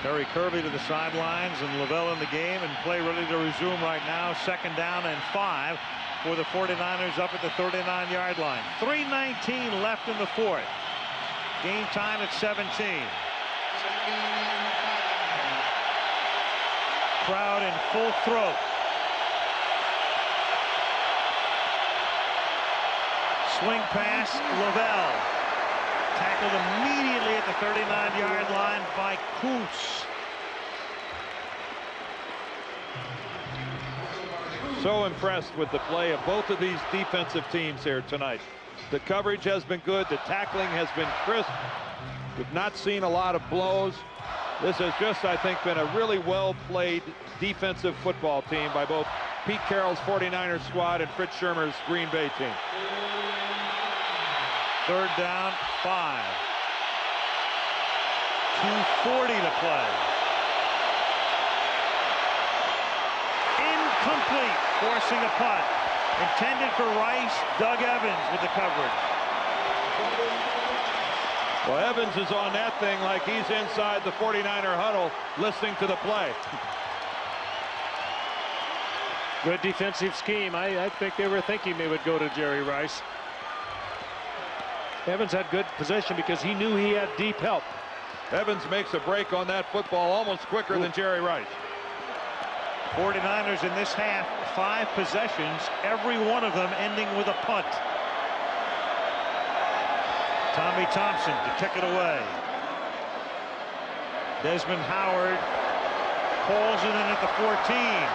[SPEAKER 2] Terry Kirby to the sidelines, and Lavelle in the game, and play ready to resume right now. Second down and 5 for the 49ers up at the 39-yard line. 3:19 left in the fourth. Game time at 17. Crowd in full throat. Swing pass, Lavelle. Tackled immediately at the 39-yard line by Kuntz.
[SPEAKER 4] So impressed with the play of both of these defensive teams here tonight. The coverage has been good. The tackling has been crisp. We've not seen a lot of blows. This has just, I think, been a really well-played defensive football team by both Pete Carroll's 49ers squad and Fritz Schirmer's Green Bay team.
[SPEAKER 2] 3rd down, 5. 2:40 to play. Incomplete, forcing a punt. Intended for Rice. Doug Evans with the coverage.
[SPEAKER 4] Well, Evans is on that thing like he's inside the 49er huddle listening to the play.
[SPEAKER 1] Good defensive scheme. I think they were thinking they would go to Jerry Rice. Evans had good possession because he knew he had deep help.
[SPEAKER 4] Evans makes a break on that football almost quicker than Jerry Rice.
[SPEAKER 2] 49ers in this half, 5 possessions, every one of them ending with a punt. Tommy Thompson to kick it away. Desmond Howard pulls it in at the 14.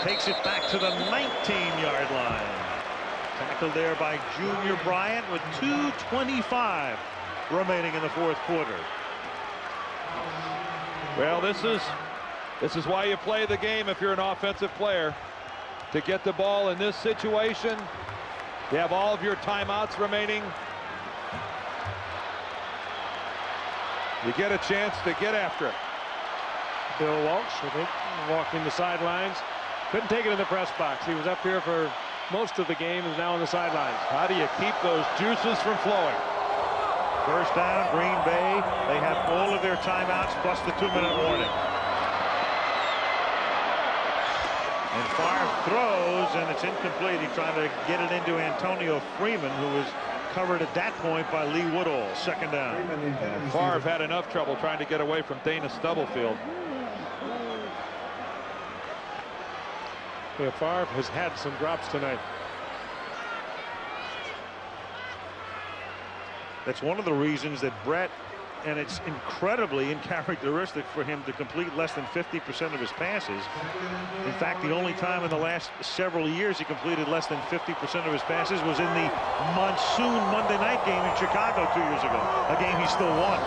[SPEAKER 2] Takes it back to the 19-yard line. Tackled there by Junior Bryant with 2:25 remaining in the 4th quarter.
[SPEAKER 4] Well, this is why you play the game if you're an offensive player. To get the ball in this situation, you have all of your timeouts remaining. You get a chance to get after it.
[SPEAKER 1] Bill Walsh, I think, walking the sidelines. Couldn't take it in the press box. He was up here for most of the game, is now on the sidelines.
[SPEAKER 4] How do you keep those juices from flowing?
[SPEAKER 2] 1st down, Green Bay. They have all of their timeouts plus the 2-minute warning. And Favre throws, and it's incomplete. He's trying to get it into Antonio Freeman, who was covered at that point by Lee Woodall. 2nd down.
[SPEAKER 4] Favre had enough trouble trying to get away from Dana Stubblefield.
[SPEAKER 1] Yeah, Favre has had some drops tonight.
[SPEAKER 2] That's one of the reasons that Brett, and it's incredibly uncharacteristic for him to complete less than 50% of his passes. In fact, the only time in the last several years he completed less than 50% of his passes was in the monsoon Monday night game in Chicago 2 years ago, a game he still won.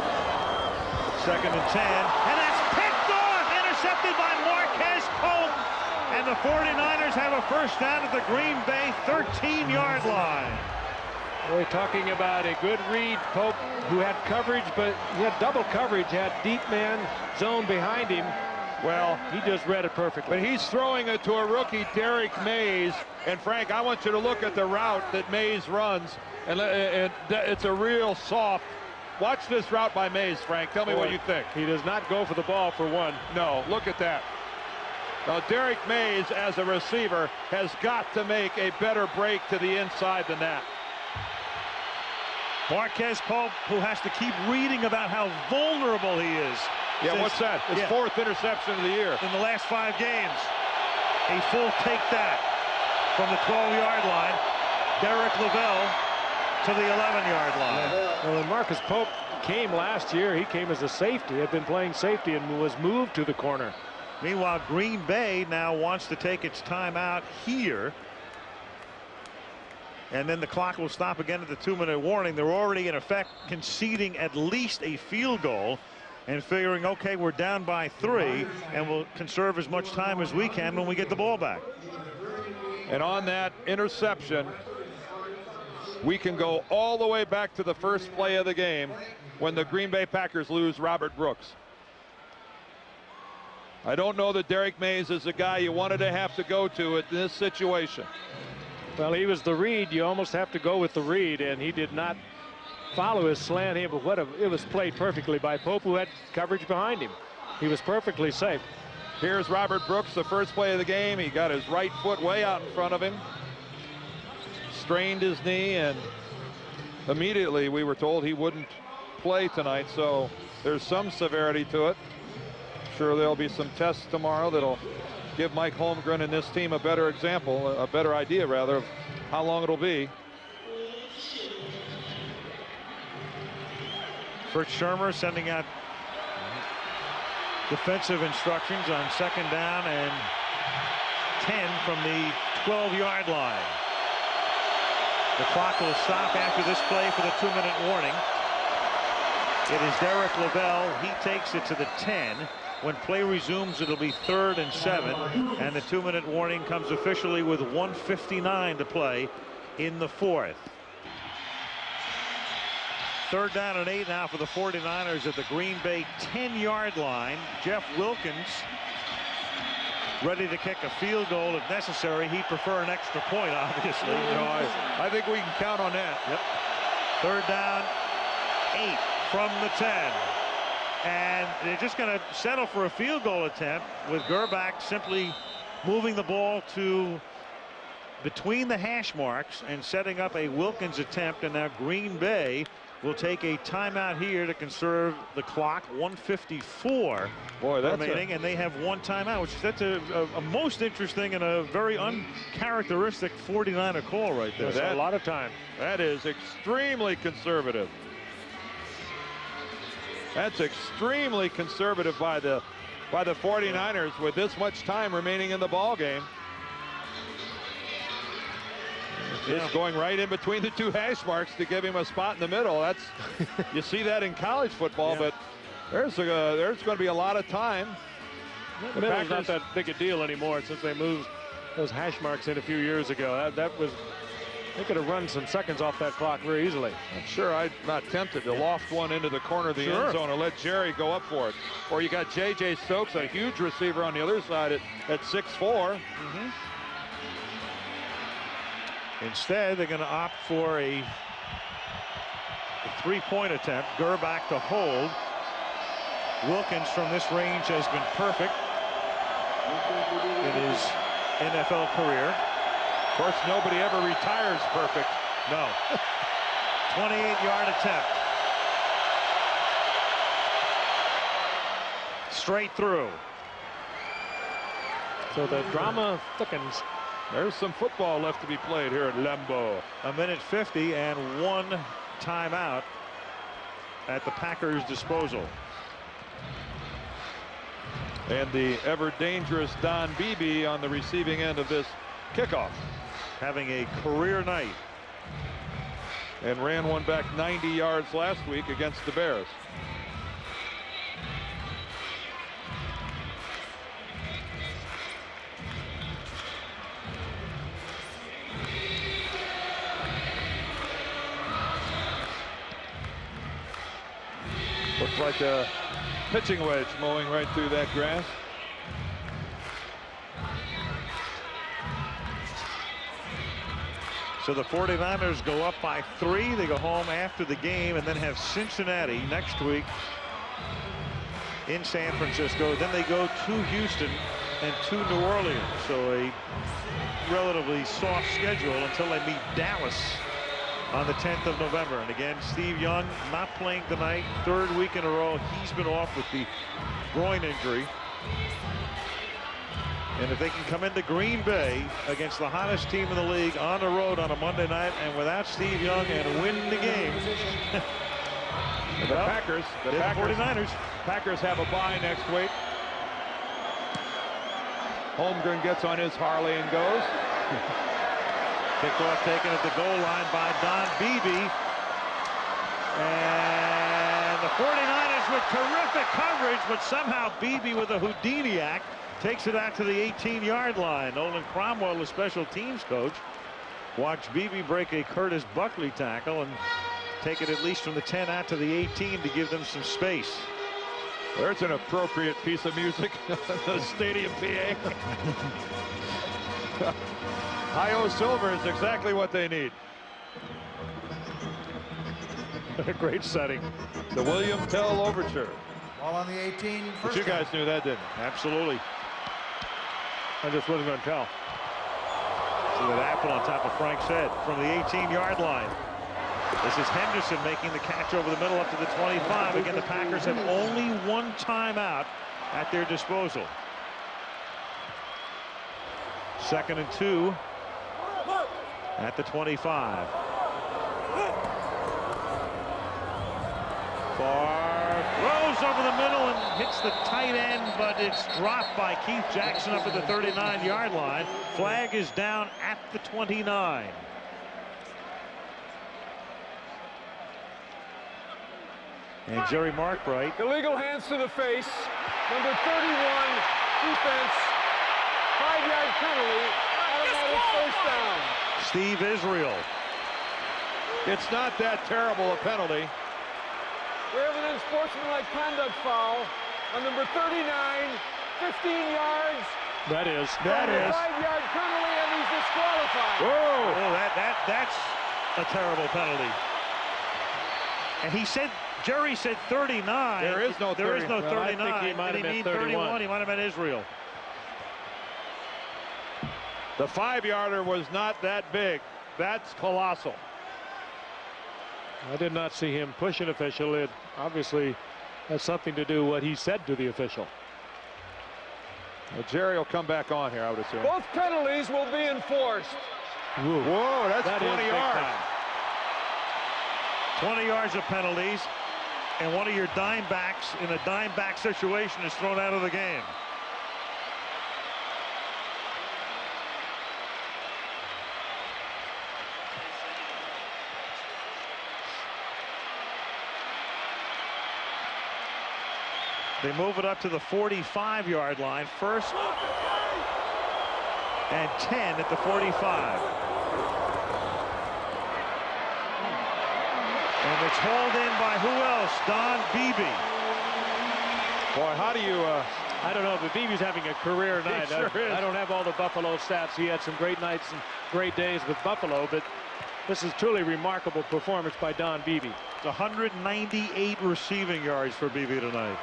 [SPEAKER 2] 2nd and 10, and that's picked off, intercepted by Marquez Pope, and the 49ers have a 1st down at the Green Bay 13-yard line.
[SPEAKER 1] We're talking about a good read. Pope, who had coverage, but he had double coverage, had deep man zone behind him. Well, he just read it perfectly.
[SPEAKER 4] But he's throwing it to a rookie, Derek Mays. And Frank, I want you to look at the route that Mays runs. And it's a real soft. Watch this route by Mays, Frank. Tell me what you think.
[SPEAKER 1] He does not go for the ball for one.
[SPEAKER 4] No, look at that. Now, Derek Mays, as a receiver, has got to make a better break to the inside than that.
[SPEAKER 2] Marquez Pope, who has to keep reading about how vulnerable he is.
[SPEAKER 4] Yeah, what's that? His 4th interception of the year.
[SPEAKER 2] In the last 5 games. A full take that from the 12-yard line. Derek Lavelle to the 11-yard line.
[SPEAKER 1] Well, when Marcus Pope came last year, he came as a safety, had been playing safety and was moved to the corner.
[SPEAKER 2] Meanwhile, Green Bay now wants to take its timeout here. And then the clock will stop again at the 2-minute warning. They're already, in effect, conceding at least a field goal and figuring, okay, we're down by 3, and we'll conserve as much time as we can when we get the ball back.
[SPEAKER 4] And on that interception, we can go all the way back to the first play of the game when the Green Bay Packers lose Robert Brooks. I don't know that Derek Mays is the guy you wanted to have to go to in this situation.
[SPEAKER 1] Well, he was the read. You almost have to go with the read, and he did not follow his slant here, but it was played perfectly by Pope, who had coverage behind him. He was perfectly safe.
[SPEAKER 4] Here's Robert Brooks, the first play of the game. He got his right foot way out in front of him, strained his knee, and immediately we were told he wouldn't play tonight, so there's some severity to it. Sure, there'll be some tests tomorrow that'll give Mike Holmgren and this team a better example, a better idea rather, of how long it'll be.
[SPEAKER 2] Fritz Shermer sending out defensive instructions on 2nd down and 10 from the 12-yard line. The clock will stop after this play for the 2-minute warning. It is Derek Lavelle. He takes it to the 10. When play resumes, it'll be 3rd and 7, and the 2-minute warning comes officially with 1:59 to play in the 4th. 3rd down and 8 now for the 49ers at the Green Bay 10-yard line. Jeff Wilkins ready to kick a field goal if necessary. He'd prefer an extra point, obviously.
[SPEAKER 4] I think we can count on that.
[SPEAKER 2] Yep. 3rd down, 8 from the 10. And they're just going to settle for a field goal attempt with Gerbach simply moving the ball to between the hash marks and setting up a Wilkins attempt. And now Green Bay will take a timeout here to conserve the clock. 1:54 remaining, and they have 1 timeout, which that's a most interesting and a very uncharacteristic 49er call right there.
[SPEAKER 1] That's a lot of time.
[SPEAKER 4] That is extremely conservative. That's extremely conservative by the 49ers with this much time remaining in the ball game. Just going right in between the 2 hash marks to give him a spot in the middle. That's you see that in college football, but there's going to be a lot of time.
[SPEAKER 1] The middle's not that big a deal anymore since they moved those hash marks in a few years ago. They could have run some seconds off that clock very easily.
[SPEAKER 4] I'm sure I'm not tempted to loft one into the corner of the end zone or let Jerry go up for it. Or you got J.J. Stokes, a huge receiver on the other side at 6'4".
[SPEAKER 2] Instead, they're going to opt for a 3-point attempt. Gerbach to hold. Wilkins from this range has been perfect in his NFL career.
[SPEAKER 4] Of course, nobody ever retires perfect.
[SPEAKER 2] No. 28-yard attempt. Straight through.
[SPEAKER 1] So the drama thickens.
[SPEAKER 4] There's some football left to be played here at Lambeau.
[SPEAKER 2] 1:50 and 1 timeout at the Packers' disposal.
[SPEAKER 4] And the ever dangerous Don Beebe on the receiving end of this kickoff.
[SPEAKER 2] Having a career night.
[SPEAKER 4] And ran one back 90 yards last week against the Bears. Looks like a pitching wedge mowing right through that grass.
[SPEAKER 2] So the 49ers go up by 3. They go home after the game and then have Cincinnati next week in San Francisco. Then they go to Houston and to New Orleans. So a relatively soft schedule until they meet Dallas on the 10th of November. And again, Steve Young not playing tonight. 3rd week in a row he's been off with the groin injury. And if they can come into Green Bay against the hottest team in the league on the road on a Monday night and without Steve Young and win the game.
[SPEAKER 4] The Packers
[SPEAKER 2] 49ers.
[SPEAKER 4] Packers have a bye next week. Holmgren gets on his Harley and goes.
[SPEAKER 2] Kickoff taken at the goal line by Don Beebe. And the 49ers with terrific coverage, but somehow Beebe with a Houdiniac takes it out to the 18-yard line. Nolan Cromwell, the special teams coach, watched Beebe break a Curtis Buckley tackle and take it at least from the 10 out to the 18 to give them some space.
[SPEAKER 4] There's an appropriate piece of music. The stadium PA. Hi-O Silver is exactly what they need.
[SPEAKER 1] A great setting.
[SPEAKER 4] The William Tell Overture.
[SPEAKER 7] Ball on the 18.
[SPEAKER 4] But you guys knew that, didn't you?
[SPEAKER 2] Absolutely.
[SPEAKER 1] I just wasn't going to tell.
[SPEAKER 2] See that apple on top of Frank's head from the 18-yard line. This is Henderson making the catch over the middle up to the 25. Again, the Packers have only 1 timeout at their disposal. 2nd and 2 at the 25. Favre throws over the middle and hits the tight end, but it's dropped by Keith Jackson up at the 39-yard line. Flag is down at the 29. And Jerry Markbright.
[SPEAKER 3] Illegal hands to the face. Number 31, defense. 5-yard penalty. Automatic first down.
[SPEAKER 2] Steve Israel.
[SPEAKER 4] It's not that terrible a penalty.
[SPEAKER 3] We have an unsportsmanlike conduct foul on number 39, 15 yards.
[SPEAKER 1] That is.
[SPEAKER 3] 5-yard penalty, and he's disqualified.
[SPEAKER 2] Whoa! Oh, that's a terrible penalty. And he said, Jerry said 39.
[SPEAKER 4] There is no 39.
[SPEAKER 1] Well, I
[SPEAKER 2] 39.
[SPEAKER 1] think he might have
[SPEAKER 2] Did he
[SPEAKER 1] meant
[SPEAKER 2] mean
[SPEAKER 1] 31.
[SPEAKER 2] He might have meant Israel.
[SPEAKER 4] The 5-yarder was not that big. That's colossal.
[SPEAKER 1] I did not see him push an official. It obviously has something to do what he said to the official.
[SPEAKER 4] Well, Jerry will come back on here, I would assume.
[SPEAKER 3] Both penalties will be enforced.
[SPEAKER 4] Whoa, that's 20 yards.
[SPEAKER 2] 20 yards of penalties, and one of your dime backs in a dime back situation is thrown out of the game. They move it up to the 45-yard line. 1st and 10 at the 45. And it's hauled in by who else? Don Beebe.
[SPEAKER 4] Boy, how do you...
[SPEAKER 1] I don't know, but Beebe's having a career night.
[SPEAKER 4] Sure is.
[SPEAKER 1] I don't have all the Buffalo stats. He had some great nights and great days with Buffalo, but this is truly remarkable performance by Don Beebe.
[SPEAKER 2] 198 receiving yards for Beebe tonight.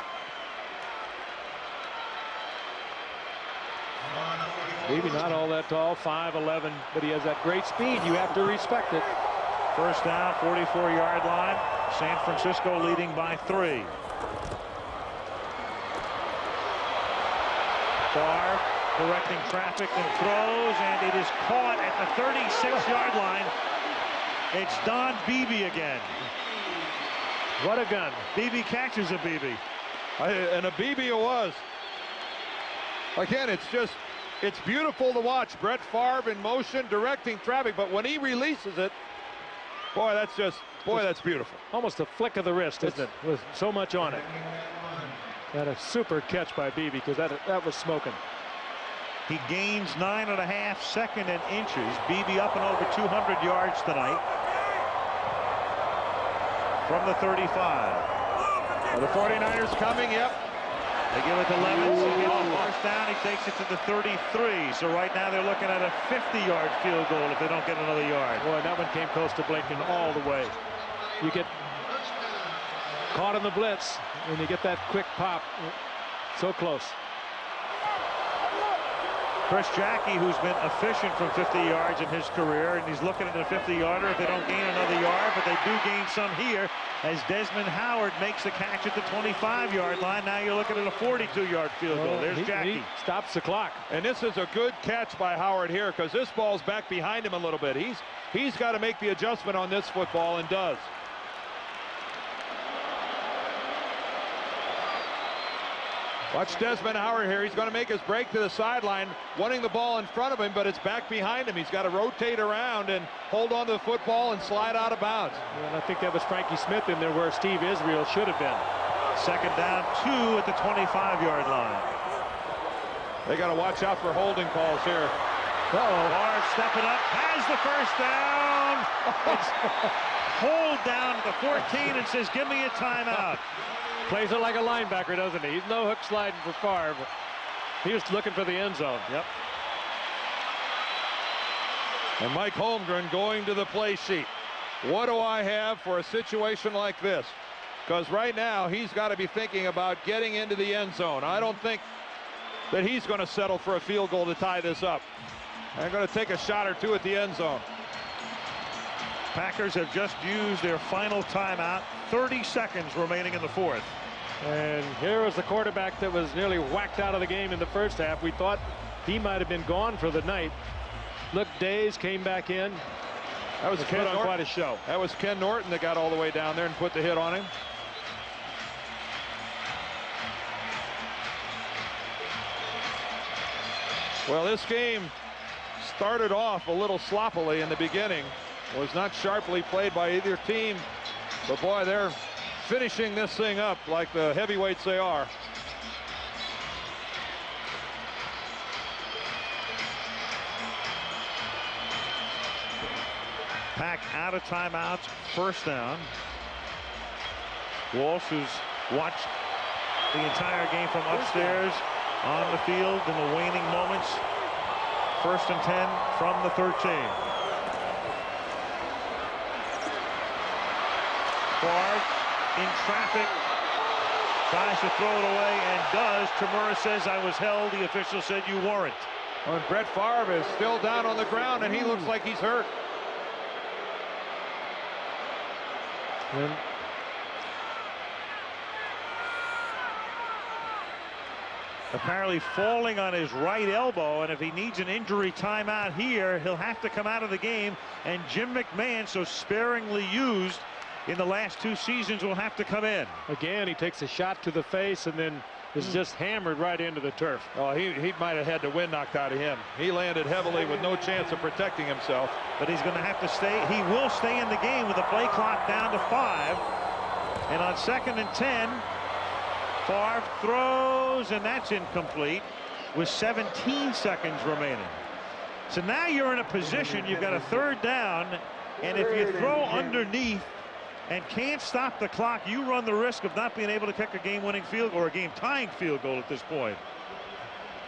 [SPEAKER 1] Beebe not all that tall, 5'11", but he has that great speed. You have to respect it.
[SPEAKER 2] 1st down, 44-yard line. San Francisco leading by 3. Favre correcting traffic and throws, and it is caught at the 36-yard line. It's Don Beebe again.
[SPEAKER 1] What a gun.
[SPEAKER 2] Beebe catches a Beebe.
[SPEAKER 4] And a Beebe it was. Again, it's beautiful to watch. Brett Favre in motion, directing traffic, but when he releases it, boy, that's beautiful.
[SPEAKER 1] Almost a flick of the wrist, isn't it? With so much on it. That a super catch by Beebe, because that was smoking.
[SPEAKER 2] He gains 9.5 seconds and inches. Beebe up and over 200 yards tonight from the 35.
[SPEAKER 4] Are the 49ers coming? Yep.
[SPEAKER 2] They give it to Levis. He gets the 1st down. He takes it to the 33. So right now they're looking at a 50-yard field goal if they don't get another yard.
[SPEAKER 1] Boy, that one came close to blinking all the way. You get caught in the blitz, and you get that quick pop. So close.
[SPEAKER 2] Chris Jackie, who's been efficient from 50 yards in his career, and he's looking at a 50-yarder if they don't gain another yard, but they do gain some here as Desmond Howard makes the catch at the 25-yard line. Now you're looking at a 42-yard field goal. There's Jackie.
[SPEAKER 1] He stops the clock.
[SPEAKER 4] And this is a good catch by Howard here, because this ball's back behind him a little bit. He's got to make the adjustment on this football, and does. Watch Desmond Howard here. He's going to make his break to the sideline, wanting the ball in front of him, but it's back behind him. He's got to rotate around and hold on to the football and slide out of bounds.
[SPEAKER 1] And I think that was Frankie Smith in there where Steve Israel should have been.
[SPEAKER 2] 2nd down, 2 at the 25-yard line.
[SPEAKER 4] They got to watch out for holding calls here.
[SPEAKER 2] Favre stepping up, has the 1st down. It's hold down at the 14 and says, give me a timeout.
[SPEAKER 1] Plays it like a linebacker, doesn't he? He's no hook sliding for Favre, but he was looking for the end zone.
[SPEAKER 2] Yep.
[SPEAKER 4] And Mike Holmgren going to the play sheet. What do I have for a situation like this? Because right now he's got to be thinking about getting into the end zone. I don't think that he's going to settle for a field goal to tie this up. They're going to take a shot or two at the end zone.
[SPEAKER 2] Packers have just used their final timeout. 30 seconds remaining in the 4th.
[SPEAKER 1] And here was the quarterback that was nearly whacked out of the game in the 1st half. We thought he might have been gone for the night. Looked dazed, came back in.
[SPEAKER 4] That was
[SPEAKER 1] Ken on quite a show.
[SPEAKER 4] That was Ken Norton that got all the way down there and put the hit on him. Well, this game started off a little sloppily in the beginning. Was not sharply played by either team. But boy, they're finishing this thing up like the heavyweights they are.
[SPEAKER 2] Pack out of timeouts, first down. Walsh, who's watched the entire game from upstairs on the field in the waning moments. 1st and 10 from the 13. Favre in traffic, tries to throw it away and does. Tamura says, "I was held." The official said, "You weren't."
[SPEAKER 4] And Brett Favre is still down on the ground, and he looks like he's hurt.
[SPEAKER 1] And
[SPEAKER 2] apparently falling on his right elbow, and if he needs an injury timeout here, he'll have to come out of the game. And Jim McMahon, so sparingly used in the last 2 seasons, will have to come in.
[SPEAKER 1] again, he takes a shot to the face and then is just hammered right into the turf.
[SPEAKER 4] Oh, he might have had the wind knocked out of him. He landed heavily with no chance of protecting himself.
[SPEAKER 2] But he's going to have to stay. He will stay in the game with the play clock down to 5. And on 2nd and 10, Favre throws, and that's incomplete with 17 seconds remaining. So now you're in a position, you've got a 3rd down, and if you throw underneath and can't stop the clock, you run the risk of not being able to kick a game-winning field goal or a game-tying field goal at this point.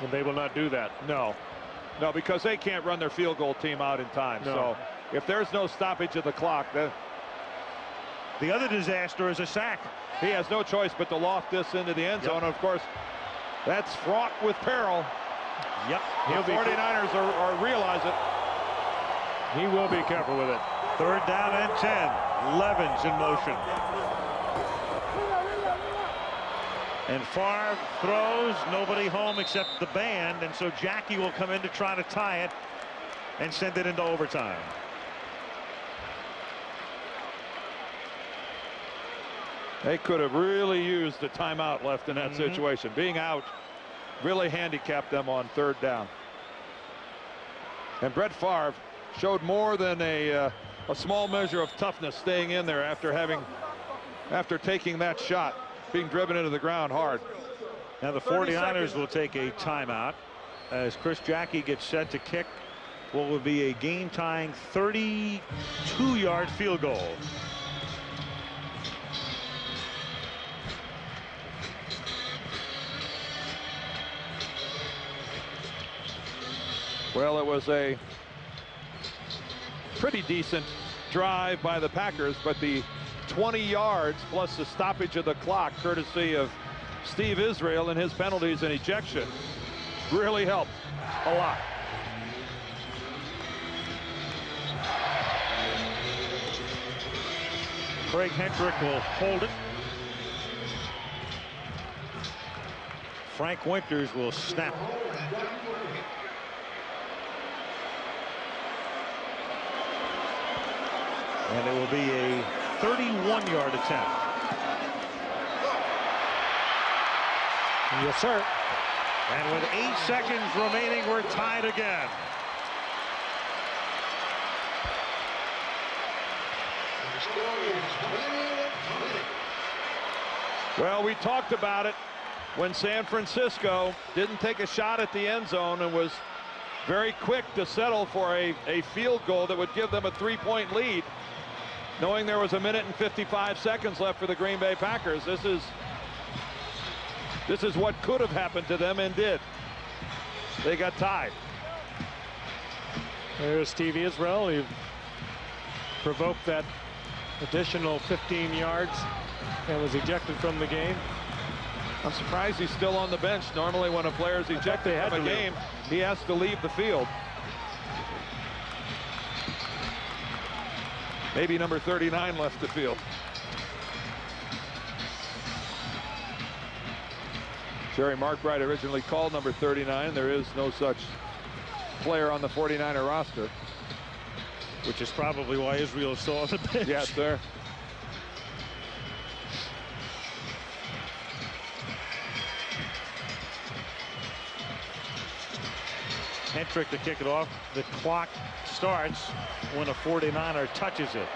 [SPEAKER 1] And they will not do that.
[SPEAKER 4] No, because they can't run their field goal team out in time.
[SPEAKER 1] No.
[SPEAKER 4] So if there's no stoppage of the clock, then
[SPEAKER 2] the other disaster is a sack.
[SPEAKER 4] he has no choice but to loft this into the end zone. And of course, that's fraught with peril.
[SPEAKER 2] Yep.
[SPEAKER 4] The 49ers are realize it.
[SPEAKER 1] He will be careful with it.
[SPEAKER 2] 3rd down and 10. Levin's in motion. And Favre throws, nobody home except the band, and so Jackie will come in to try to tie it and send it into overtime.
[SPEAKER 4] They could have really used the timeout left in that situation. Being out really handicapped them on 3rd down. And Brett Favre showed more than a small measure of toughness staying in there after taking that shot, being driven into the ground hard.
[SPEAKER 2] Now the 49ers will take a timeout as Chris Jackie gets set to kick what will be a game-tying 32-yard field goal.
[SPEAKER 4] Well, it was a pretty decent drive by the Packers, but the 20 yards plus the stoppage of the clock, courtesy of Steve Israel and his penalties and ejection, really helped a lot.
[SPEAKER 2] Craig Hendrick will hold it. Frank Winters will snap. And it will be a 31-yard attempt.
[SPEAKER 1] Yes, sir.
[SPEAKER 2] And with 8 seconds remaining, we're tied again.
[SPEAKER 7] The score is 20-20.
[SPEAKER 4] Well, we talked about it when San Francisco didn't take a shot at the end zone and was very quick to settle for a field goal that would give them a 3-point lead, knowing there was 1 minute and 55 seconds left for the Green Bay Packers. This is what could have happened to them and did. They got tied.
[SPEAKER 1] There's Steve Israel. He provoked that additional 15 yards and was ejected from the game.
[SPEAKER 4] I'm surprised he's still on the bench. Normally when a player is ejected from a game, he has to leave the field. Maybe number 39 left the field. Sherry Markbright originally called number 39. There is no such player on the 49er roster.
[SPEAKER 2] Which is probably why Israel is still on the bench.
[SPEAKER 4] Yes, sir.
[SPEAKER 2] Hendrick to kick it off. The clock starts when a 49er touches it.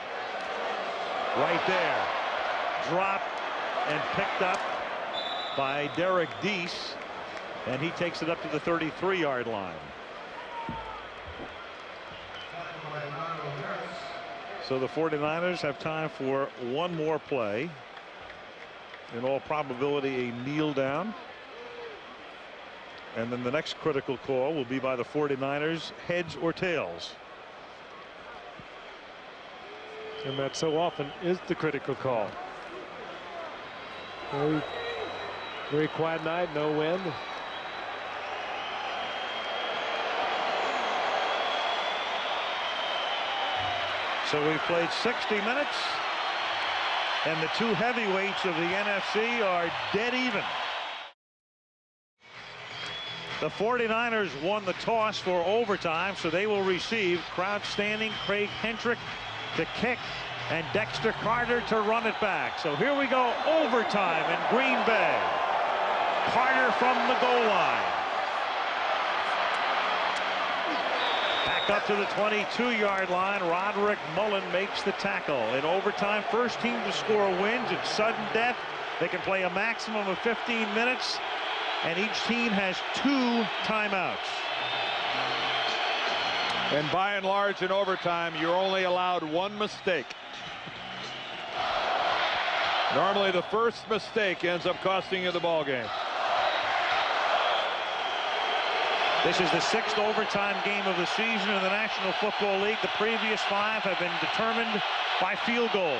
[SPEAKER 2] Right there. Dropped and picked up by Derek Deese. And he takes it up to the 33-yard line. So the 49ers have time for one more play. In all probability, a kneel down. And then the next critical call will be by the 49ers, heads or tails.
[SPEAKER 1] And that so often is the critical call. Very, very quiet night, no wind.
[SPEAKER 2] So we've played 60 minutes, and the two heavyweights of the NFC are dead even. The 49ers won the toss for overtime, so they will receive. Crouch standing, Craig Hendrick to kick, and Dexter Carter to run it back. So here we go, overtime in Green Bay. Carter from the goal line. Back up to the 22-yard line. Roderick Mullen makes the tackle. In overtime, first team to score wins. It's sudden death. They can play a maximum of 15 minutes. And each team has 2 timeouts.
[SPEAKER 4] And by and large in overtime, you're only allowed 1 mistake. Normally the first mistake ends up costing you the ball game.
[SPEAKER 2] This is the 6th overtime game of the season in the National Football League. The previous 5 have been determined by field goals.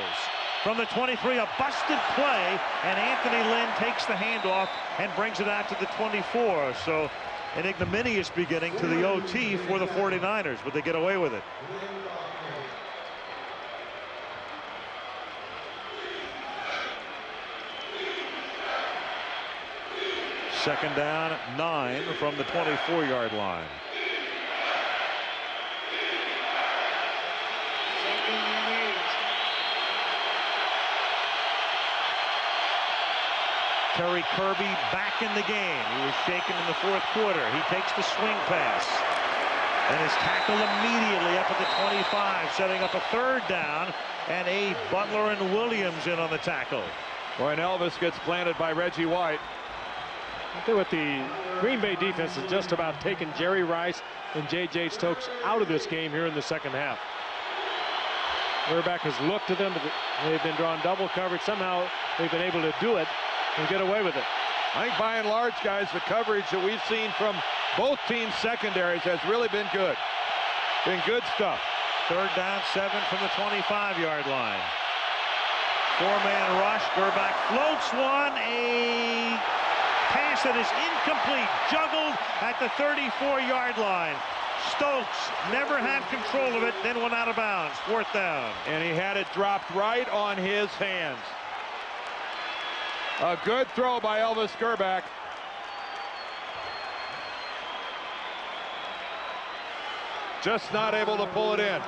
[SPEAKER 2] From the 23, a busted play, and Anthony Lynn takes the handoff and brings it out to the 24. So an ignominious beginning to the OT for the 49ers, but they get away with it. Second down, 9 from the 24-yard line. Terry Kirby back in the game. He was shaken in the 4th quarter. He takes the swing pass and is tackled immediately up at the 25, setting up a 3rd down, and Butler and Williams in on the tackle.
[SPEAKER 4] Boy, and Elvis gets planted by Reggie White.
[SPEAKER 1] I think what the Green Bay defense is just about taking Jerry Rice and J.J. Stokes out of this game here in the second half. Quarterback has looked to them, but they've been drawing double coverage. Somehow they've been able to do it and get away with it.
[SPEAKER 4] I think by and large, guys, the coverage that we've seen from both teams' secondaries has really been good. Been good stuff.
[SPEAKER 2] 3rd down, 7 from the 25-yard line. 4-man rush. Gerback floats one. A pass that is incomplete. Juggled at the 34-yard line. Stokes never had control of it, then went out of bounds. 4th down.
[SPEAKER 4] And he had it dropped right on his hands. A good throw by Elvis Gerback. Just not able to pull it in.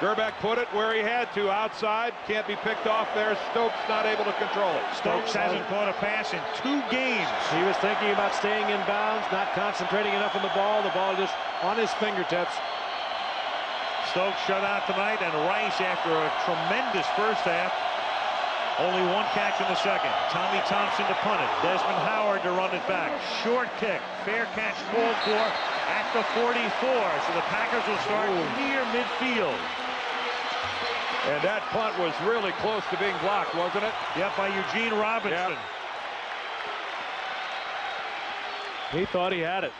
[SPEAKER 4] Gerback put it where he had to, outside. Can't be picked off there. Stokes not able to control it.
[SPEAKER 2] Stokes hasn't caught a pass in 2 games.
[SPEAKER 1] He was thinking about staying in bounds, not concentrating enough on the ball. The ball just on his fingertips.
[SPEAKER 2] Stokes shut out tonight, and Rice, after a tremendous first half, only 1 catch in the second. Tommy Thompson to punt it. Desmond Howard to run it back. Short kick. Fair catch called for at the 44. So the Packers will start near midfield.
[SPEAKER 4] And that punt was really close to being blocked, wasn't it?
[SPEAKER 2] Yep, by Eugene Robinson.
[SPEAKER 4] Yep.
[SPEAKER 1] He thought he had it.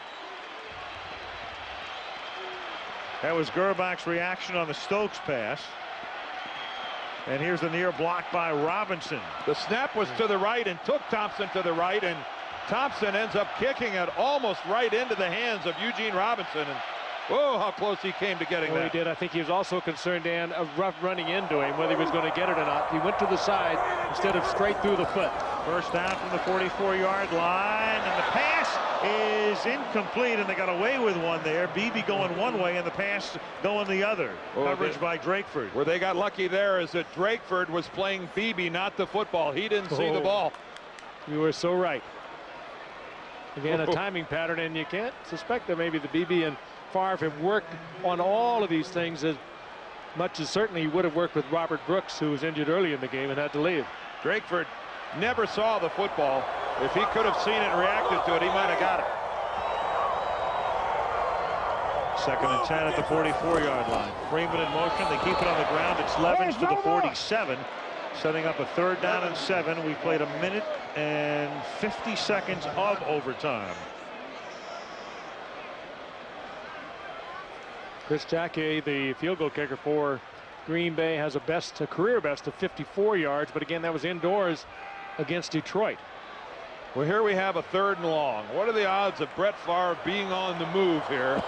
[SPEAKER 2] That was Gerback's reaction on the Stokes pass. And here's the near block by Robinson.
[SPEAKER 4] The snap was to the right and took Thompson to the right, and Thompson ends up kicking it almost right into the hands of Eugene Robinson. And whoa, how close he came to getting that.
[SPEAKER 1] He did. I think he was also concerned, Dan, of rough running into him, whether he was going to get it or not. He went to the side instead of straight through the foot.
[SPEAKER 2] First down from the 44-yard line, and the pass is incomplete, and they got away with one there. Beebe going one way and the pass going the other. Coverage by Drakeford.
[SPEAKER 4] Where they got lucky there is that Drakeford was playing Beebe, not the football. He didn't see the ball.
[SPEAKER 1] You were so right. Again, a timing pattern, and you can't suspect that maybe the Beebe and Favre have worked on all of these things as much as certainly he would have worked with Robert Brooks, who was injured early in the game and had to leave.
[SPEAKER 4] Drakeford never saw the football. If he could have seen it and reacted to it, he might have got it.
[SPEAKER 2] 2nd and 10 at the 44-yard line. Freeman in motion. They keep it on the ground. It's Levens to the 47. Setting up a 3rd down and 7. We've played 1 minute and 50 seconds of overtime.
[SPEAKER 1] Chris Jackie, the field goal kicker for Green Bay, has a career best of 54 yards, but again, that was indoors against Detroit.
[SPEAKER 4] Well, here we have a 3rd and long. What are the odds of Brett Favre being on the move here,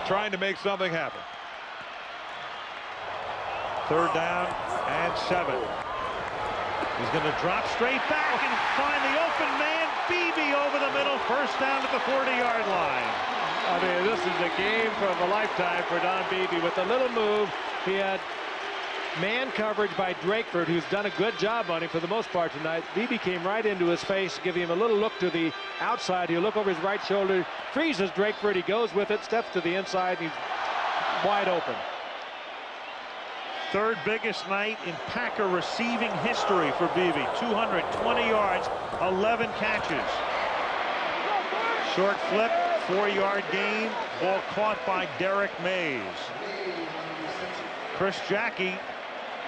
[SPEAKER 4] trying to make something happen?
[SPEAKER 2] 3rd down and 7. He's going to drop straight back and find the open man. Beebe over the middle. 1st down at the 40-yard line.
[SPEAKER 1] I mean, this is a game of a lifetime for Don Beebe. With a little move, he had man coverage by Drakeford, who's done a good job on him for the most part tonight. Beebe came right into his face, giving him a little look to the outside. He'll look over his right shoulder, freezes Drakeford. He goes with it, steps to the inside, and he's wide open.
[SPEAKER 2] 3rd biggest night in Packer receiving history for Beebe. 220 yards, 11 catches. Short flip, 4-yard gain. Ball caught by Derek Mays. Chris Jackie,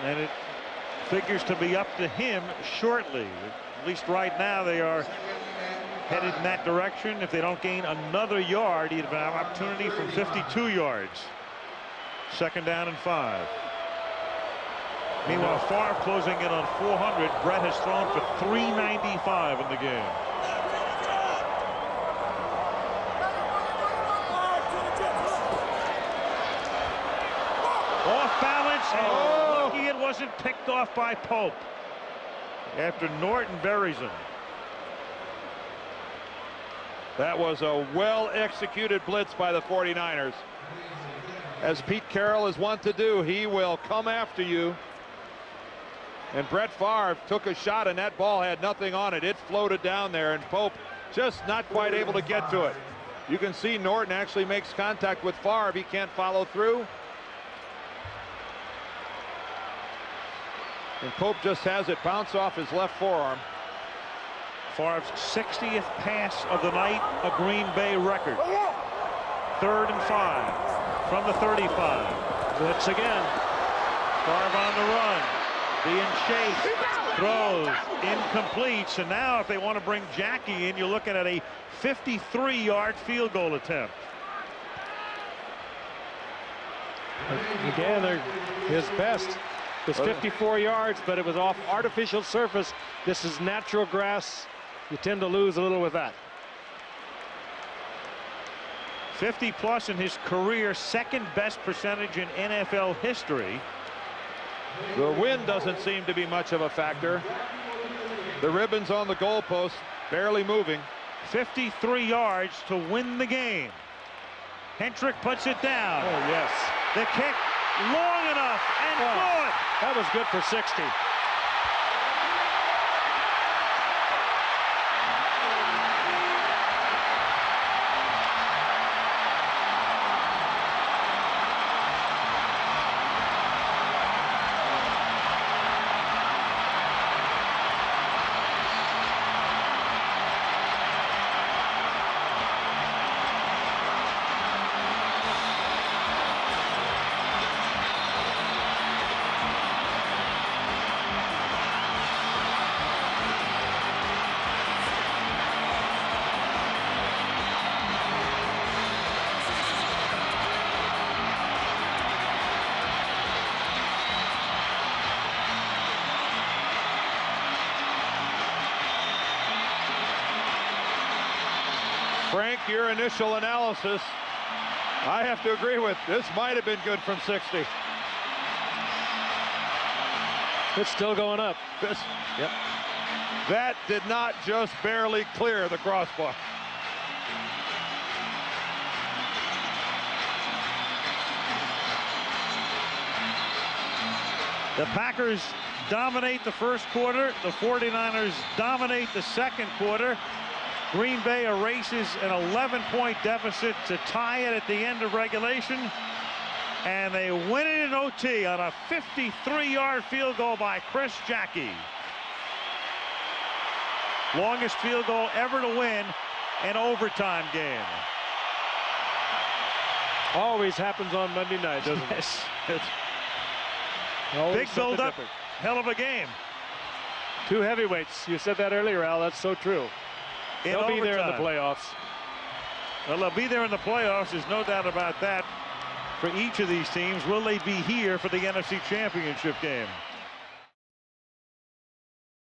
[SPEAKER 2] and it figures to be up to him shortly. At least right now they are headed in that direction. If they don't gain another yard, he'd have an opportunity from 52 yards. 2nd down and 5. Meanwhile, Favre closing in on 400. Brett has thrown for 395 in the game. Off balance, and lucky it wasn't picked off by Pope after Norton buries him.
[SPEAKER 4] That was a well-executed blitz by the 49ers. As Pete Carroll is wont to do, he will come after you. And Brett Favre took a shot, and that ball had nothing on it. It floated down there, and Pope just not quite able to get to it. You can see Norton actually makes contact with Favre. He can't follow through. And Pope just has it bounce off his left forearm.
[SPEAKER 2] Favre's 60th pass of the night, a Green Bay record. 3rd and 5 from the 35.
[SPEAKER 1] Blitz again.
[SPEAKER 2] Favre on the run, being chased, throws, incomplete. So now if they want to bring Jackie in, you're looking at a 53-yard field goal attempt.
[SPEAKER 1] Again, his best was 54 yards, but it was off artificial surface. This is natural grass. You tend to lose a little with that.
[SPEAKER 2] 50+ in his career, 2nd best percentage in NFL history.
[SPEAKER 4] The wind doesn't seem to be much of a factor. The ribbons on the goalpost barely moving.
[SPEAKER 2] 53 yards to win the game. Hentrick puts it down.
[SPEAKER 1] Oh, yes.
[SPEAKER 2] The kick long enough and good.
[SPEAKER 1] That was good for 60.
[SPEAKER 4] Frank, your initial analysis, I have to agree with. This might have been good from 60.
[SPEAKER 1] It's still going up.
[SPEAKER 4] Yep. That did not just barely clear the crossbar.
[SPEAKER 2] The Packers dominate the first quarter. The 49ers dominate the second quarter. Green Bay erases an 11-point deficit to tie it at the end of regulation. And they win it in OT on a 53-yard field goal by Chris Jackie. Longest field goal ever to win an overtime game.
[SPEAKER 1] Always happens on Monday night, doesn't it?
[SPEAKER 2] Yes.
[SPEAKER 1] Always
[SPEAKER 2] Big
[SPEAKER 1] something
[SPEAKER 2] build-up,
[SPEAKER 1] different.
[SPEAKER 2] hell of a game.
[SPEAKER 1] Two heavyweights. You said that earlier, Al. That's so true. They'll be there in the playoffs.
[SPEAKER 2] Well, they'll be there in the playoffs. There's no doubt about that for each of these teams. Will they be here for the NFC Championship game?